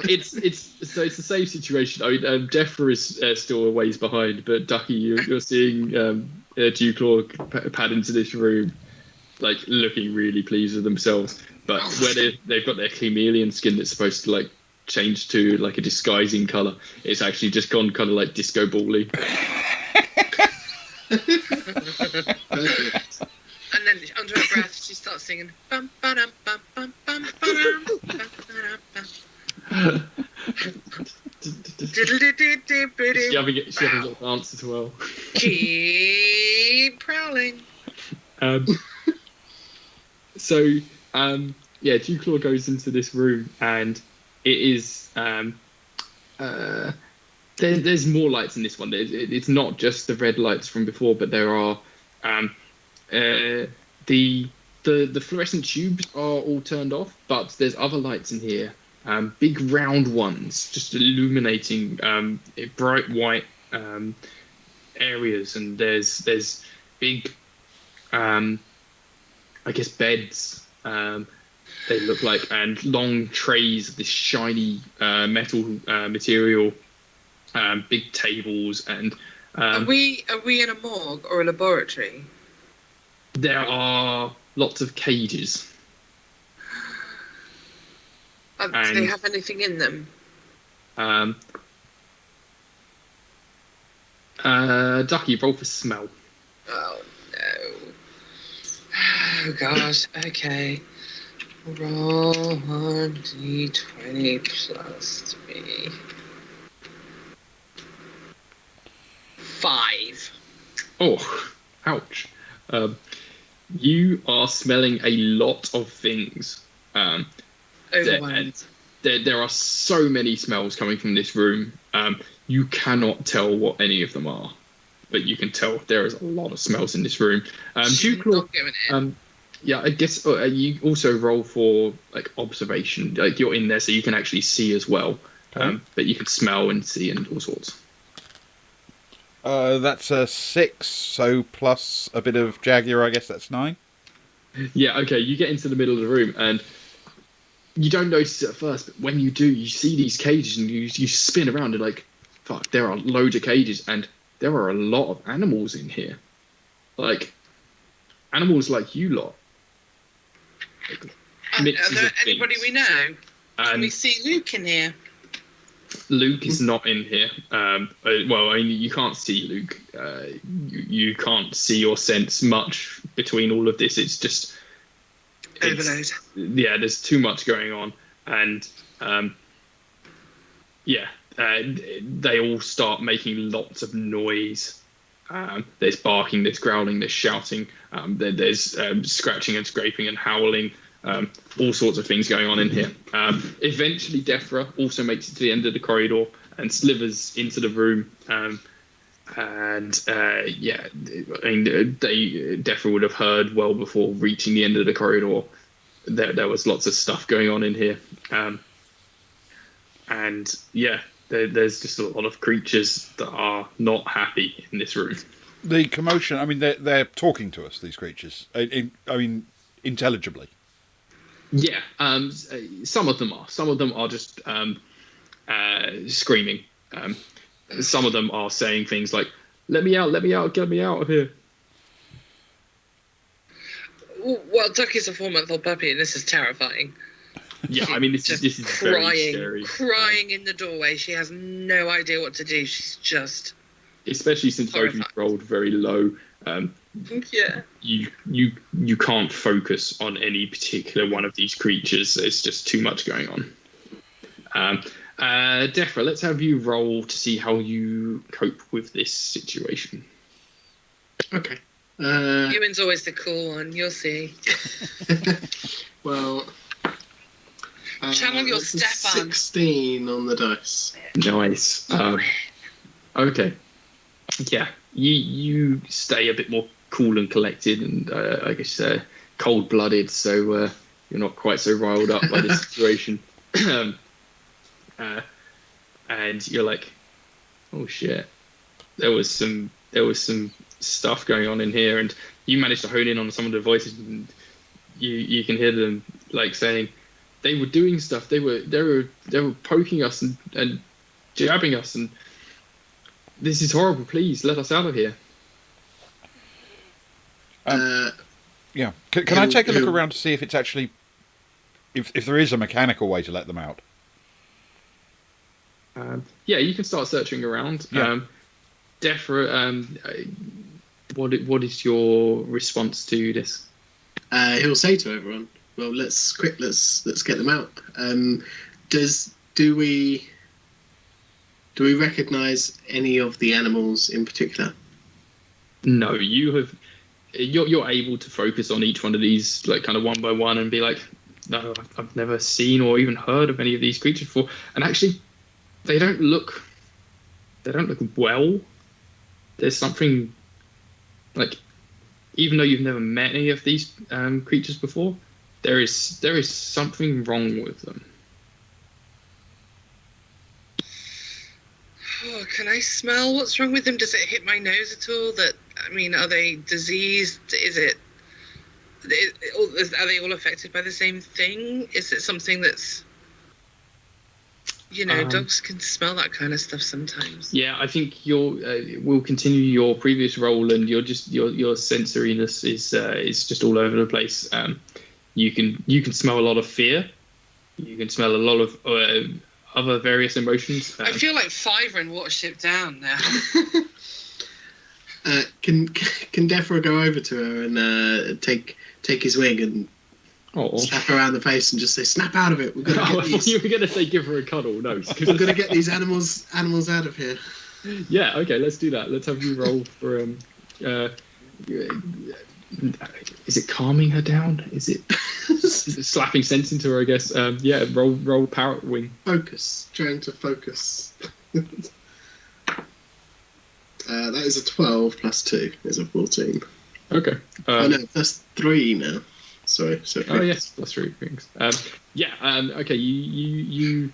It's the same situation. I mean, Defra is still a ways behind, but Ducky, you're seeing Dewclaw pad into this room, like looking really pleased with themselves. But where they've got their chameleon skin that's supposed to like change to like a disguising colour, it's actually just gone kind of like disco ball-y. Perfect. And then under her breath, she starts singing. Bum, ba-dum, bum, bum, bum, ba-dum, bum, ba-dum, bum. She having a little dance as well. Keep prowling. Dewclaw goes into this room, and it is there's more lights in this one. It's not just the red lights from before, but there are the fluorescent tubes are all turned off, but there's other lights in here big round ones, just illuminating bright white areas, and there's big, I guess, beds. They look like, and long trays of this shiny metal material, big tables, and Are we in a morgue or a laboratory? there are lots of cages. Do they have anything in them? Ducky, roll for smell. Oh no. Oh gosh. Okay. Roll 1d20 plus 3. 5. Oh, ouch. You are smelling a lot of things. Overwhelmed. There are so many smells coming from this room. You cannot tell what any of them are, but you can tell there is a lot of smells in this room. Duke, Not giving it. yeah, I guess you also roll for like observation. Like you're in there, so you can actually see as well. But you can smell and see and all sorts. That's a 6, so plus a bit of Jaguar, I guess that's 9. Yeah, okay. You get into the middle of the room and you don't notice it at first, but when you do, you see these cages and you spin around and like, fuck, there are loads of cages and there are a lot of animals in here. Like, animals like you lot. Like, Are mixes there of anybody things. we know? Can And we see Luke in here? Luke is not in here. Well, I mean, you can't see Luke. You can't see or sense much between all of this. It's just... Overload. Yeah, there's too much going on. And, they all start making lots of noise. There's barking, there's growling, there's shouting, there's scratching and scraping and howling, all sorts of things going on in here. Eventually, Defra also makes it to the end of the corridor and slithers into the room. Defra would have heard well before reaching the end of the corridor. There was lots of stuff going on in here. There's just a lot of creatures that are not happy in this room. The commotion, I mean, they're talking to us, these creatures. I mean, intelligibly. Yeah, some of them are. Some of them are just screaming. Some of them are saying things like, let me out, get me out of here. Well, Ducky's a 4-month-old puppy, and this is terrifying. Yeah, I mean, this is very scary. Crying in the doorway. She has no idea what to do. She's just... Especially since both you rolled very low. Yeah. You can't focus on any particular one of these creatures. There's just too much going on. Defra, let's have you roll to see how you cope with this situation. Okay. Ewan's always the cool one. You'll see. Well... Channel your that's a Stefan. 16 on the dice. Nice. Okay. Yeah, you stay a bit more cool and collected, and I guess cold-blooded, so you're not quite so riled up by this situation. And you're like, oh shit, there was some stuff going on in here, and you managed to hone in on some of the voices, and you can hear them like saying they were doing stuff. They were poking us and jabbing us, and this is horrible. Please let us out of here. Yeah. Can I take a look around to see if it's actually if there is a mechanical way to let them out? Yeah, you can start searching around. Yeah. Defra, what is your response to this? He'll say to everyone, "Well, let's get them out." Do we recognise any of the animals in particular? No, you're able to focus on each one of these, like kind of one by one, and be like, no, I've never seen or even heard of any of these creatures before. And actually, they don't look well. There's something like, even though you've never met any of these creatures before, there is something wrong with them. Oh, can I smell what's wrong with them? Does it hit my nose at all? Are they diseased? Are they all affected by the same thing? Is it something that's, dogs can smell that kind of stuff sometimes. Yeah, I think we'll continue your previous role, and your sensoriness is just all over the place. You can smell a lot of fear. You can smell a lot of other various emotions. I feel like Fiverr in Watership Down now. Can Defra go over to her and take his wing and slap her around the face and just say, "Snap out of it! We're gonna get these." You were gonna say give her a cuddle. No, we're gonna get these animals out of here. Yeah. Okay. Let's do that. Let's have you roll for Is it calming her down? Is it slapping sense into her? I guess. Yeah. Roll parrot wing. Focus. Trying to focus. That is a 12 plus 2 is a 14. Okay. No, that's 3 now. Sorry. Oh yes, plus 3 rings. Okay. You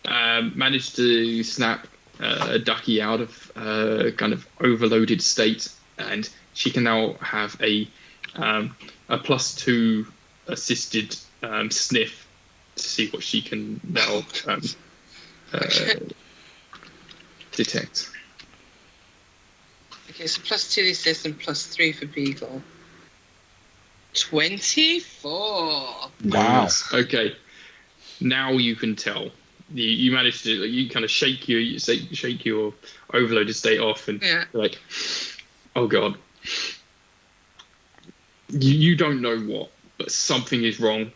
managed to snap a ducky out of a kind of overloaded state, and she can now have a plus 2 assisted sniff to see what she can now detect. Okay, so plus 2 assist and plus 3 for Beagle. 24. Wow. Okay. Now you can tell. You managed to kind of shake your overloaded state off, and you're like, oh god. You don't know what, but something is wrong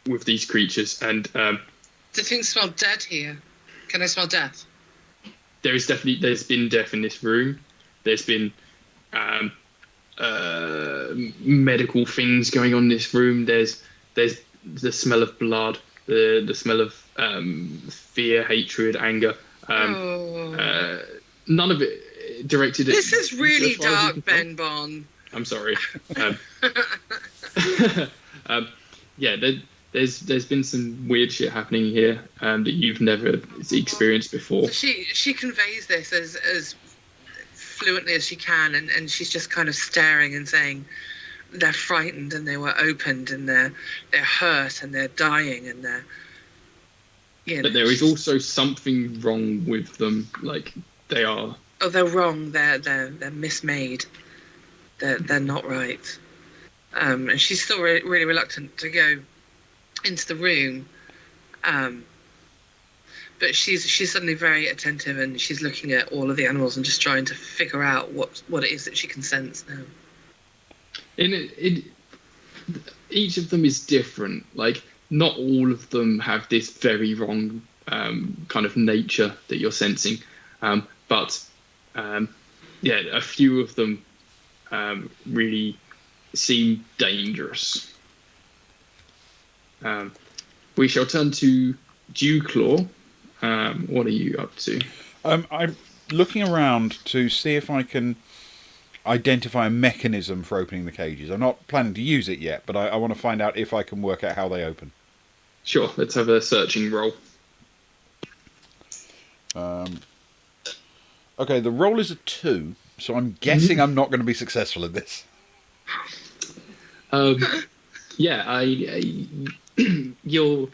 with these creatures, and Do things smell dead here? Can I smell death? there's been death in this room. There's been medical things going on in this room. There's the smell of blood, the smell of fear, hatred, anger. None of it directed at... This is really dark, Ben Bon. I'm sorry. There's been some weird shit happening here that you've never experienced before. So she conveys this as fluently as she can, and she's just kind of staring and saying they're frightened and they were opened and they're hurt and they're dying and they're but there is also something wrong with them. Like they are. Oh, they're wrong. They're mismade. They're not right. And she's still really reluctant to go into the room. But she's suddenly very attentive, and she's looking at all of the animals and just trying to figure out what it is that she can sense now. Each of them is different. Like not all of them have this very wrong kind of nature that you're sensing, but a few of them really seem dangerous. We shall turn to Dewclaw. What are you up to? I'm looking around to see if I can identify a mechanism for opening the cages. I'm not planning to use it yet, but I want to find out if I can work out how they open. Sure, let's have a searching roll. Okay, the roll is a 2, so I'm guessing I'm not going to be successful at this. You'll...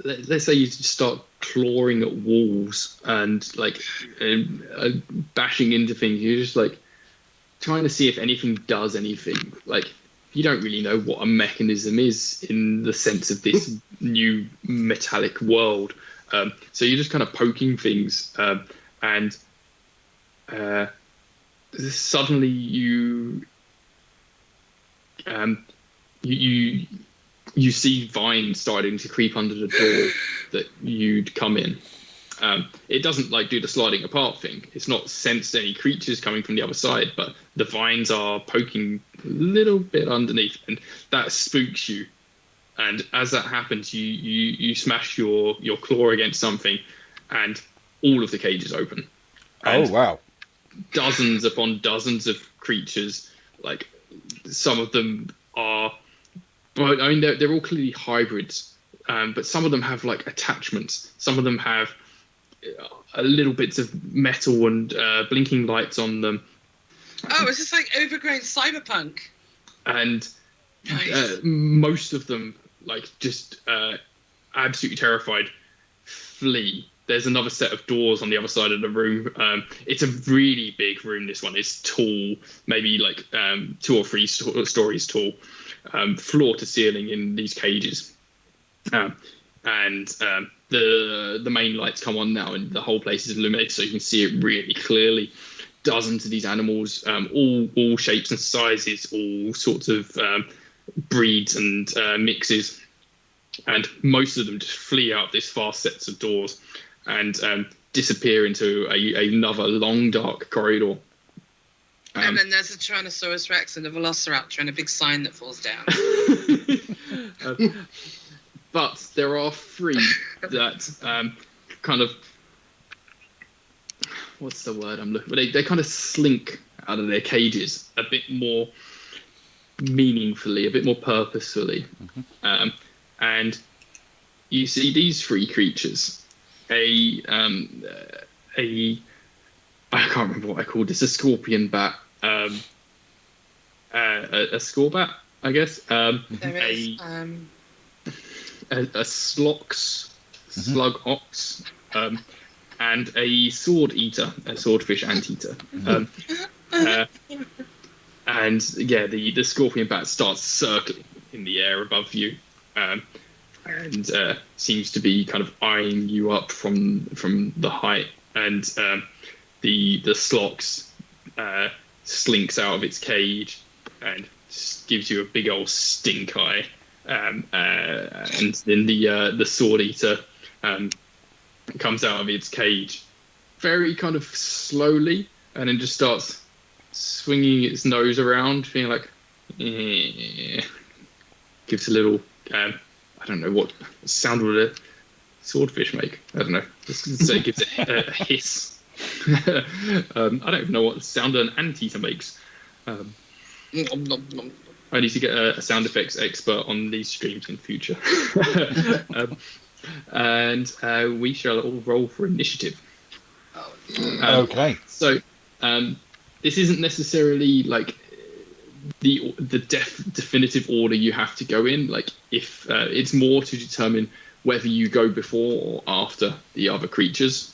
Let's say you start clawing at walls and bashing into things. You're just like trying to see if anything does anything. Like you don't really know what a mechanism is in the sense of this new metallic world. So you're just kind of poking things, and suddenly you see vines starting to creep under the door that you'd come in. It doesn't do the sliding apart thing. It's not sensed any creatures coming from the other side, but the vines are poking a little bit underneath, and that spooks you. And as that happens, you smash your claw against something, and all of the cages open. And oh wow! Dozens upon dozens of creatures. Like some of them are. But I mean, they're all clearly hybrids, but some of them have attachments. Some of them have little bits of metal and blinking lights on them. Oh, it's just like overgrown cyberpunk. And Nice. most of them, like, just absolutely terrified, flee. There's another set of doors on the other side of the room. It's a really big room. This one is tall, maybe like 2 or 3 stories tall, floor to ceiling in these cages. And the main lights come on now, and the whole place is illuminated, so you can see it really clearly. Dozens of these animals, all shapes and sizes, all sorts of breeds and mixes, and most of them just flee out this vast sets of doors and disappear into another long, dark corridor. And then there's a Tyrannosaurus Rex and a Velociraptor and a big sign that falls down. But there are 3 that kind of, what's the word I'm looking for? They kind of slink out of their cages a bit more meaningfully, a bit more purposefully. Mm-hmm. And you see these 3 creatures. I can't remember what I called this, a scorpion bat, a scorbat, I guess. There is a slox, slug ox, and a sword eater, a swordfish anteater. And yeah, the scorpion bat starts circling in the air above you, and seems to be kind of eyeing you up from the height. And the slox slinks out of its cage and just gives you a big old stink eye. And then the sword eater comes out of its cage very kind of slowly, and then just starts swinging its nose around, being like, gives a little, I don't know what sound would a swordfish make. I don't know. Just say it gives a hiss. I don't even know what sound an anteater makes. I need to get a sound effects expert on these streams in future. And we shall all roll for initiative. Okay. So this isn't necessarily like the definitive order you have to go in. Like, if it's more to determine whether you go before or after the other creatures.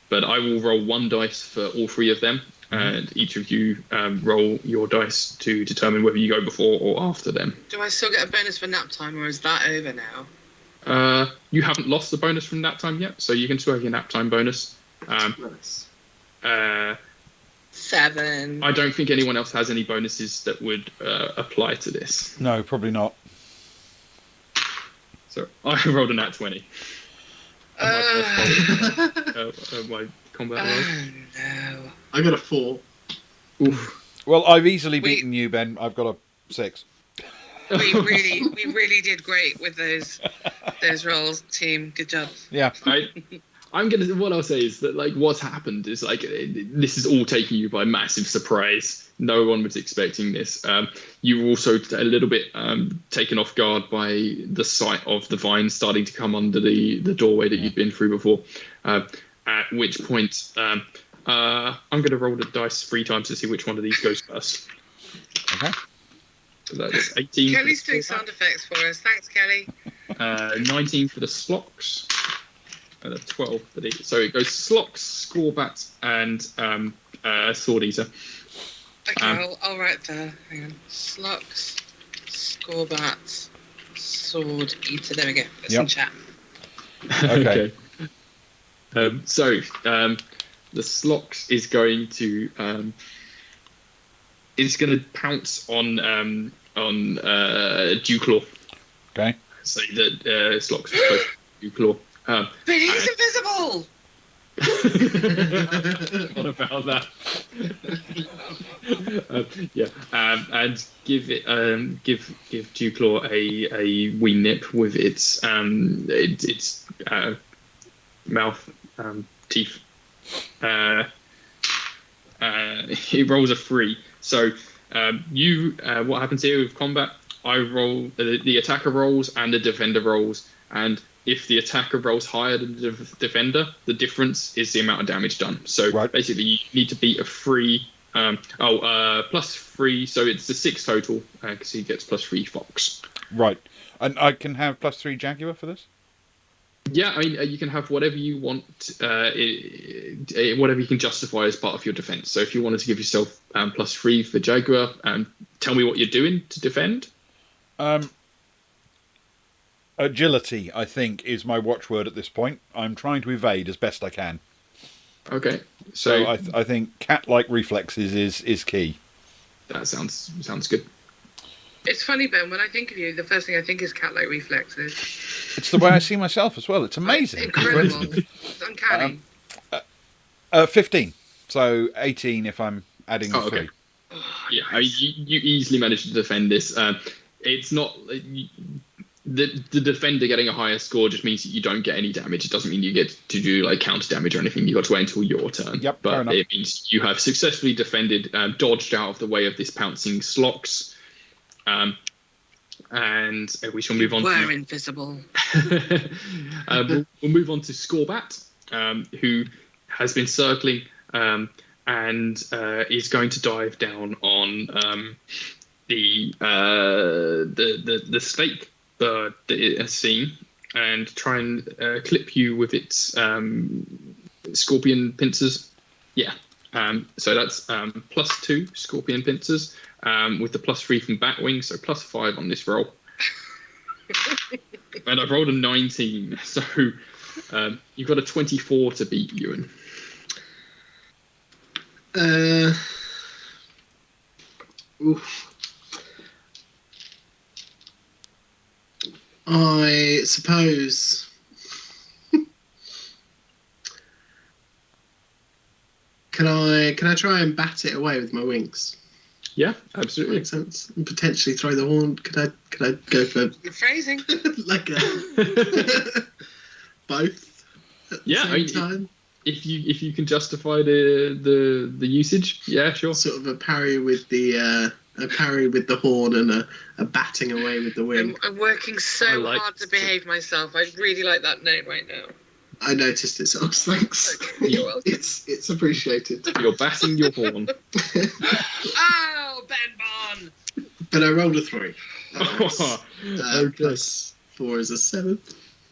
But I will roll 1 dice for all 3 of them, and each of you roll your dice to determine whether you go before or after them. Do I still get a bonus for nap time, or is that over now? You haven't lost the bonus from nap time yet, so you can still have your nap time bonus. Nice. 7. I don't think anyone else has any bonuses that would apply to this. No, probably not. So I rolled a nat 20. My combat roll. No. I got a 4. Oof. Well, I've easily beaten you, Ben. I've got a 6. We really did great with those rolls, team. Good job. Yeah. What I'll say is that, like, what's happened is, like, this is all taking you by massive surprise. No one was expecting this. You were also a little bit taken off guard by the sight of the vine starting to come under the doorway that you'd been through before. At which point, I'm going to roll the dice 3 times to see which one of these goes first. Okay. So that's 18. Kelly's doing sound effects for us. Thanks, Kelly. 19 for the slox. And a 12 for the... So it goes slox, scorbat, and sword eater. Okay, I'll write there. Hang on. Slox, scorbat, sword eater. There we go. It's in chat. Okay. So the slox is going to pounce on Dewclaw. Okay. So that slox is supposed to Dewclaw. But he's invisible. What about that? And give Dewclaw a wee nip with its mouth, teeth. He rolls a 3. So what happens here with combat? I roll the attacker rolls and the defender rolls, and if the attacker rolls higher than the defender, the difference is the amount of damage done. So basically, you need to beat a free. +3, so it's the 6 total because he gets +3 Fox. Right, and I can have +3 Jaguar for this. Yeah, I mean, you can have whatever you want, whatever you can justify as part of your defense. So if you wanted to give yourself +3 for Jaguar, tell me what you're doing to defend. Agility, I think, is my watchword at this point. I'm trying to evade as best I can. Okay, so I think cat-like reflexes is key. That sounds good. It's funny, Ben, when I think of you, the first thing I think is cat-like reflexes. It's the way I see myself as well. It's amazing. Incredible. It's uncanny. 15. So 18 if I'm adding the 3. Yeah, I mean, you easily managed to defend this. It's not... The defender getting a higher score just means that you don't get any damage. It doesn't mean you get to do like counter damage or anything. You got to wait until your turn. Yep, but it means you have successfully defended, dodged out of the way of this pouncing Slox. And we shall move on. We're invisible. We'll move on to Scorbat, who has been circling and is going to dive down on the snake bird that it has seen and try and clip you with its scorpion pincers. Yeah. So that's +2 scorpion pincers with the +3 from Batwing, so +5 on this roll. And I've rolled a 19, so you've got a 24 to beat, Ewan. Oof. I suppose can I try and bat it away with my wings? Yeah, absolutely. Makes sense. And potentially throw the horn. Could I go for You're phrasing like both at the same time? If you can justify the usage, yeah, sure. Sort of a parry with the horn and a batting away with the wing. I'm working so hard to behave myself. I really like that note right now. I noticed it, so thanks. You're welcome. It's appreciated. You're batting your horn. Oh, Ben Bon! But I rolled a 3. Okay. +4 is a 7.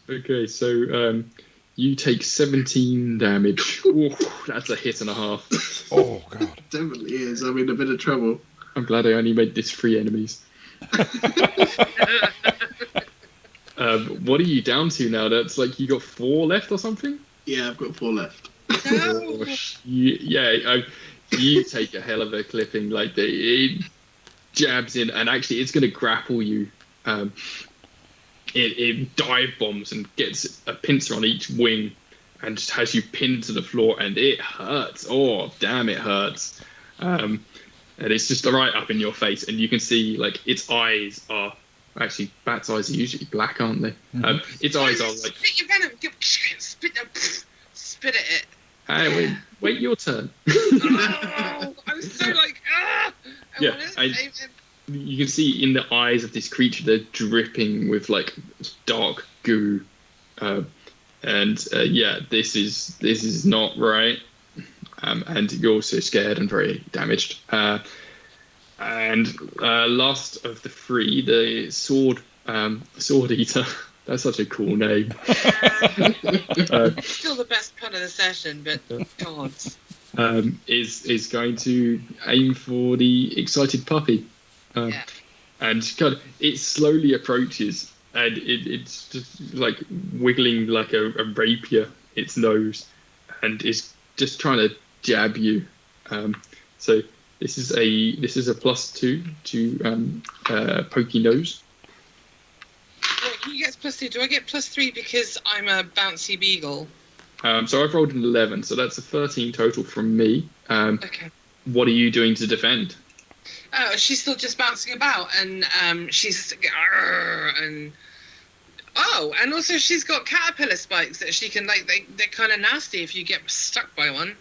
Okay, so you take 17 damage. Ooh, that's a hit and a half. Oh, God. Definitely is. I'm in a bit of trouble. I'm glad I only made this 3 enemies. What are you down to now? That's like you got 4 left or something? Yeah, I've got 4 left. No. You take a hell of a clipping. Like it jabs in, and actually it's going to grapple you. It dive bombs and gets a pincer on each wing and just has you pinned to the floor, and it hurts. Oh, damn, it hurts. And it's just right up in your face, and you can see like its eyes are actually bats' eyes are usually black, aren't they? Mm-hmm. Its eyes are like spit your venom, spit at it. Hey, wait your turn. Oh, I'm so like you can see in the eyes of this creature they're dripping with like dark goo, this is not right. And you're also scared and very damaged. And last of the 3, the sword eater. That's such a cool name. Still the best pun of the session, but God. Is going to aim for the excited puppy. And it slowly approaches, and it's just like wiggling like a rapier its nose, and is just trying to jab you. So this is a +2 to pokey nose. Wait, he gets +2. Do I get +3 because I'm a bouncy beagle? So I've rolled an 11, so that's a 13 total from me. Okay. What are you doing to defend? Oh, she's still just bouncing about, and she's and also she's got caterpillar spikes that she can they're kind of nasty if you get stuck by one.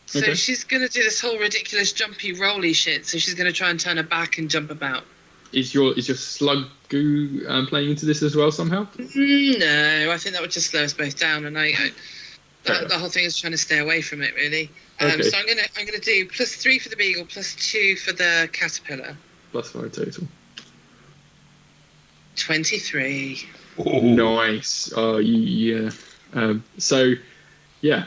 So she's gonna do this whole ridiculous jumpy rolly shit. So she's gonna try and turn her back and jump about. Is your slug goo playing into this as well somehow? No, I think that would just slow us both down, and Fair the whole thing is trying to stay away from it, really. Okay. So I'm gonna do +3 for the beagle, +2 for the caterpillar. +5 total. 23. Nice. Oh, yeah. So, yeah,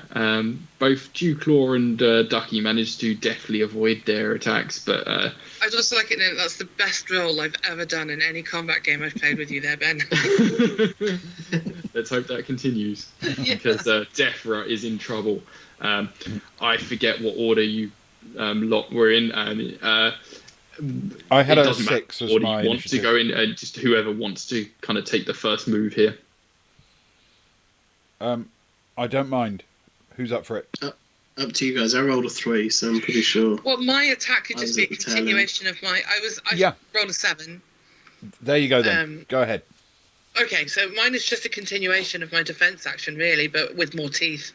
both Dewclaw and Ducky managed to deftly avoid their attacks, but... I'd also like it to know that's the best roll I've ever done in any combat game I've played with you there, Ben. Let's hope that continues, Yeah. because Defra is in trouble. I forget what order you lot were in. I had it a doesn't 6 matter as what my you want to initiative. go in, and just whoever wants to kind of take the first move here. I don't mind. Who's up for it? Up to you guys. I rolled a 3, so I'm pretty sure. Well, my attack could I just was be a at the tail end. continuation of my... I Yeah. rolled a 7. There you go then. Go ahead. Okay, so mine is just a continuation of my defense action, really, but with more teeth.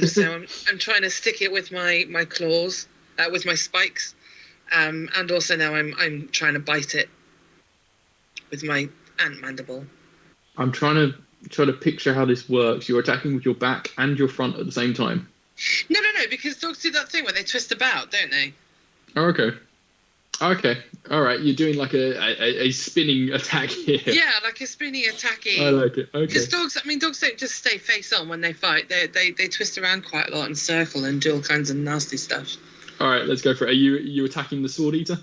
So I'm trying to stick it with my claws, with my spikes, and also now I'm trying to bite it with my ant mandible. I'm trying to picture how this works. You're attacking with your back and your front at the same time. No, because dogs do that thing where they twist about, don't they? Oh, okay. Okay. All right. You're doing like a spinning attack here. Yeah, like a spinny attacky. I like it. Okay. Because dogs don't just stay face on when they fight. They twist around quite a lot and circle and do all kinds of nasty stuff. All right. Let's go for it. Are you attacking the sword eater?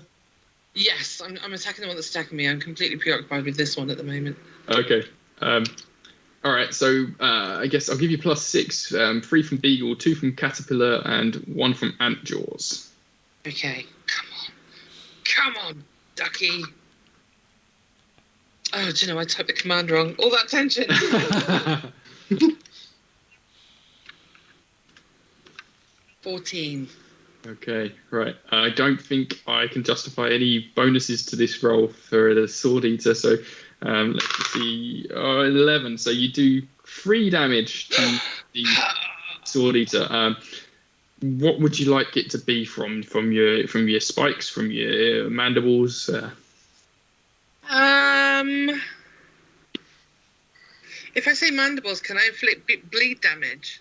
Yes, I'm attacking the one that's attacking me. I'm completely preoccupied with this one at the moment. Okay. All right. So I guess I'll give you +6. 3 from beagle, 2 from caterpillar, and 1 from ant jaws. Okay, come on, Ducky. Oh, do you know, I typed the command wrong. All that tension. 14. Okay, right. I don't think I can justify any bonuses to this roll for the sword eater. So let's see. 11. So you do 3 damage to the sword eater. What would you like it to be from your spikes, from your mandibles? If I say mandibles, can I inflict bleed damage?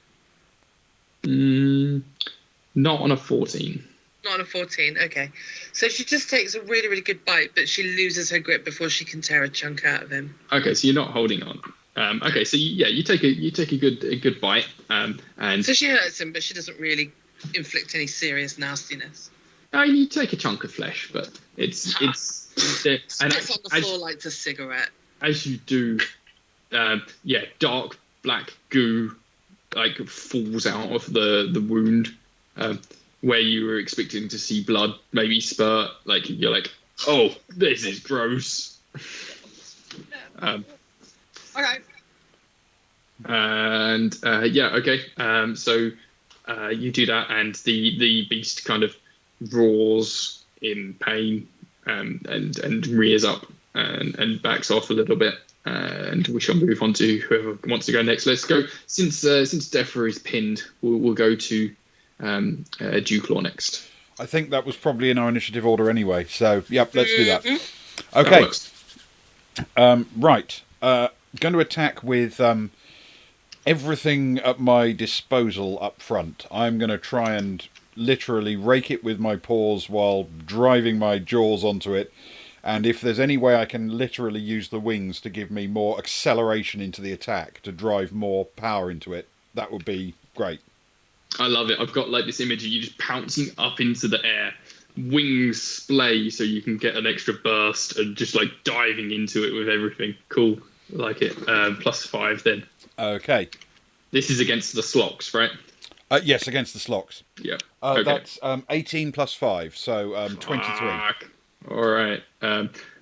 Not on a 14. Not on a 14, okay. So she just takes a really, really good bite, but she loses her grip before she can tear a chunk out of him. Okay, so you're not holding on. Okay, so you take a good bite, and so she hurts him, but she doesn't really inflict any serious nastiness. You take a chunk of flesh, but it's there. And Spits on the floor like a cigarette. As you do, dark black goo like falls out of the wound, where you were expecting to see blood maybe spurt. Like you're like, oh, this is gross. Okay. And okay. So you do that, and the beast kind of roars in pain, and rears up and backs off a little bit. And we shall move on to whoever wants to go next. Let's go. Since Defra is pinned, we'll go to Dewclaw next. I think that was probably in our initiative order anyway. So, yep, let's do that. Okay. Right. Going to attack with everything at my disposal up front. I'm going to try and literally rake it with my paws while driving my jaws onto it. And if there's any way I can literally use the wings to give me more acceleration into the attack, to drive more power into it, that would be great. I love it. I've got like this image of you just pouncing up into the air, wings splay so you can get an extra burst, and just like diving into it with everything. Cool. I like it. +5 then. Okay. This is against the slocks, right? Yes, against the slocks. Yeah. Okay. That's 18 plus 5, so 23. Fuck. All right.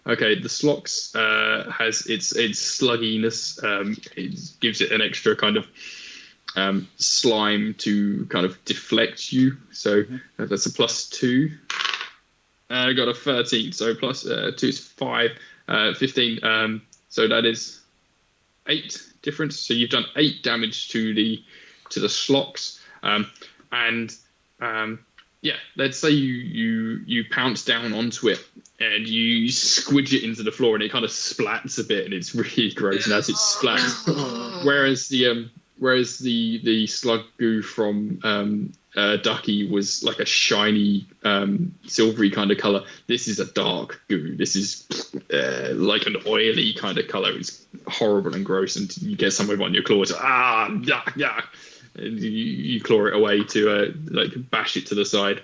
Okay. The slocks has its slugginess. It gives it an extra kind of slime to kind of deflect you. So that's a +2. I got a 13. So plus 2 is 5. 15. So that is 8 difference. So you've done 8 damage to the slocks. Let's say you pounce down onto it and you squidge it into the floor, and it kind of splats a bit, and it's really gross. And as it splats, whereas the slug goo from Ducky was like a shiny silvery kind of color, this is a dark goo. This is like an oily kind of color. It's horrible and gross, and you get some of it on your claws. Yeah. And you claw it away to like bash it to the side.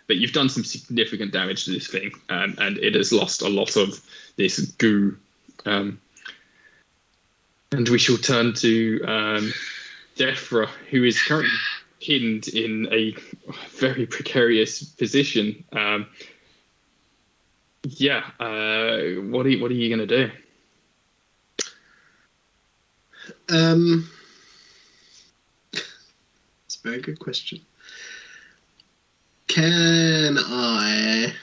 But you've done some significant damage to this thing, and it has lost a lot of this goo. And we shall turn to Defra, who is currently pinned in a very precarious position. What are you going to do? It's a very good question. Can I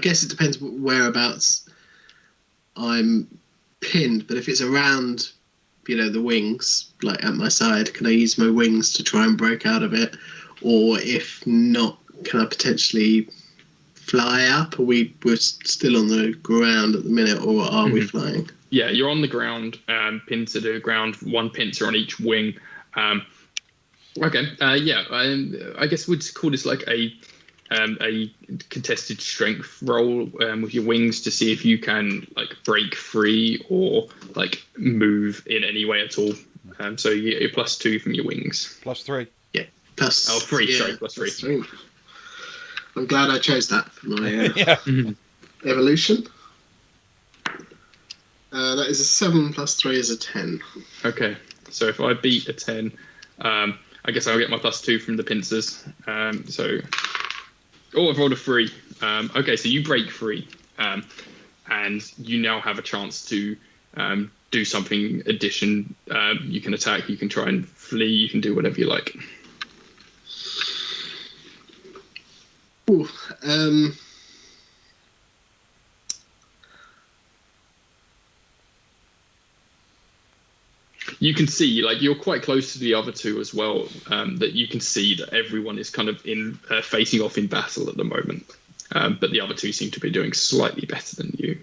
guess it depends whereabouts I'm pinned, but if it's around, the wings, like at my side, can I use my wings to try and break out of it? Or if not, can I potentially fly up? We're still on the ground at the minute, or are we flying? Yeah, you're on the ground, pinned to the ground, one pincer on each wing. I guess we'd call this like a contested strength roll with your wings to see if you can like break free or like move in any way at all. So you get +2 from your wings. +3. Yeah, plus. Oh, 3. Yeah, sorry, +3. I'm glad I chose that for my evolution. That is a 7 + 3 is a 10. Okay, so if I beat a 10, I guess I'll get my +2 from the pincers. I've rolled a 3. Okay, so you break free, and you now have a chance to do something addition. You can attack, you can try and flee, you can do whatever you like. Ooh, you can see, like, you're quite close to the other two as well, that you can see that everyone is kind of in facing off in battle at the moment. But the other two seem to be doing slightly better than you.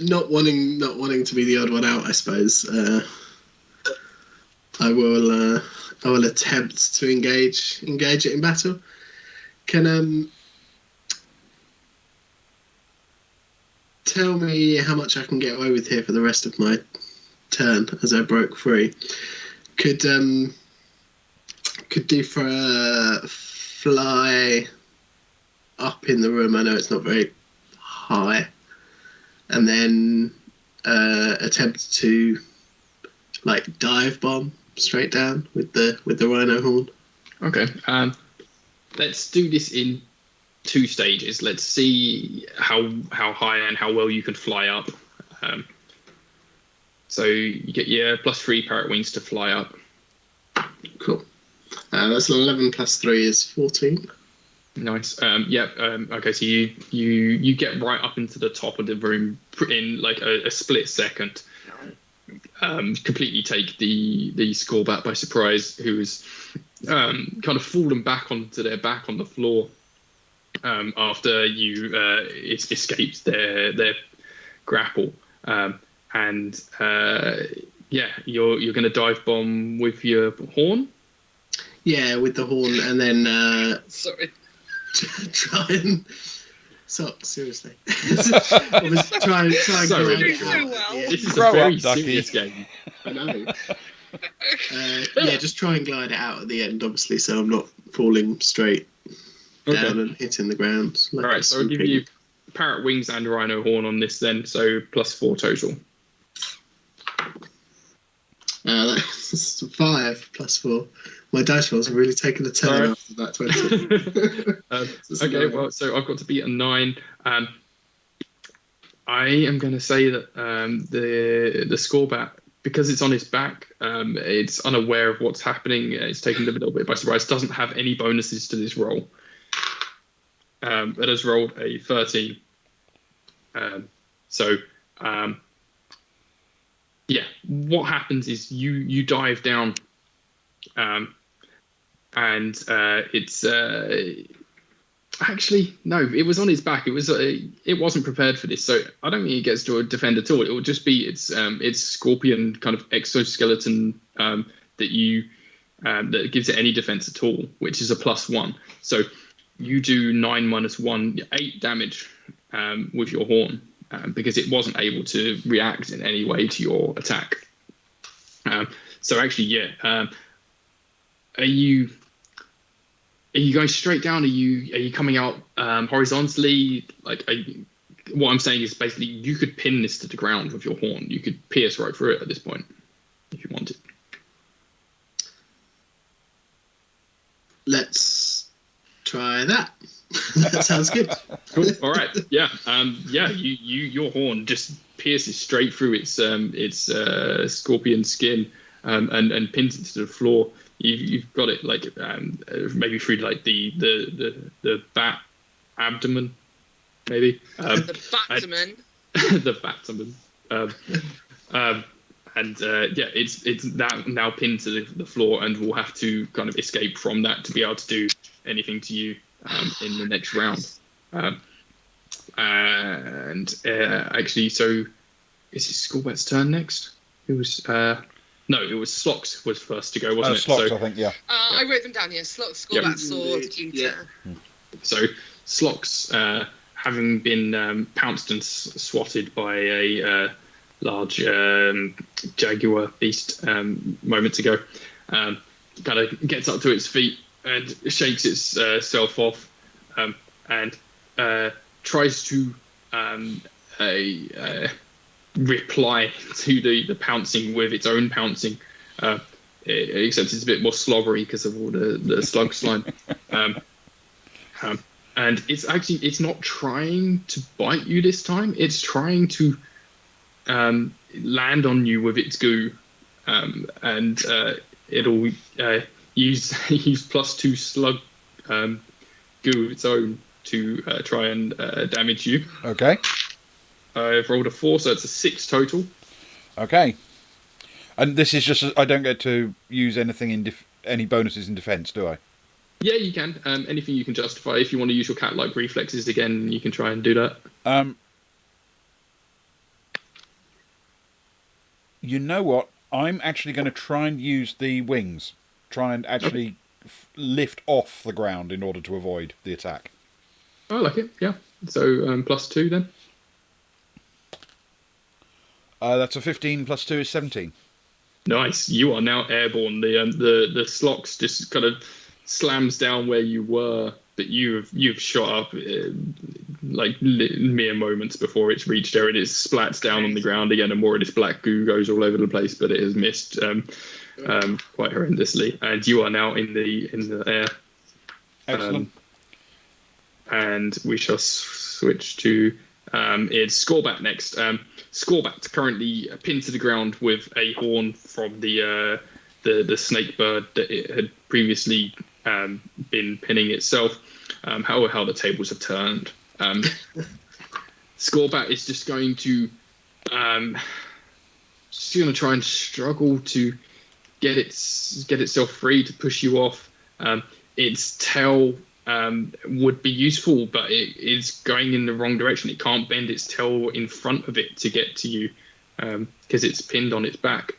not wanting to be the odd one out, I suppose. I will attempt to engage it in battle. Can tell me how much I can get away with here for the rest of my turn as I broke free. Could do for a fly up in the room. I know it's not very high, and then attempt to like dive bomb straight down with the rhino horn. Okay. Let's do this in 2 stages. Let's see how high and how well you can fly up. So you get your +3 parrot wings to fly up. Cool. That's 11 + 3 is 14. Nice. Okay, so you get right up into the top of the room in like a split second. Completely take the Scorebat by surprise, who is kind of fallen back onto their back on the floor after you escaped their grapple. You're going to dive bomb with your horn? Yeah, with the horn, and then Sorry. try and seriously. try and Sorry, glide You're it so out. well. Yeah. This is Grow a very up, Ducky. serious game. I know. Just try and glide it out at the end, obviously, so I'm not falling straight down and hitting the ground. Like All right, so I'll give you parrot wings and rhino horn on this then, so +4 total. That's 5 + 4. My dice rolls have really taken a turn after that 20. Okay, well, so I've got to beat a 9. I am going to say that the Scorebat, because it's on its back, it's unaware of what's happening. It's taken a little bit by surprise. Doesn't have any bonuses to this roll. It has rolled a 13. What happens is you dive down, and it's actually no, it was on his back. It wasn't prepared for this, so I don't think it gets to defend at all. It will just be its scorpion kind of exoskeleton that you that gives it any defense at all, which is a +1. So you do 9 - 1, 8 damage with your horn because it wasn't able to react in any way to your attack. So actually, yeah. Are you going straight down? Are you coming out horizontally? Like, what I'm saying is basically you could pin this to the ground with your horn. You could pierce right through it at this point if you wanted. Let's try that. That sounds good. Cool. All right. Yeah. Your horn just pierces straight through its scorpion skin and pins it to the floor. You've got it like maybe through like the bat abdomen, maybe the Batman. the abdomen. It's now pinned to the floor and will have to kind of escape from that to be able to do anything to you in the next round. Actually, so is it Skullbat's turn next? It was no, it was Slox was first to go, wasn't it? Slox, So, I think, yeah. I wrote them down here. Slox, Skullbat, Sword, Eater. Yeah. So Slox, having been pounced and swatted by a large jaguar beast moments ago, kind of gets up to its feet and shakes itself off and tries to reply to the pouncing with its own pouncing, except it's a bit more slobbery because of all the slug slime. And it's not trying to bite you this time. It's trying to land on you with its goo, and it'll use +2 slug goo of its own to try and damage you. Okay. I've rolled a 4, so it's a 6 total. Okay. And this is just, I don't get to use anything in any bonuses in defense, do I? Yeah, you can. Anything you can justify. If you want to use your cat-like reflexes again, you can try and do that. You know what? I'm actually going to try and use the wings. Try and actually lift off the ground in order to avoid the attack. I like it, yeah. So +2 then. That's a 15 + 2 is 17. Nice. You are now airborne. The Slox just kind of slams down where you were, but you've shot up like mere moments before it's reached there, and it splats down on the ground again, and more of this black goo goes all over the place, but it has missed quite horrendously, and you are now in the air. Excellent. And we shall switch to it's Scorbat next. Scorbat's currently pinned to the ground with a horn from the snake bird that it had previously been pinning itself. How the tables have turned. Scorbat is just going to try and struggle to get itself free to push you off. Its tail would be useful, but it is going in the wrong direction. It can't bend its tail in front of it to get to you because it's pinned on its back.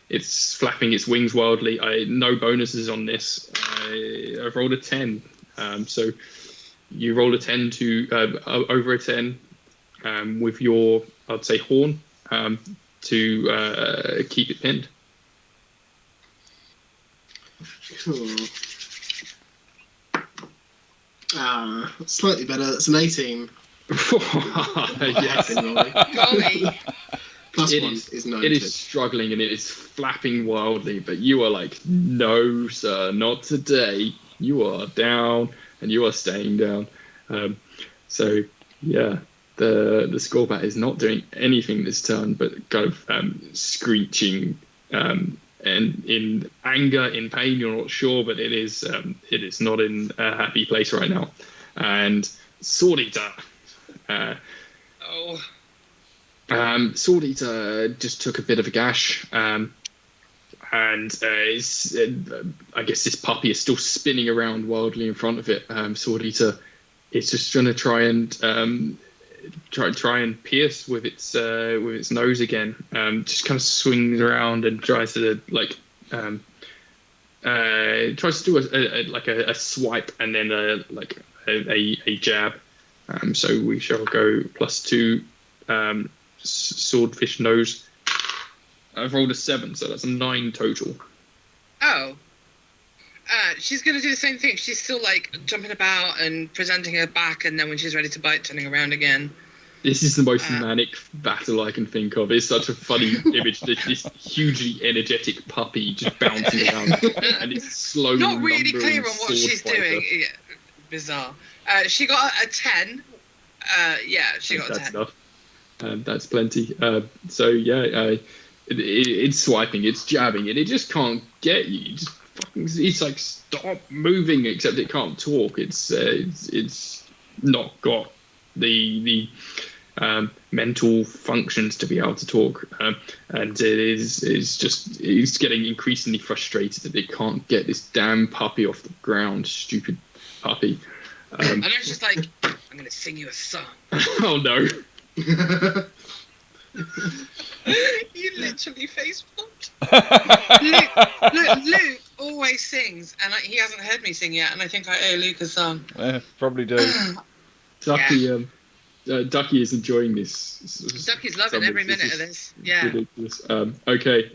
It's flapping its wings wildly. No bonuses on this. I've rolled a 10. So you roll a 10 to over a 10 with your, I'd say, horn to keep it pinned. Cool. Slightly better. That's an 18. Yes. Golly. +1 is 9. It is struggling and it is flapping wildly, but you are like, no, sir, not today. You are down and you are staying down. So, yeah, the Scorbat is not doing anything this turn, but kind of screeching and in anger, in pain, you're not sure, but it is not in a happy place right now. And Sword Eater. Sword Eater just took a bit of a gash. and I guess this puppy is still spinning around wildly in front of it. Sword Eater is just going to try and pierce with its nose again. Just kind of swings around and tries to tries to do a swipe and then a jab. So we shall go +2 swordfish nose. I've rolled a 7, so that's a 9 total. Oh. She's going to do the same thing. She's still like jumping about and presenting her back, and then when she's ready to bite, turning around again. This is the most manic battle I can think of. It's such a funny image. This hugely energetic puppy just bouncing around, and it's slowly. Not really clear on what she's doing. Yeah, bizarre. She got a 10. She got a 10. That's enough. That's plenty. It's swiping, it's jabbing, and it just can't get you. It's like, stop moving, except it can't talk. It's not got the mental functions to be able to talk, and it's getting increasingly frustrated that it can't get this damn puppy off the ground. Stupid puppy. And it's just like, I'm going to sing you a song. Oh no. You literally face pumped. Luke always sings, and he hasn't heard me sing yet, and I think I owe Luke a song. Yeah, probably do. Ducky, Ducky is enjoying this. Ducky's loving every minute of this. Yeah. Ridiculous. Okay.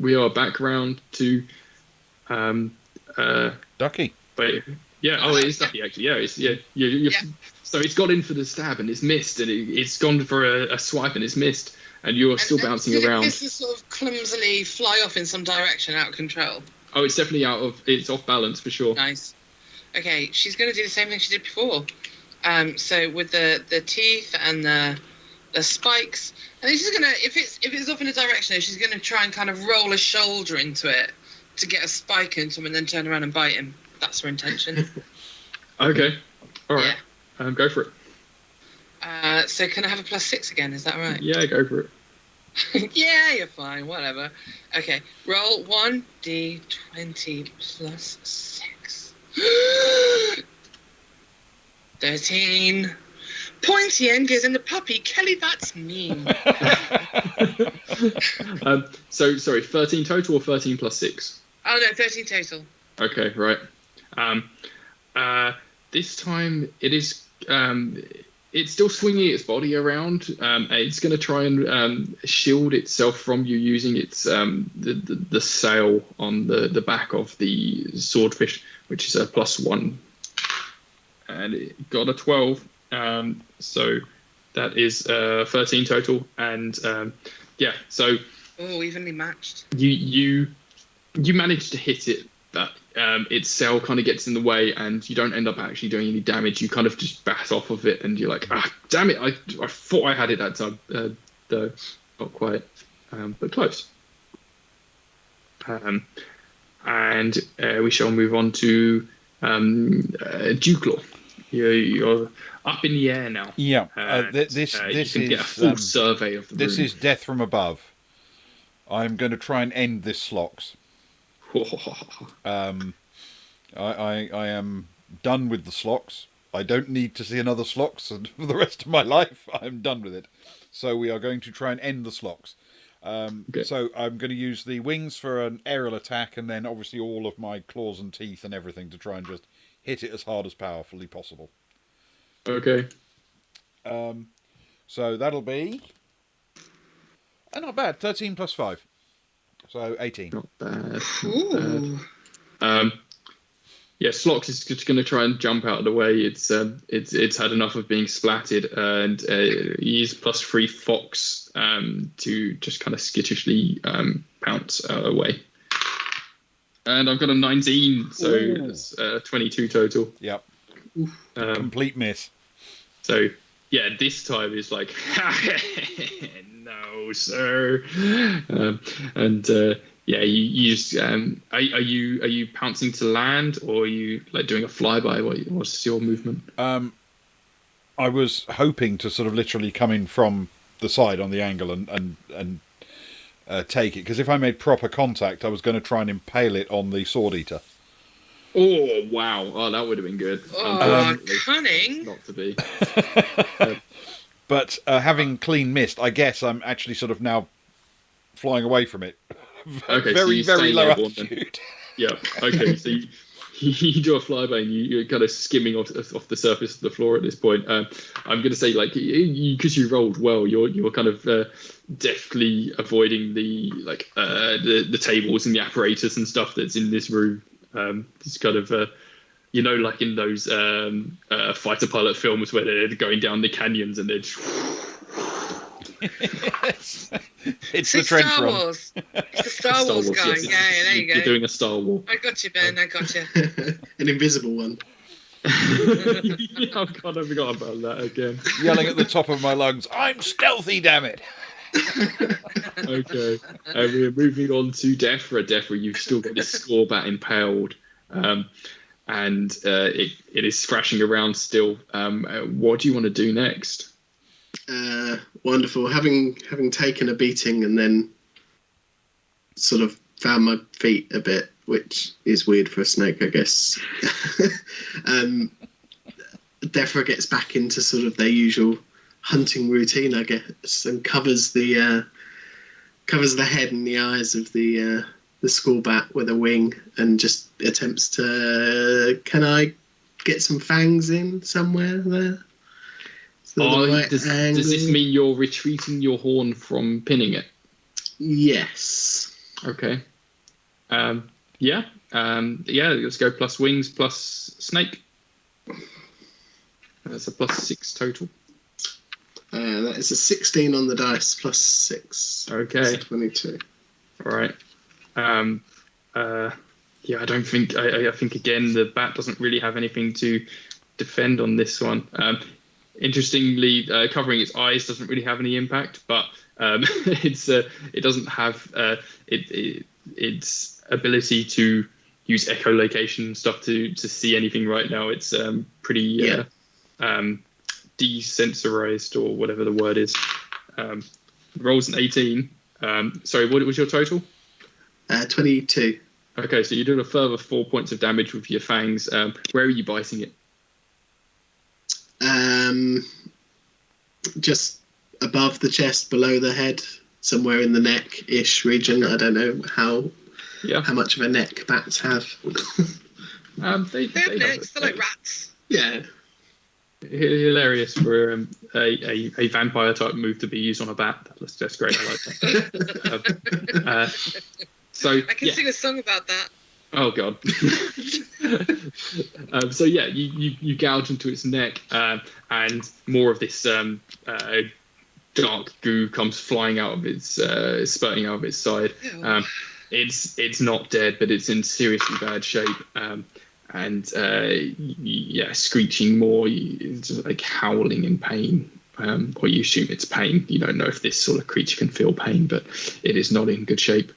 We are back round to Ducky. Wait. Yeah. Oh, it is Ducky actually. Yeah. So it's got in for the stab and it's missed, and it's gone for a swipe and it's missed, and you're still bouncing around. This is sort of clumsily fly off in some direction, out of control. Oh, it's definitely it's off balance for sure. Nice. Okay, she's going to do the same thing she did before. So with the teeth and the spikes, and then she's going to, if it's off in a direction, she's going to try and kind of roll a shoulder into it to get a spike into him and then turn around and bite him. That's her intention. Okay. All right. Yeah. Go for it. So can I have a +6 again? Is that right? Yeah, go for it. Yeah, you're fine. Whatever. Okay. Roll 1d20 +6. 13. Pointy end goes in the puppy. Kelly, that's mean. So sorry, 13 total or 13 +6? Oh no, 13 total. Okay, right. This time it is. It's still swinging its body around. It's going to try and shield itself from you using its the sail on the back of the swordfish, which is a +1, and it got a 12. So that is 13 total, and so evenly matched. You managed to hit it, but its sail kind of gets in the way, and you don't end up actually doing any damage. You kind of just bat off of it, and you're like, damn it! I thought I had it that time, though not quite, but close. And we shall move on to Dewclaw. You're up in the air now. Yeah, this you can is get a full survey of the this room. is death from above. I'm going to try and end this slox. I am done with the slox. I don't need to see another slox for the rest of my life. I'm done with it. So we are going to try and end the slox. Okay. So I'm going to use the wings for an aerial attack, and then obviously all of my claws and teeth and everything to try and just hit it as hard as powerfully possible. Okay. So that'll be not bad. 13 + 5. So 18. Not bad. Ooh. Slox is just going to try and jump out of the way. It's had enough of being splatted, and use +3 fox to just kind of skittishly pounce away. And I've got a 19, so it's 22 total. Yep. Complete miss. So yeah, this time is like, no, sir. You just are you pouncing to land, or are you like doing a flyby? What's your movement? I was hoping to sort of literally come in from the side on the angle and take it, because if I made proper contact, I was going to try and impale it on the sword eater. Oh wow! Oh, that would have been good. Oh, cunning! Not to be. But having clean mist, I guess I'm actually sort of now flying away from it. Okay, very, so very low airborne, altitude. Yeah. Okay. So you do a flyby and you're kind of skimming off the surface of the floor at this point. I'm going to say, like, because you rolled well, you're kind of deftly avoiding the tables and the apparatus and stuff that's in this room. It's kind of like in those fighter pilot films where they're going down the canyons and they're just... It's the trench Star run. Wars. It's the Star Wars guy. Yes, Yeah, there you go. You're doing a Star Wars. I got you, Ben. I got you. An invisible one. Yeah, I've kind of forgot about that again. Yelling at the top of my lungs, I'm stealthy, damn it! Okay, we're moving on to Defra. Defra, you've still got this score bat impaled, and it is thrashing around still. What do you want to do next? Wonderful. Having taken a beating and then sort of found my feet a bit, which is weird for a snake, I guess. Defra gets back into sort of their usual hunting routine, I guess, and covers the head and the eyes of the skull bat with a wing, and just attempts to. Can I get some fangs in somewhere there? Does this mean you're retreating your horn from pinning it? Yes. Okay. Yeah. Let's go plus wings plus snake. That's a +6 total. That is a 16 on the dice plus 6. Okay. That's 22. All right. I don't think. I think again the bat doesn't really have anything to defend on this one. Interestingly, covering its eyes doesn't really have any impact, but it doesn't have its ability to use echolocation stuff to see anything right now. It's pretty desensorized, or whatever the word is. Rolls an 18. Sorry, what was your total? 22. Okay, so you did a further 4 points of damage with your fangs. Where are you biting it? Just above the chest, below the head, somewhere in the neck-ish region. I don't know how much of a neck bats have. They have necks. They're like rats. Yeah. Hilarious for a vampire type move to be used on a bat. That's great. I like that. I can sing a song about that. Oh god. You gouge into its neck, and more of this dark goo comes flying out of its, spurting out of its side. It's not dead, but it's in seriously bad shape. Screeching more, it's like howling in pain. Or you assume it's pain. You don't know if this sort of creature can feel pain, but it is not in good shape.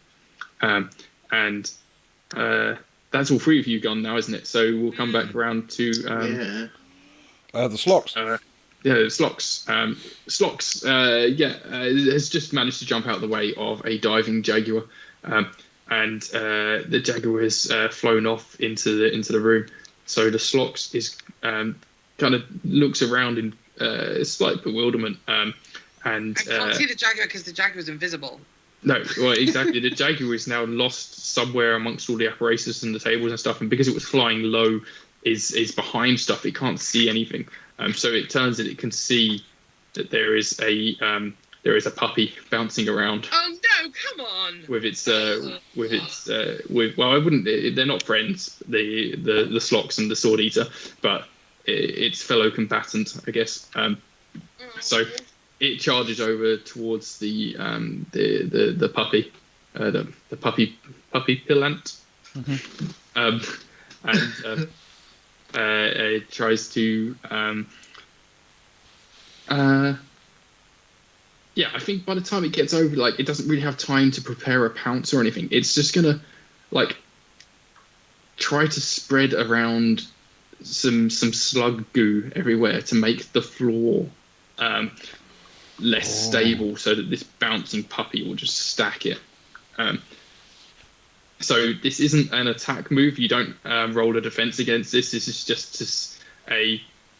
That's all three of you gone now, isn't it? So we'll come back around to the Slocks. The Slocks. Slocks, has just managed to jump out of the way of a diving jaguar, and the jaguar has flown off into the room. So the Slocks is kind of looks around in slight bewilderment. I can't see the jaguar because the jaguar is invisible. No, well, exactly. The jaguar is now lost somewhere amongst all the apparatus and the tables and stuff, and because it was flying low, is behind stuff. It can't see anything. So it turns that it can see that there is a puppy bouncing around. Oh no! Come on. I wouldn't. They're not friends. The Slocks and the Sword Eater, but its fellow combatant, I guess. So. It charges over towards the puppy, the puppy pillant, and it tries to. I think by the time it gets over, like, it doesn't really have time to prepare a pounce or anything. It's just gonna, like, try to spread around some slug goo everywhere to make the floor. less stable, so that this bouncing puppy will just stack it. So this isn't an attack move. You don't roll a defense against this. This is just this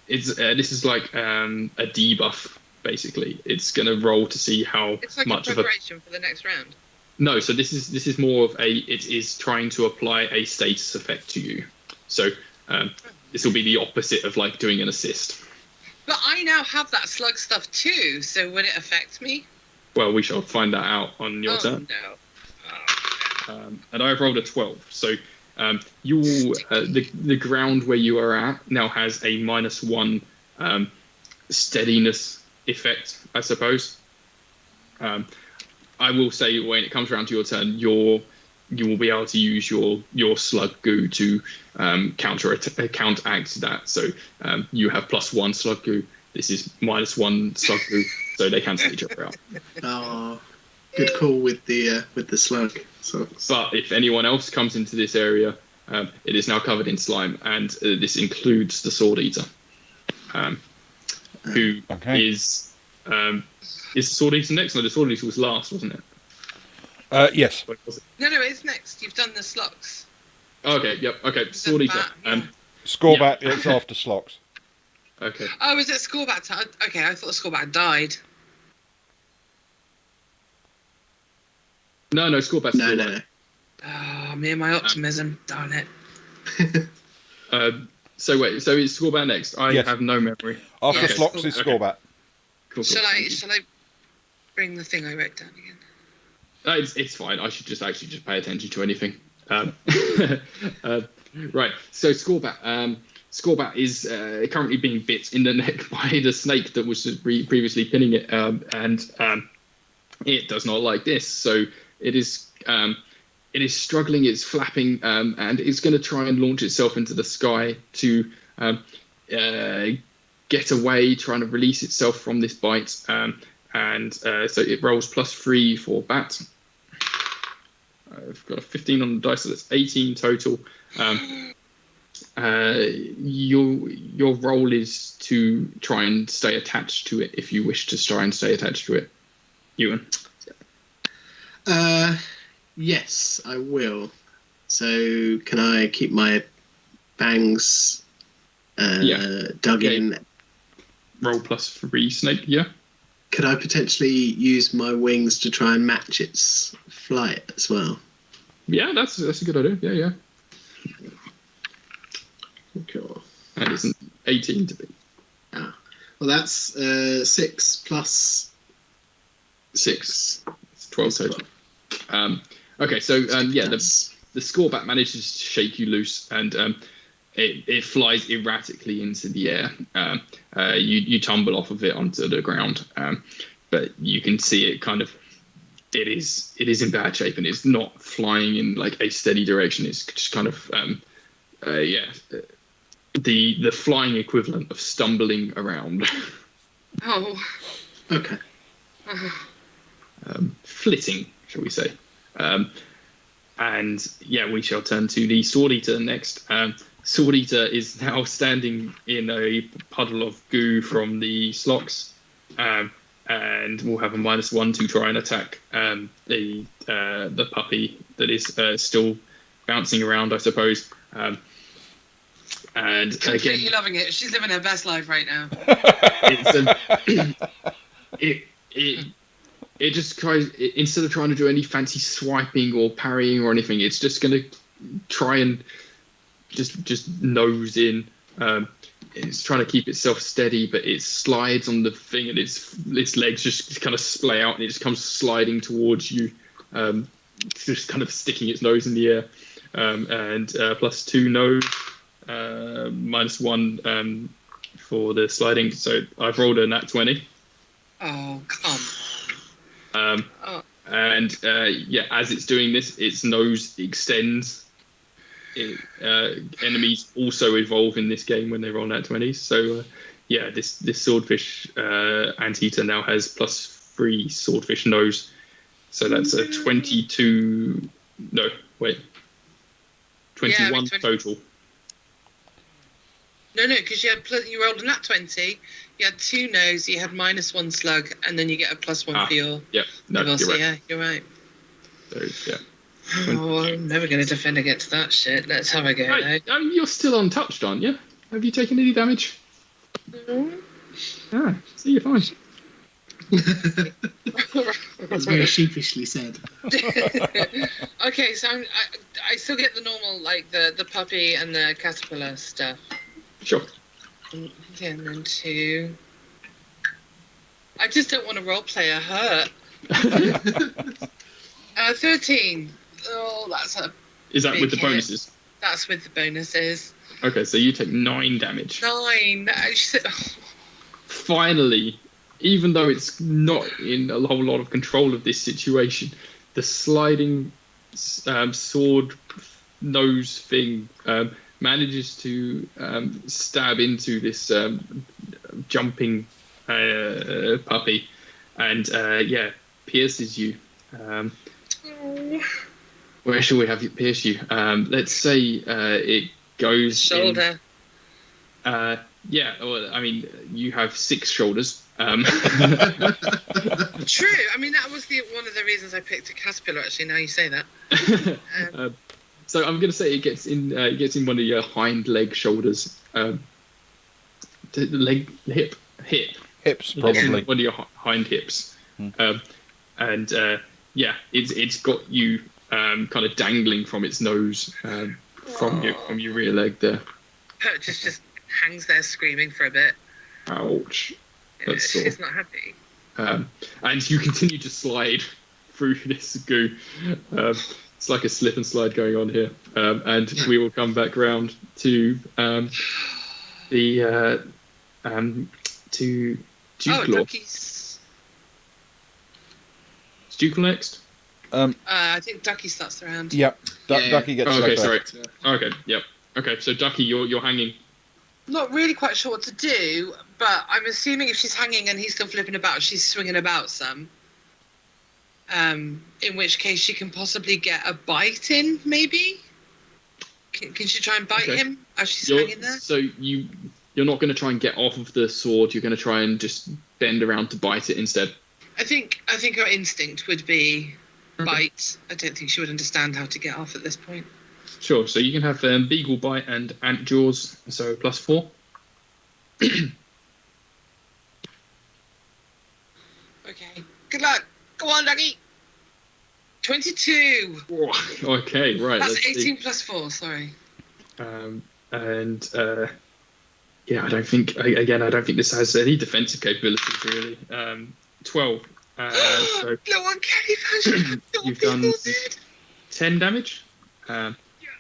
is like a debuff. Basically, it's going to roll to see how It's like much a of a preparation for the next round. no. So this is more of it is trying to apply a status effect to you. So this will be the opposite of like doing an assist. But I now have that slug stuff too, so would it affect me? Well, we shall find that out on your turn. No. And I've rolled a 12. So the ground where you are at now has a -1 steadiness effect, I suppose. I will say when it comes around to your turn, you will be able to use your slug goo to counteract that. So you have +1 slug goo. This is -1 slug goo, so they cancel each other out. Oh, good call with the slug. So, But if anyone else comes into this area, it is now covered in slime, and this includes the Sword Eater, who is the Sword Eater next? No, the Sword Eater was last, wasn't it? Yes. What was it? No, it's next. You've done the slugs. Okay, yep, okay, Sword Eater. Scorbat is after Slox. Okay. Oh, is it Scorbat time? Okay, I thought Scorbat died. No, Scorbat's no, still no, alive. no. Oh, me and my optimism. Darn it. So wait, so is Scorbat next? I Yes. have no memory. After Yes. Slox is Okay. Scorbat. Cool. Shall I bring the thing I wrote down again? It's fine. I should just pay attention to anything. Right. So Scorbat. Scorbat is currently being bit in the neck by the snake that was previously pinning it, and it does not like this. So it is struggling. It's flapping, and it's going to try and launch itself into the sky to get away, trying to release itself from this bite. And so it rolls +3 for bat. I've got a 15 on the dice, so that's 18 total. Your role is to try and stay attached to it if you wish to try and stay attached to it. Ewan. Yes, I will. So can I keep my fangs dug in? Roll +3 snake, yeah. Could I potentially use my wings to try and match its flight as well? Yeah, that's a good idea. Yeah. Cool. And it's an 18 to be. Well, that's 6 plus 6. It's 12 total. Okay, so the Scorbat manages to shake you loose, and it flies erratically into the air. You tumble off of it onto the ground, but you can see it kind of. It is in bad shape, and it's not flying in like a steady direction. It's just kind of the flying equivalent of stumbling around. Oh. Okay. Flitting, shall we say. And yeah, we shall turn to the Sword Eater next. Sword Eater is now standing in a puddle of goo from the Slox, and will have a -1 to try and attack the puppy that is still bouncing around, I suppose. And Completely again, loving it. She's living her best life right now. It just tries, instead of trying to do any fancy swiping or parrying or anything, it's just going to try and just nose in. It's trying to keep itself steady, but it slides on the thing, and its legs just kind of splay out, and it just comes sliding towards you, just kind of sticking its nose in the air. And +2 nose, -1 for the sliding. So I've rolled a nat 20. Oh, come on. And as it's doing this, its nose extends. Enemies also evolve in this game when they roll nat 20s. So this swordfish anteater now has +3 swordfish nose. So that's a 22. No, wait. 21 total. No, because you rolled a nat 20, you had 2 no's, you had -1 slug, and then you get a +1 for your... Yeah, no, you're right. Yeah, you're right. So, yeah. Oh, I'm never going to defend against that shit. Let's have a go, Right. though. You're still untouched, aren't you? Have you taken any damage? No. See, you're fine. That's very sheepishly said. Okay, so I still get the normal, like, the puppy and the caterpillar stuff. Sure. And then 2. I just don't want to roleplay a hurt. 13. Oh, that's a... Is that big with the hit. bonuses? That's with the bonuses. Okay, so you take 9 damage. 9. Finally, even though it's not in a whole lot of control of this situation, the sliding sword nose thing manages to stab into this jumping puppy and pierces you. Where shall we have it pierce you? Let's say it goes shoulder. Well, I mean, you have 6 shoulders. True. I mean, that was one of the reasons I picked a caterpillar. Actually, now you say that. So I'm going to say it gets in one of your hind leg shoulders. Hips, probably. One of your hind hips. It's got you kind of dangling from its nose from your rear leg there. Purchase just hangs there screaming for a bit. Ouch. That's sore. She's not happy. And you continue to slide through this goo. It's like a slip and slide going on here. And we will come back round to to Duke Law. Ducky's. Is Duke next? I think Ducky starts the round. Yep. Ducky gets to go okay, first. sorry. Okay, yep. Okay, so Ducky, you're hanging. Not really quite sure what to do, but I'm assuming if she's hanging and he's still flipping about, she's swinging about some. In which case she can possibly get a bite in, maybe? Can she try and bite him as she's hanging there? So you're not going to try and get off of the sword, you're going to try and just bend around to bite it instead? I think her instinct would be bite. I don't think she would understand how to get off at this point. Sure, so you can have Beagle Bite and Ant Jaws, so +4. Okay, good luck. Go on, Ducky. 22. Okay, right. That's 18 + 4, sorry. I don't think this has any defensive capabilities, really. 12. So no one carry punch. you've done 10 damage.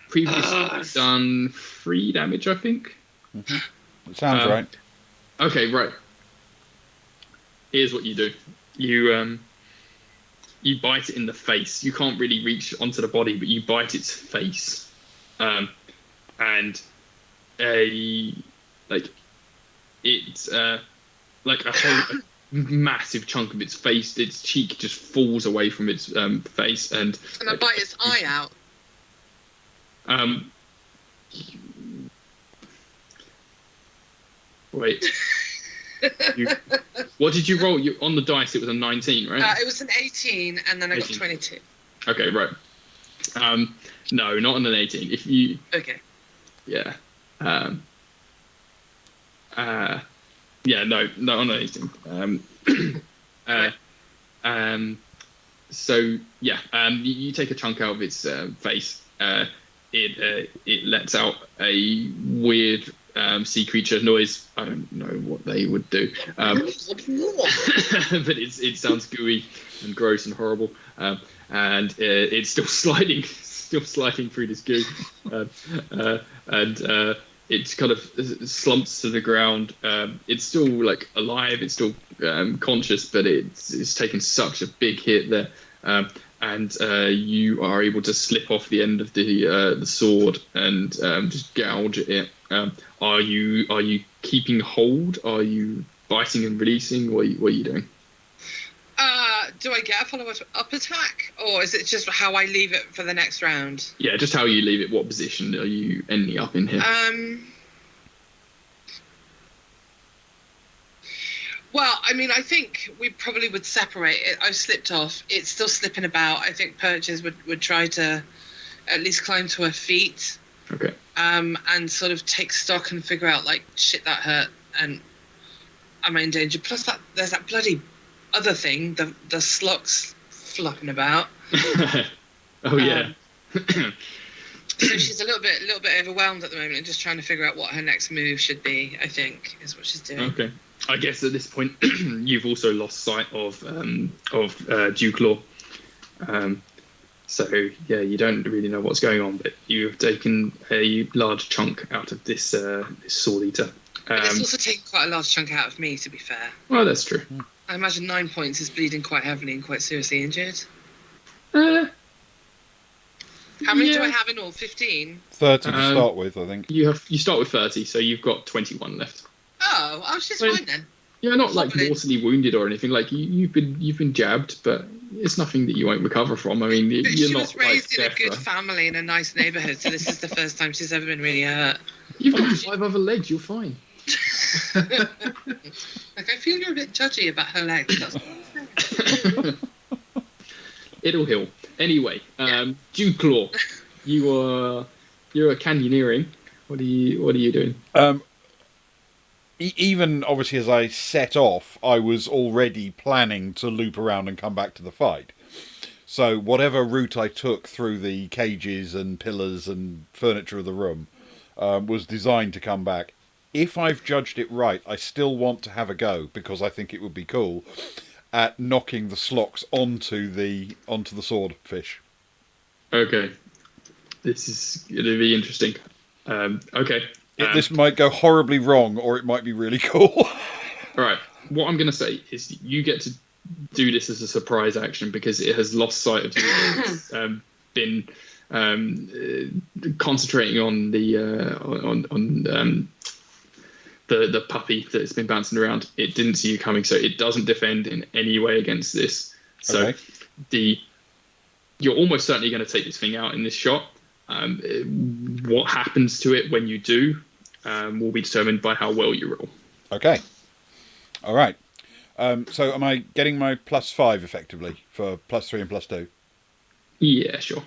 Previously, you've done 3 damage, I think. Mm-hmm. It sounds right. Okay, right. Here's what you do. You bite it in the face. You can't really reach onto the body, but you bite its face, and like a whole massive chunk of its face, its cheek just falls away from its face, and I bite its eye out. Wait. What did you roll? On the dice, it was a 19, right? It was an 18, and then I got 22. Okay, right. No, not on an 18. If you... Okay. Yeah. No, not on an 18. You take a chunk out of its face. It lets out a weird sea creature noise. I don't know what they would do, but it sounds gooey and gross and horrible, and it's still sliding through this goo, and it kind of slumps to the ground. It's still like alive, it's still conscious, but it's taken such a big hit there. And you are able to slip off the end of the sword and just gouge at it. Are you keeping hold? Are you biting and releasing? What are you doing? Do I get a follow-up attack, or is it just how I leave it for the next round? Yeah, just how you leave it. What position are you ending up in here? Well, I mean, I think we probably would separate it. I've slipped off. It's still slipping about. I think Purchase would try to at least climb to her feet. Okay. And sort of take stock and figure out, like, shit, that hurt, and am I in danger? Plus, there's that bloody other thing, the slugs flopping about. Oh yeah. So she's a little bit overwhelmed at the moment and just trying to figure out what her next move should be, I think, is what she's doing. Okay. I guess at this point you've also lost sight of Dewclaw. So yeah, you don't really know what's going on, but you've taken a large chunk out of this sword eater. But it's also taken quite a large chunk out of me, to be fair. Well, that's true. I imagine 9 points is bleeding quite heavily and quite seriously injured. How many do I have in all? 15? 30 to start with, I think. You start with 30, so you've got 21 left. Oh, she's fine then. You're not like mortally wounded or anything. Like you've been jabbed, but it's nothing that you won't recover from. I mean, you're not. She was raised like in a good family in a nice neighbourhood, so this is the first time she's ever been really hurt. You've got 5 other legs. You're fine. Like, I feel you're a bit judgy about her legs. That's what I'm saying. It'll heal. Anyway, Dewclaw, you're a canyoneering. What are you doing? Even obviously as I set off, I was already planning to loop around and come back to the fight. So whatever route I took through the cages and pillars and furniture of the room was designed to come back. If I've judged it right, I still want to have a go, because I think it would be cool, at knocking the slocks onto the swordfish. Okay, this is going to be interesting. Okay. This might go horribly wrong, or it might be really cool. All right. What I'm going to say is you get to do this as a surprise action because it has lost sight of you. It's been concentrating on the puppy that's been bouncing around. It didn't see you coming, so it doesn't defend in any way against this. So okay. You're almost certainly going to take this thing out in this shot. What happens to it when you do will be determined by how well you roll. Okay. All right. So am I getting my +5 effectively for +3 and +2? Yeah, sure.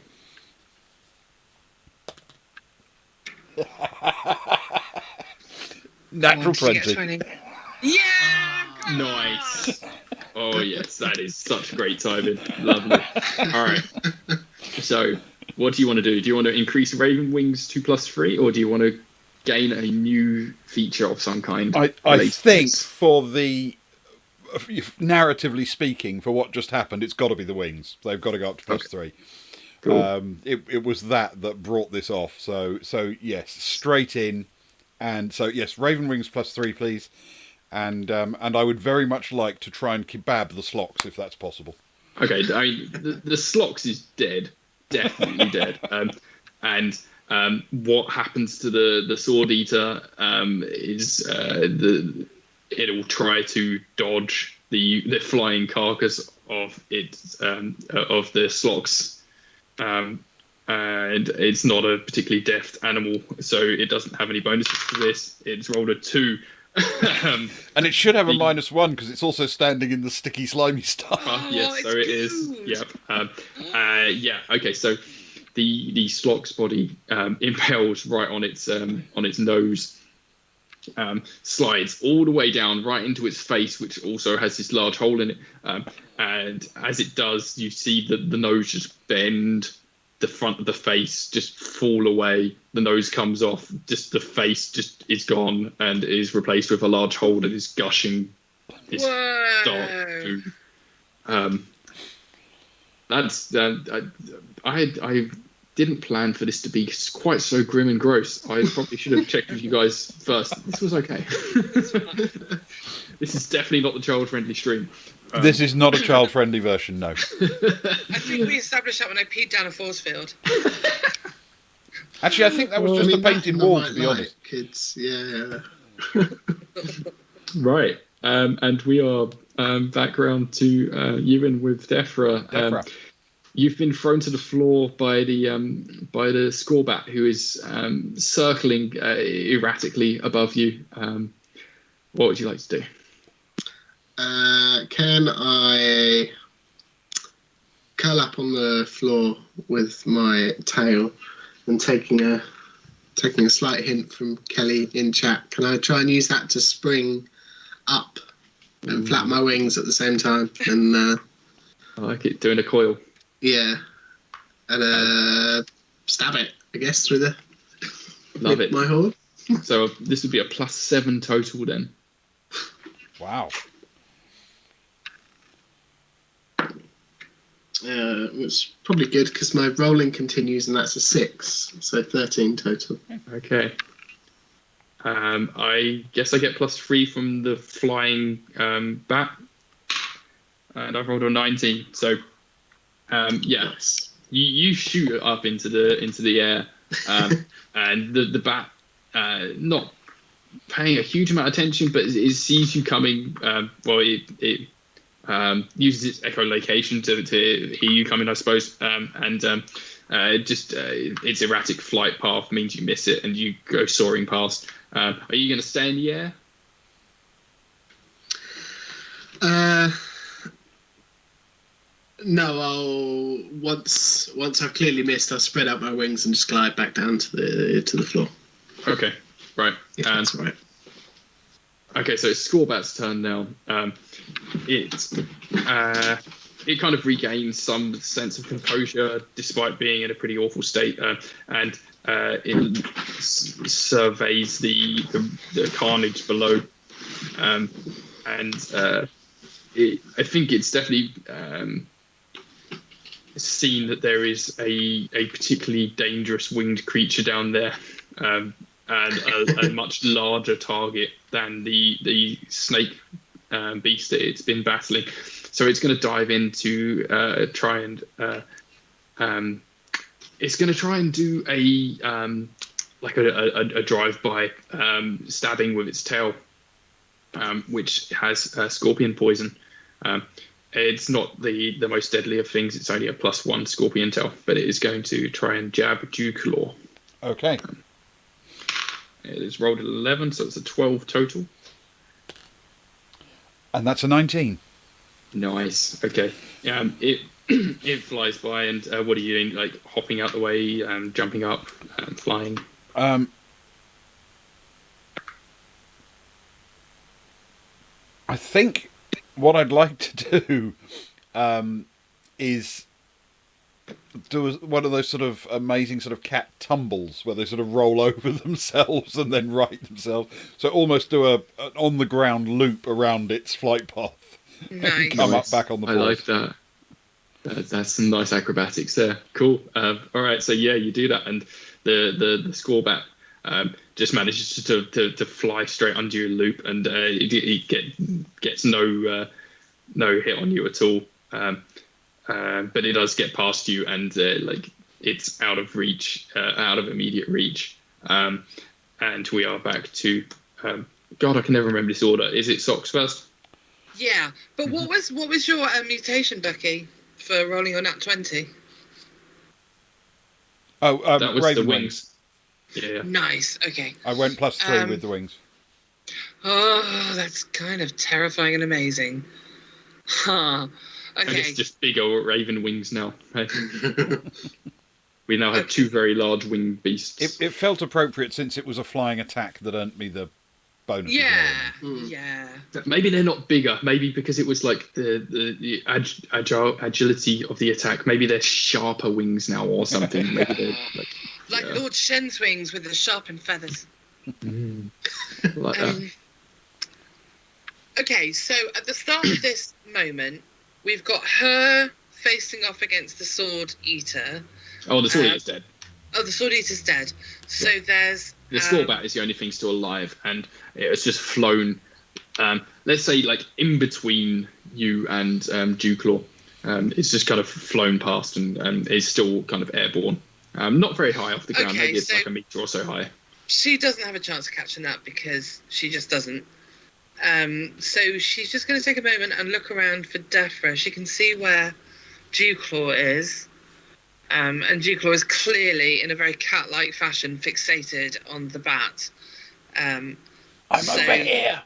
Natural 20. Yeah! Nice. Oh, yes, that is such great timing. Lovely. All right. So, what do you want to do? Do you want to increase Raven Wings to +3, or do you want to gain a new feature of some kind? I think for the, narratively speaking, for what just happened, it's got to be the wings. They've got to go up to +3. Cool. It was that brought this off. So yes, straight in. And so yes, Raven Wings +3, please. And I would very much like to try and kebab the slocks if that's possible. Okay, I mean the slocks is dead, definitely dead. And what happens to the sword eater is it'll try to dodge the flying carcass of of the slocks, and it's not a particularly deft animal, so it doesn't have any bonuses for this. It's rolled a 2. And it should have a -1 because it's also standing in the sticky slimy stuff. Yes, so it is. Yep. Okay. So the slock's body impales right on its nose, slides all the way down right into its face, which also has this large hole in it. And as it does, you see the nose just bend. The front of the face just fall away. The nose comes off. Just the face just is gone and is replaced with a large hole that is gushing this dark goo. I didn't plan for this to be quite so grim and gross. I probably should have checked with you guys first. This was okay. This is definitely not the child-friendly stream. This is not a child-friendly version, no. I think we established that when I peed down a force field. Actually, I think that was just a painted wall, to be honest. Kids, yeah. Right, and we are back around to Ewan with Defra. You've been thrown to the floor by the scorebat, who is circling erratically above you. What would you like to do? Can I curl up on the floor with my tail and taking a slight hint from Kelly in chat? Can I try and use that to spring up and flap my wings at the same time? And I like it, doing a coil. yeah, and stab it, I guess, through the Love it. my horn. So this would be a +7 total then. Wow. It's probably good because my rolling continues, and that's a 6, so 13 total. Okay. I guess I get +3 from the flying bat, and I've rolled a 19. So, yeah, Nice. you shoot it up into the air, and the bat not paying a huge amount of attention, but it sees you coming. Well, it uses its echolocation to hear you coming, I suppose, and its erratic flight path means you miss it and you go soaring past. Are you going to stay in the air? No, I'll once I've clearly missed, I'll spread out my wings and just glide back down to the floor. Okay, right. If that's right. Okay, so it's Scorbat's turn now. It kind of regains some sense of composure despite being in a pretty awful state, and it surveys the carnage below, and I think it's definitely seen that there is a particularly dangerous winged creature down there, and a much larger target than the snake beast that it's been battling. So it's going to dive in to try and it's going to try and do a drive-by stabbing with its tail, which has scorpion poison. It's not the most deadly of things. It's only a +1 scorpion tail, but it is going to try and jab Dewclaw. Okay. It is rolled 11, so it's a 12 total. And that's a 19. Nice. Okay. It it flies by, and what are you doing? Like hopping out the way, jumping up, flying. I think what I'd like to do is do one of those sort of amazing sort of cat tumbles where they sort of roll over themselves and then right themselves. So almost do an on the ground loop around its flight path. Nice. And come up back on the I balls. like that. That's some nice acrobatics there. Cool. All right. So yeah, you do that, and the Scorbat just manages to fly straight under your loop, and it gets no hit on you at all. But it does get past you, and it's out of reach, out of immediate reach. And we are back to God. I can never remember this order. Is it Socks first? Yeah, but what was your mutation, Ducky, for rolling your nat 20? Oh, that was Raven the wings. Yeah. Nice. Okay. I went +3 with the wings. Oh, that's kind of terrifying and amazing. Huh. And Okay. it's just big old raven wings now. We now have two very large winged beasts. It felt appropriate since it was a flying attack that earned me the bonus. Yeah. Mm. Yeah. Maybe they're not bigger. Maybe because it was like the agility of the attack. Maybe they're sharper wings now or something. Maybe they're Like yeah. Lord Shen's wings with the sharpened feathers. Like that. Okay, so at the start of this moment, we've got her facing off against the Sword Eater. Oh, the sword eater's dead. Oh, the Sword Eater's dead. So there's... The Scorbat is the only thing still alive, and it has just flown, let's say, like, in between you and Dewclaw. It's just kind of flown past and is still kind of airborne. Not very high off the ground. Okay, Maybe it's so- like a meter or so high. She doesn't have a chance of catching that because she just doesn't. So she's just going to take a moment and look around for Defra. She can see where Dewclaw is. And Dewclaw is clearly, in a very cat-like fashion, fixated on the bat. I'm over here.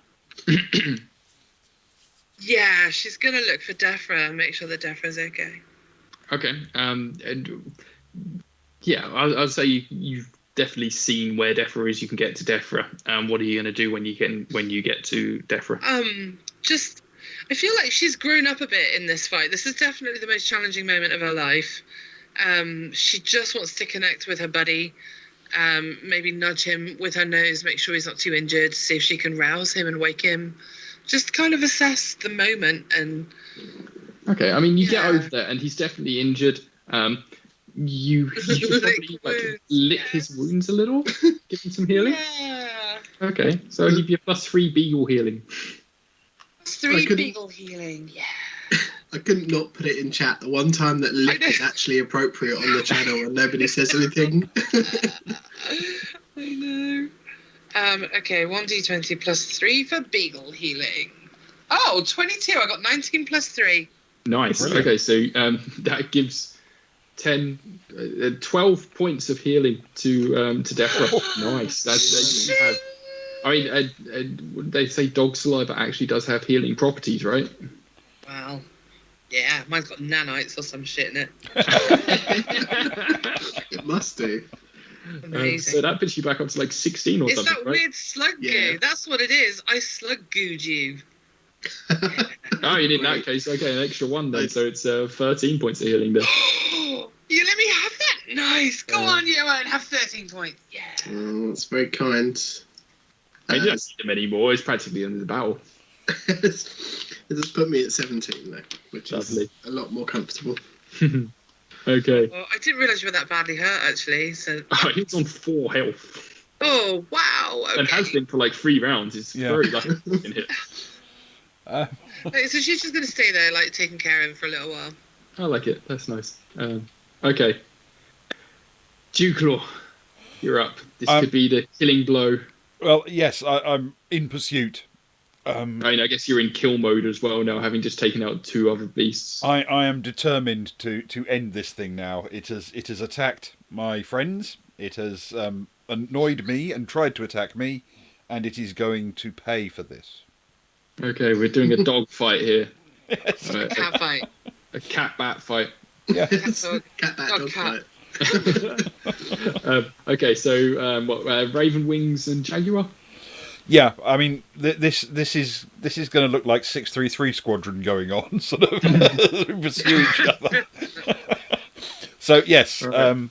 Yeah, she's gonna look for Defra and make sure that Defra's okay. Okay. And yeah, I'll say you've definitely seen where Defra is. You can get to Defra. What are you going to do when you get to Defra? I feel like she's grown up a bit in this fight. This is definitely the most challenging moment of her life. She just wants to connect with her buddy, maybe nudge him with her nose, make sure he's not too injured, see if she can rouse him and wake him. Just kind of assess the moment and. Okay, I mean, you get over there, and he's definitely injured. You should probably lick his wounds a little, give him some healing. Yeah. Okay, so I'll give you a +3 beagle healing. +3 beagle healing, yeah. I couldn't not put it in chat. The one time that lick is actually appropriate on the channel and nobody says anything. I know. Okay, 1d20 +3 for beagle healing. Oh, 22. I got 19 +3. Nice. Brilliant. Okay, so that gives 12 points of healing to Defra. Nice. That's you have. I mean, they say dog saliva actually does have healing properties, right? Wow. Yeah, mine's got nanites or some shit in it. It must do. Amazing. So that puts you back up to like 16 or It's something, that right? weird slug goo. Yeah. That's what it is. I slug gooed you. Oh, in that case, okay, an extra 1 then. So it's 13 points of healing there. You let me have that? Nice. Go on, you and have 13 points. Yeah. Oh, that's very kind. I don't see them anymore. It's practically under the battle. It just put me at 17 though, which Lovely. is a lot more comfortable. Okay. Well, I didn't realise you were that badly hurt, actually. So. Oh, he's on 4 health. Oh, wow. Okay. And has been for like 3 rounds. It's very lucky in here. Wait, so she's just going to stay there, like, taking care of him for a little while. I like it. That's nice. Okay. Dewclaw, you're up. This could be the killing blow. Well, yes, I'm in pursuit. I mean, I guess you're in kill mode as well now, having just taken out 2 other beasts. I am determined to end this thing now. It has attacked my friends. It has annoyed me and tried to attack me, and it is going to pay for this. Okay, we're doing a dog fight here. Yes. Cat fight. A cat-bat fight. Yeah. Cat back dog cat. fight. Okay, so Raven Wings and Jaguar? Yeah, I mean, this is going to look like 633 Squadron going on, sort of pursue each other. So yes, Right.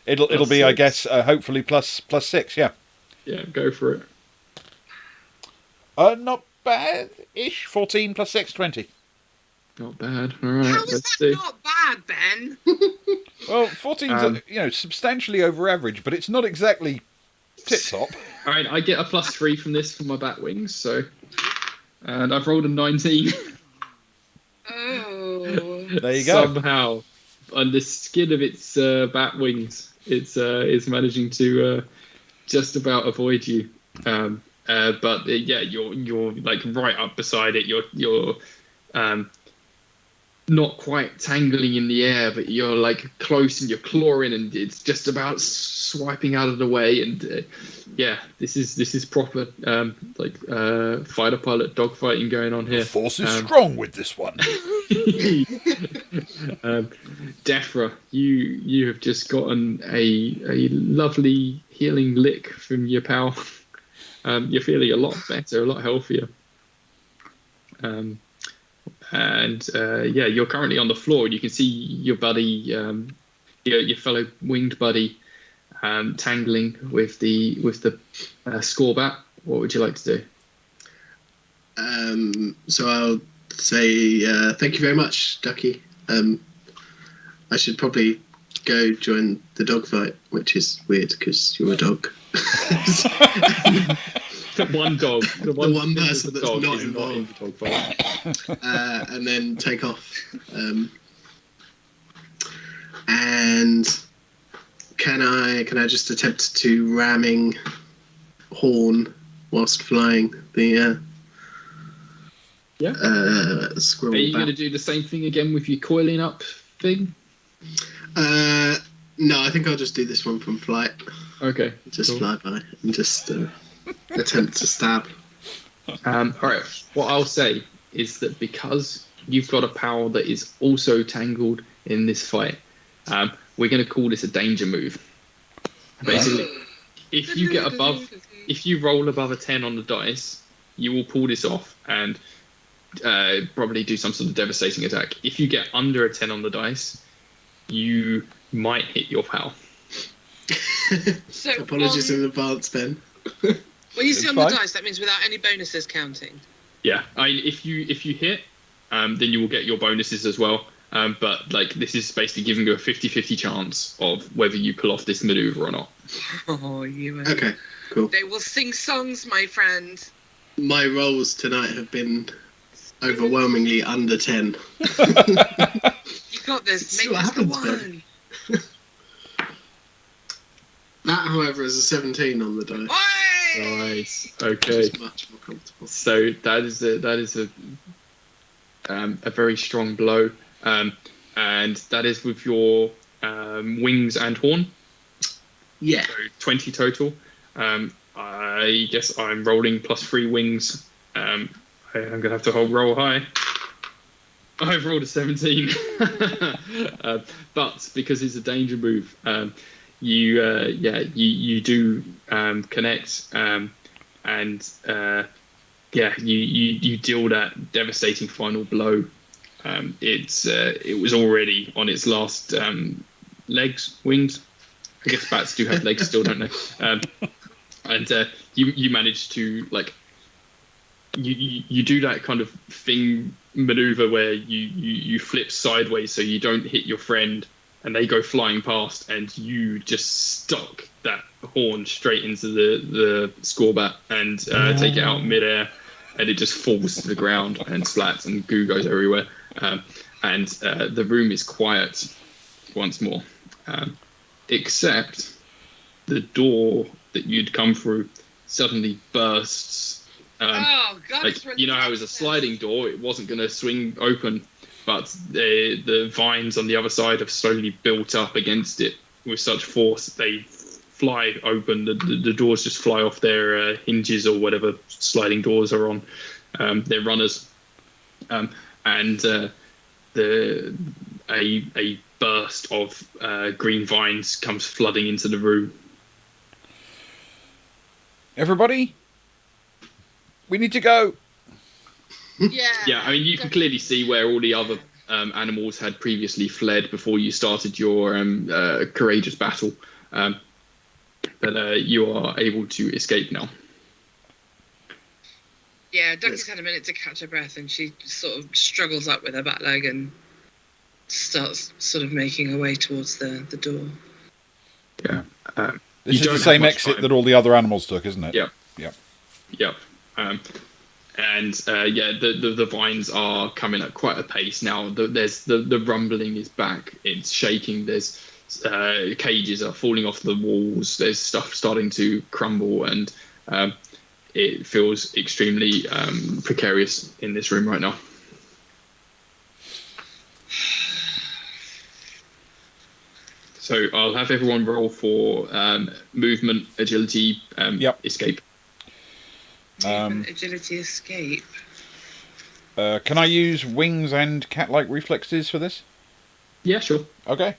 it'll be, I guess, hopefully +6. Yeah. Yeah, go for it. Not bad-ish. 14 +6, 20. Not bad. All right, How is let's that see. not bad, Ben? Well, 14's substantially over average, but it's not exactly tip top. All right, I get a +3 from this for my bat wings, so, and I've rolled a 19. Oh. There you go. Somehow, on the skin of its bat wings, it's managing to just about avoid you. But you're like right up beside it. You're not quite tangling in the air, but you're like close and you're clawing, and it's just about swiping out of the way. And this is proper fighter pilot dogfighting going on here. The force is strong with this one. Defra, you have just gotten a lovely healing lick from your pal. You're feeling a lot better, a lot healthier. You're currently on the floor. You can see your buddy, your fellow winged buddy, tangling with the score bat. What would you like to do? So I'll say thank you very much, Ducky. I should probably go join the dog fight, which is weird because you're a dog. The one dog. The one person that's dog not is involved. in the dog fight. And then take off. And can I just attempt to ramming horn whilst flying the squirrel? Are you bat? going to do the same thing again with your coiling up thing? No, I think I'll just do this one from flight. Okay. Just cool. fly by and just attempt to stab. All right. What I'll say is that because you've got a power that is also tangled in this fight, we're going to call this a danger move. Basically, if you roll above a 10 on the dice, you will pull this off and probably do some sort of devastating attack. If you get under a 10 on the dice, you might hit your pal. So apologies in advance, Ben. When you see on the dice, that means without any bonuses counting. Yeah, if you hit, then you will get your bonuses as well. But like this is basically giving you a 50-50 chance of whether you pull off this maneuver or not. Oh, you. Okay, cool. They will sing songs, my friend. My rolls tonight have been overwhelmingly under 10. You got this. See Make what this the happens, one. That, however, is a 17 on the die. Oi! Nice. Okay. It's much more comfortable. So that is a very strong blow, and that is with your wings and horn. Yeah. So 20 total. I guess I'm rolling +3 wings. I'm gonna have to roll high. I've rolled a 17, but because it's a danger move, you do connect, and you deal that devastating final blow. It was already on its last wings. I guess bats do have legs still, don't they? And you manage to you do that kind of thing maneuver where you flip sideways so you don't hit your friend, and they go flying past, and you just stuck that horn straight into the scorbat and take it out midair, and it just falls to the ground and splats, and goo goes everywhere. And the room is quiet once more, except the door that you'd come through suddenly bursts. Oh God! You know how it was a sliding door; it wasn't going to swing open, but the vines on the other side have slowly built up against it with such force they fly open. The doors just fly off their hinges or whatever sliding doors are on. They're runners, and a burst of green vines comes flooding into the room. Everybody, we need to go. Yeah. I mean, you can clearly see where all the other animals had previously fled before you started your courageous battle. But you are able to escape now. Yeah, Ducky's had a minute to catch her breath, and she sort of struggles up with her back leg and starts sort of making her way towards the door. Yeah. This is the same exit that all the other animals took, isn't it? Yep. Yep. And the vines are coming at quite a pace now. There's the rumbling is back. It's shaking. There's cages are falling off the walls. There's stuff starting to crumble, and it feels extremely precarious in this room right now. So I'll have everyone roll for movement, agility, escape. Agility, escape. Can I use wings and cat-like reflexes for this? Yeah, sure. Okay.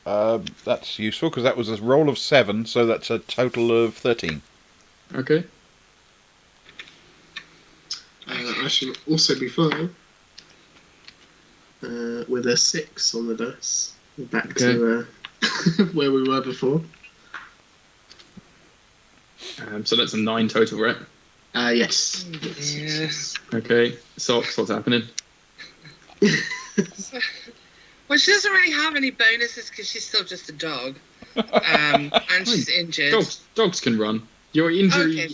That's useful because that was a roll of 7, so that's a total of 13. Okay. I should also be fine with a 6 on the dice. Back to where we were before. So that's a 9 total, right? Yes. Yes. Okay. Socks, what's happening? Well, she doesn't really have any bonuses because she's still just a dog, and she's injured. Dogs can run. Your injury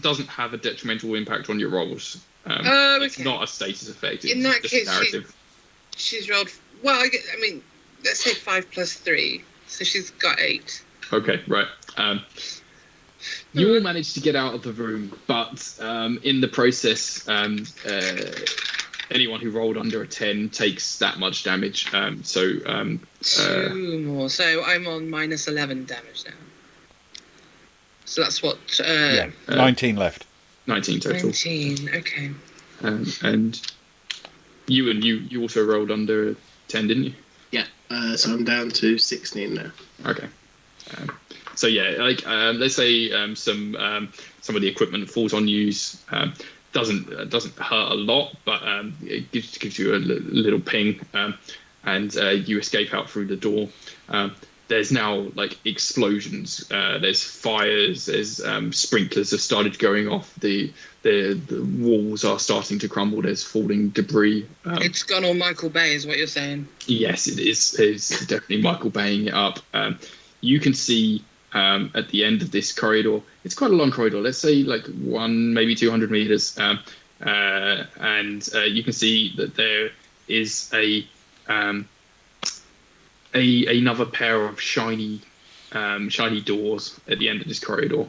doesn't have a detrimental impact on your rolls. It's not a status effect. It's in that just case, a narrative. she's rolled. Well, I mean, let's say 5 + 3, so she's got 8. Okay, right. You all managed to get out of the room, but in the process, anyone who rolled under a 10 takes that much damage. 2 more, so I'm on -11 damage now. So that's what. 19 left. 19 total. 19. Okay. And you also rolled under 10, didn't you? Yeah. So I'm down to 16 now. Okay. So yeah, like let's say some of the equipment falls on you. Doesn't hurt a lot, but it gives you a little ping, and you escape out through the door. There's now like explosions. There's fires. There's sprinklers have started going off. The walls are starting to crumble. There's falling debris. It's gone all Michael Bay, is what you're saying. Yes, it is. It's definitely Michael Baying it up. You can see at the end of this corridor. It's quite a long corridor. Let's say like 100, maybe 200 meters, and you can see that there is another pair of shiny doors at the end of this corridor,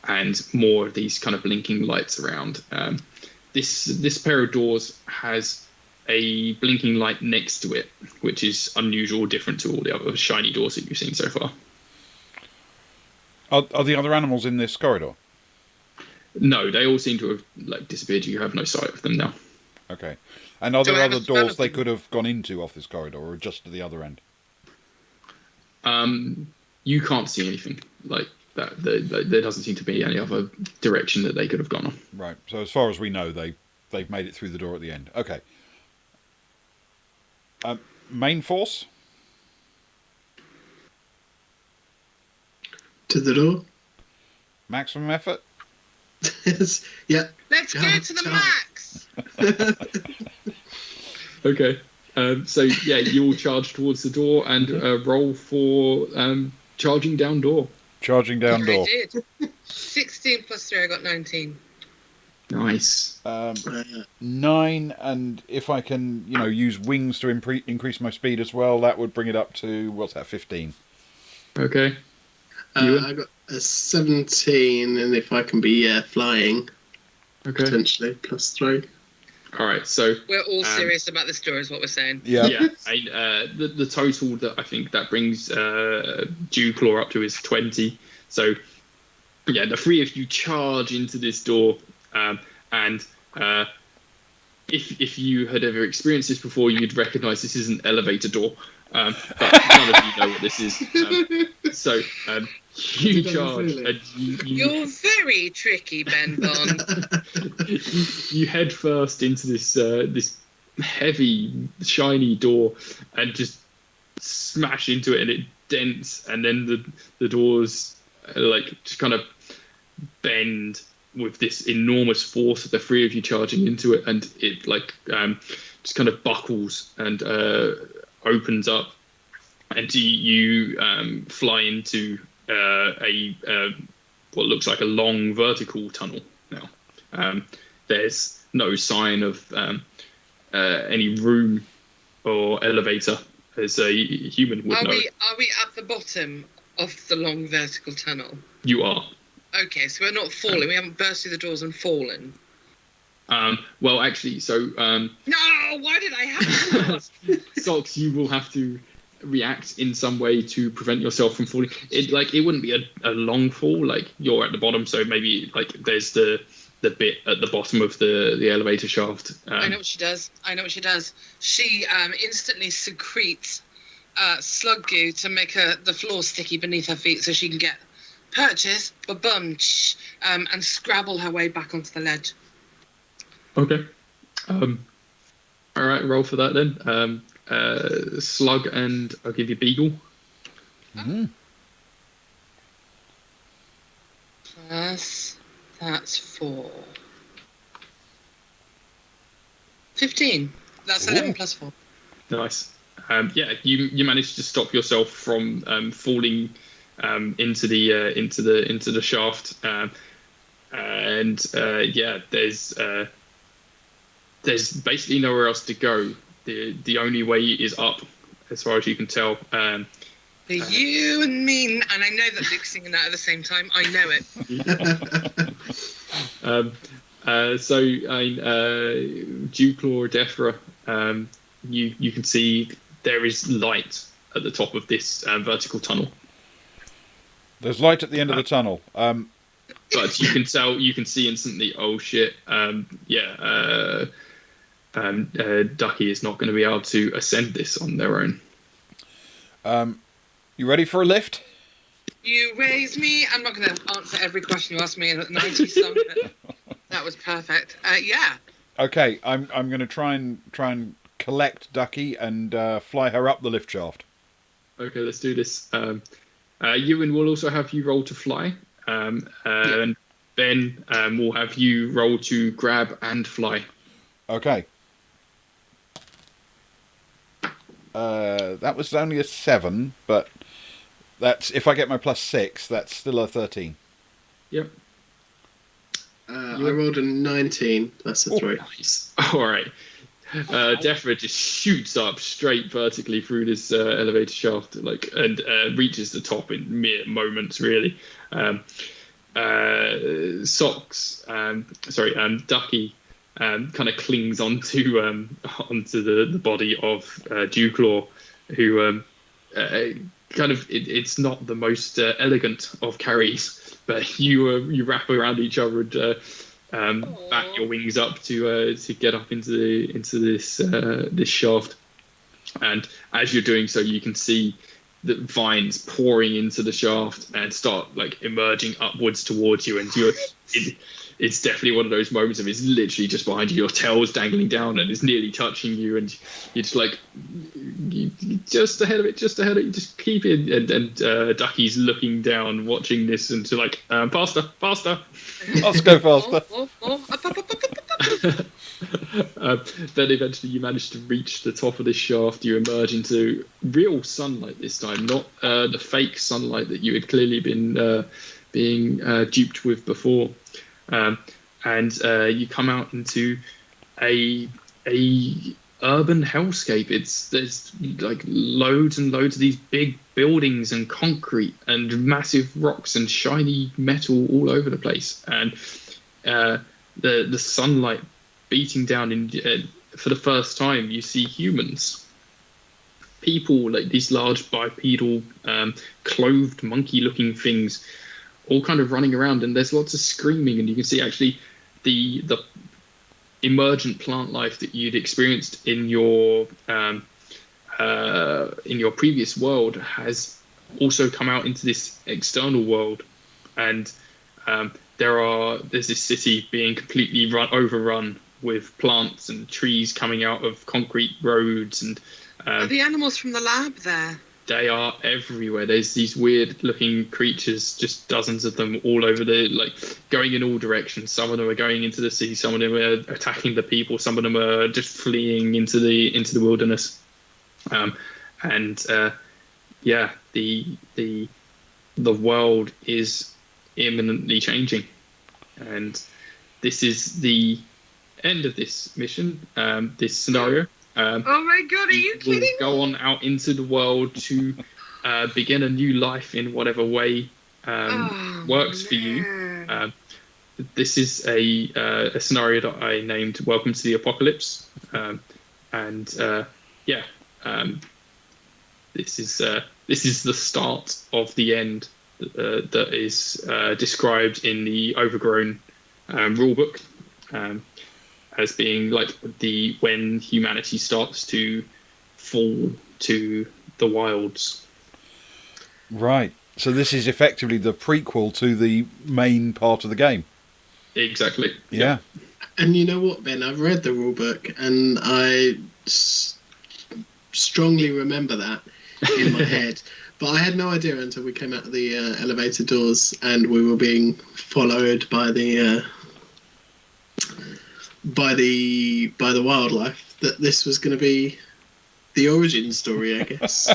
and more of these kind of blinking lights around. This pair of doors has a blinking light next to it, which is unusual, different to all the other shiny doors that you've seen so far. Are the other animals in this corridor? No, they all seem to have like disappeared. You have no sight of them now. Okay. And are Do there I have other a smell doors of they them? could have gone into off this corridor, or just to the other end? You can't see anything like that. There doesn't seem to be any other direction that they could have gone on. Right. So as far as we know, they've made it through the door at the end. Okay. Main force? To the door. Maximum effort? Yeah. Let's go to the max. Okay. So yeah, you all charge towards the door and roll for charging down door. Charging down door. I did. 16 plus 3, I got 19. Nice. 9, and if I can, use wings to increase my speed as well, that would bring it up to, what's that, 15. Okay. I got a 17, and if I can be flying, Okay. potentially, plus 3. All right. So We're all serious about this door, is what we're saying. Yeah. the total that I think that brings Dewclaw up to is 20. So yeah, the three of you charge into this door, and if you had ever experienced this before, you'd recognise this is an elevator door. But none of you know what this is. So you charge and You're very tricky, Ben Bond. you head first into this heavy, shiny door and just smash into it, and it dents, and then the doors like just kind of bend with this enormous force of the three of you charging into it, and it like just kind of buckles and opens up, and you fly into what looks like a long vertical tunnel now. There's no sign of any room or elevator, as a human would know. Are we at the bottom of the long vertical tunnel? You are. Okay, so we're not falling. We haven't burst through the doors and fallen. Well, actually, so No, why did I have to? Socks, you will have to react in some way to prevent yourself from falling. It wouldn't be a long fall. Like, you're at the bottom, so maybe like there's the bit at the bottom of the elevator shaft. I know what she does. She instantly secretes slug goo to make the floor sticky beneath her feet, so she can get purchase, and scrabble her way back onto the ledge. Okay. All right, roll for that then. Slug, and I'll give you Beagle. Mm-hmm. Plus, that's 4. 15. That's 11 plus 4. Nice. Yeah, you managed to stop yourself from falling into the shaft, and yeah, there's basically nowhere else to go. The only way is up, as far as you can tell. For you and me, and I know that Luke's singing that at the same time. I know it. So, Dewclaw or Defra, you can see there is light at the top of this vertical tunnel. There's light at the end of the tunnel. but you can see instantly. Oh shit! Ducky is not going to be able to ascend this on their own. You ready for a lift? You raised me. I'm not going to answer every question you asked me in 90 something. That was perfect. Yeah. Okay, I'm going to try and collect Ducky and fly her up the lift shaft. Okay, let's do this. Ewan will also have you roll to fly, and Ben will have you roll to grab and fly. Okay. That was only a 7, but that's if I get my +6, that's still a 13. Yep. I rolled a 19. That's a 3. Nice. All right. Defra just shoots up straight vertically through this elevator shaft, and reaches the top in mere moments, really. Ducky kind of clings onto the body of Dewclaw, who it's not the most elegant of carries, but you wrap around each other and back your wings up to get up into this shaft. And as you're doing so, you can see the vines pouring into the shaft and start emerging upwards towards you, and it's definitely one of those moments of it's literally just behind you, your tail's dangling down and it's nearly touching you, and you're just ahead of it, just keep it. And Ducky's looking down, watching this, and faster. Let's go faster. Then eventually you manage to reach the top of this shaft. You emerge into real sunlight this time, not the fake sunlight that you had clearly been being duped with before. And you come out into a urban hellscape. There's loads and loads of these big buildings and concrete and massive rocks and shiny metal all over the place, and the sunlight beating down in. For the first time, you see humans. People, these large bipedal, clothed monkey-looking things, all kind of running around, and there's lots of screaming, and you can see actually the emergent plant life that you'd experienced in your previous world has also come out into this external world, and there's this city being completely overrun with plants and trees coming out of concrete roads, and are the animals from the lab there? They are everywhere. There's these weird-looking creatures, just dozens of them all over going in all directions. Some of them are going into the sea. Some of them are attacking the people. Some of them are just fleeing into the wilderness. The world is imminently changing, and this is the end of this mission. This scenario. Oh my god, are you kidding? Go on out into the world to begin a new life in whatever way works for you. This is a scenario that I named Welcome to the Apocalypse. This is the start of the end that is described in the Overgrown rulebook. As being when humanity starts to fall to the wilds. Right. So this is effectively the prequel to the main part of the game. Exactly. Yeah. And you know what, Ben? I've read the rulebook, and I strongly remember that in my head. But I had no idea until we came out of the elevator doors and we were being followed by the wildlife, that this was going to be the origin story, I guess.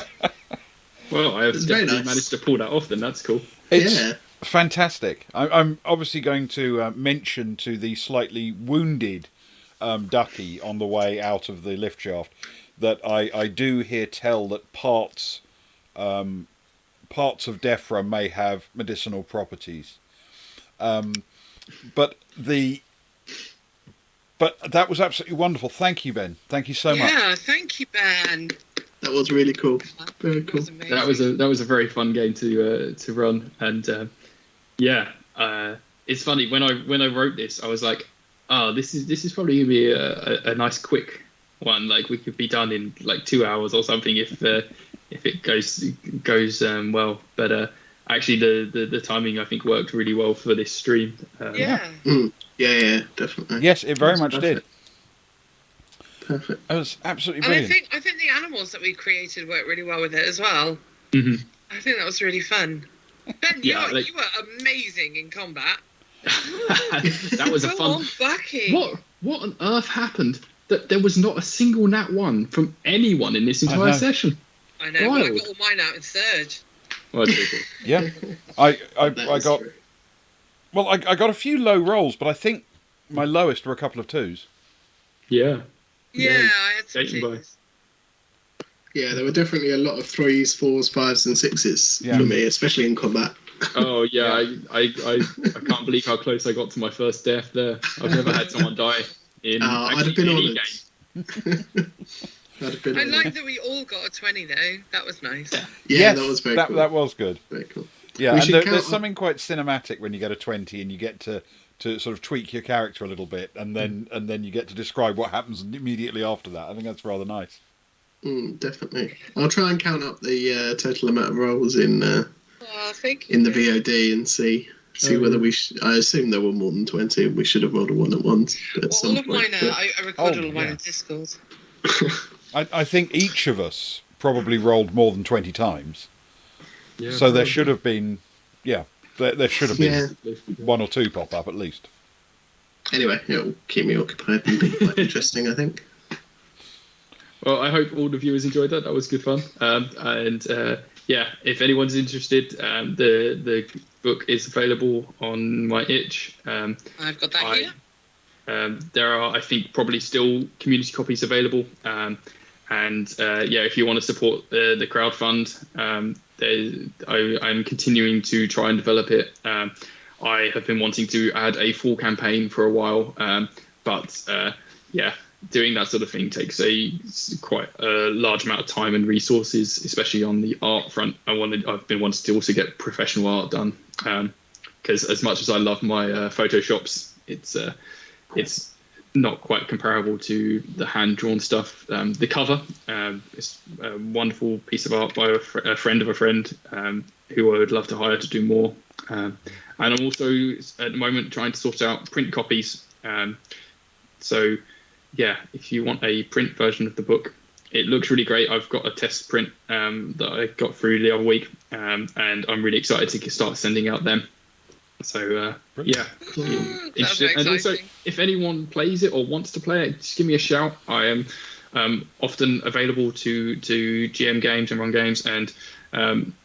Well, I have definitely managed to pull that off, then that's cool. It's fantastic. I'm obviously going to mention to the slightly wounded Ducky on the way out of the lift shaft that I do hear tell that parts of Defra may have medicinal properties. But that was absolutely wonderful. Thank you, Ben. Thank you so much. Yeah, thank you, Ben. That was really cool. Very cool. That was a very fun game to run, and it's funny when I wrote this, I was like, oh, this is probably gonna be a nice quick one. Like we could be done in like 2 hours or something if it goes well. But actually, the timing I think worked really well for this stream. Yeah. Yeah, definitely. Yes, it very That's much did. Perfect. It was absolutely And brilliant. I think the animals that we created worked really well with it as well. Mhm. I think that was really fun. Ben, you were amazing in combat. That was a Go fun. on, Bucky. What on earth happened? That there was not a single nat 1 from anyone in this I entire know. session. I know. Well, I Wild. got all mine out in third. Well, that's pretty cool. Yeah, I That is got true. well, I got a few low rolls, but I think my lowest were a couple of 2s. Yeah. Yeah, Yeah, I had some dating by. twos. Yeah, there were definitely a lot of 3s, 4s, 5s, and 6s Yeah. for me, especially in combat. Oh yeah, I can't believe how close I got to my first death there. I've never had someone die in I'd have been any honoured. game. I'd have been I honoured. like that we all got a 20 though. That was nice. Yeah, Yes, that was very cool. That was good. Very cool. Yeah, We and should there's count something quite cinematic when you get a 20 and you get to sort of tweak your character a little bit, and then you get to describe what happens immediately after that. I think that's rather nice. Definitely. I'll try and count up the total amount of rolls in Oh, thank you. in the VOD and see whether we. I assume there were more than 20, and we should have rolled a 1 at once. At Well, some all of point, mine but- I recorded Oh, all of mine yeah. in Discord. I think each of us probably rolled more than 20 times, Yeah, so there should have been, there should have been Yeah. 1 or 2 pop up at least. Anyway, it'll keep me occupied and be quite interesting, I think. Well, I hope all the viewers enjoyed that. That was good fun. Yeah, if anyone's interested, the book is available on my itch. I've got that here. There are, I think, probably still community copies available. If you want to support the crowdfund, I'm continuing to try and develop it. I have been wanting to add a full campaign for a while, but doing that sort of thing takes quite a large amount of time and resources, especially on the art front. I've been wanting to also get professional art done, because as much as I love my Photoshops, it's not quite comparable to the hand-drawn stuff. The cover is a wonderful piece of art by a friend of a friend, who I would love to hire to do more. And I'm also at the moment trying to sort out print copies. So yeah, if you want a print version of the book, it looks really great. I've got a test print that I got through the other week, and I'm really excited to start sending out them. So yeah, interested. And also, if anyone plays it or wants to play it, just give me a shout. I am often available to GM games and run games, and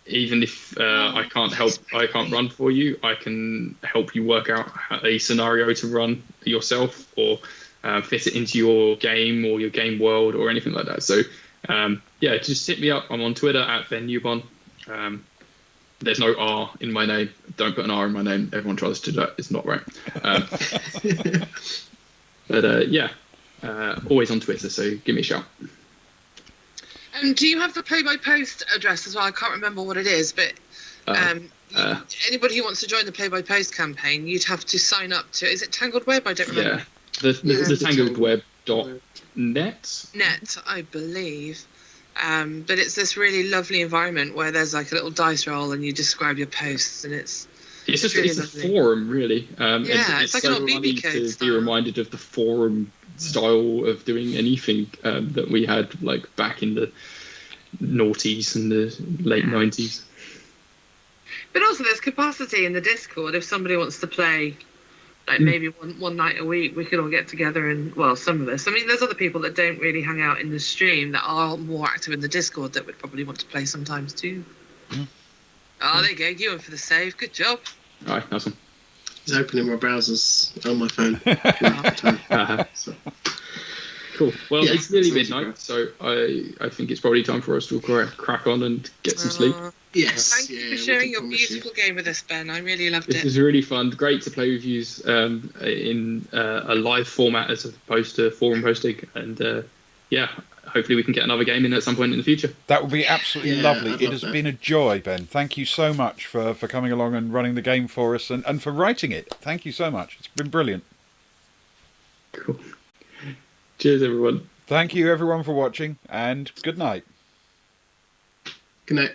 even if I can't run for you, I can help you work out a scenario to run yourself, or fit it into your game or your game world or anything like that. So just hit me up. I'm on Twitter at Ben Newbon. There's no R in my name. Don't put an R in my name. Everyone tries to do that. It's not right. Always on Twitter, so give me a shout. Do you have the play-by-post address as well? I can't remember what it is, but anybody who wants to join the play-by-post campaign, you'd have to sign up to. Is it Tangled Web? I don't remember. Yeah, the tangledweb.net. Net, I believe. But it's this really lovely environment where there's like a little dice roll and you describe your posts, and it's really a lovely. forum, really. It's like an old funny BB code to style. be reminded of the forum style of doing anything that we had like back in the noughties and the late 90s. But also there's capacity in the Discord. If somebody wants to play like maybe one night a week, we could all get together and, well, some of us. I mean, there's other people that don't really hang out in the stream that are more active in the Discord that would probably want to play sometimes too. Oh, there you go. You went for the save. Good job. All right, nice one. He's opening my browsers on my phone. So, Cool. Well, Yeah, it's nearly sounds midnight, great. so I think it's probably time for us to crack on and get some sleep. yes. Thank you for sharing your beautiful game with us, Ben. I really loved This it. was really fun. Great to play with you in a live format as opposed to forum posting. And hopefully we can get another game in at some point in the future. That would be absolutely Yeah, lovely. I'd It love has that. been a joy, Ben. Thank you so much for coming along and running the game for us and for writing it. Thank you so much. It's been brilliant. Cool. Cheers, everyone. Thank you, everyone, for watching, and good night. Good night.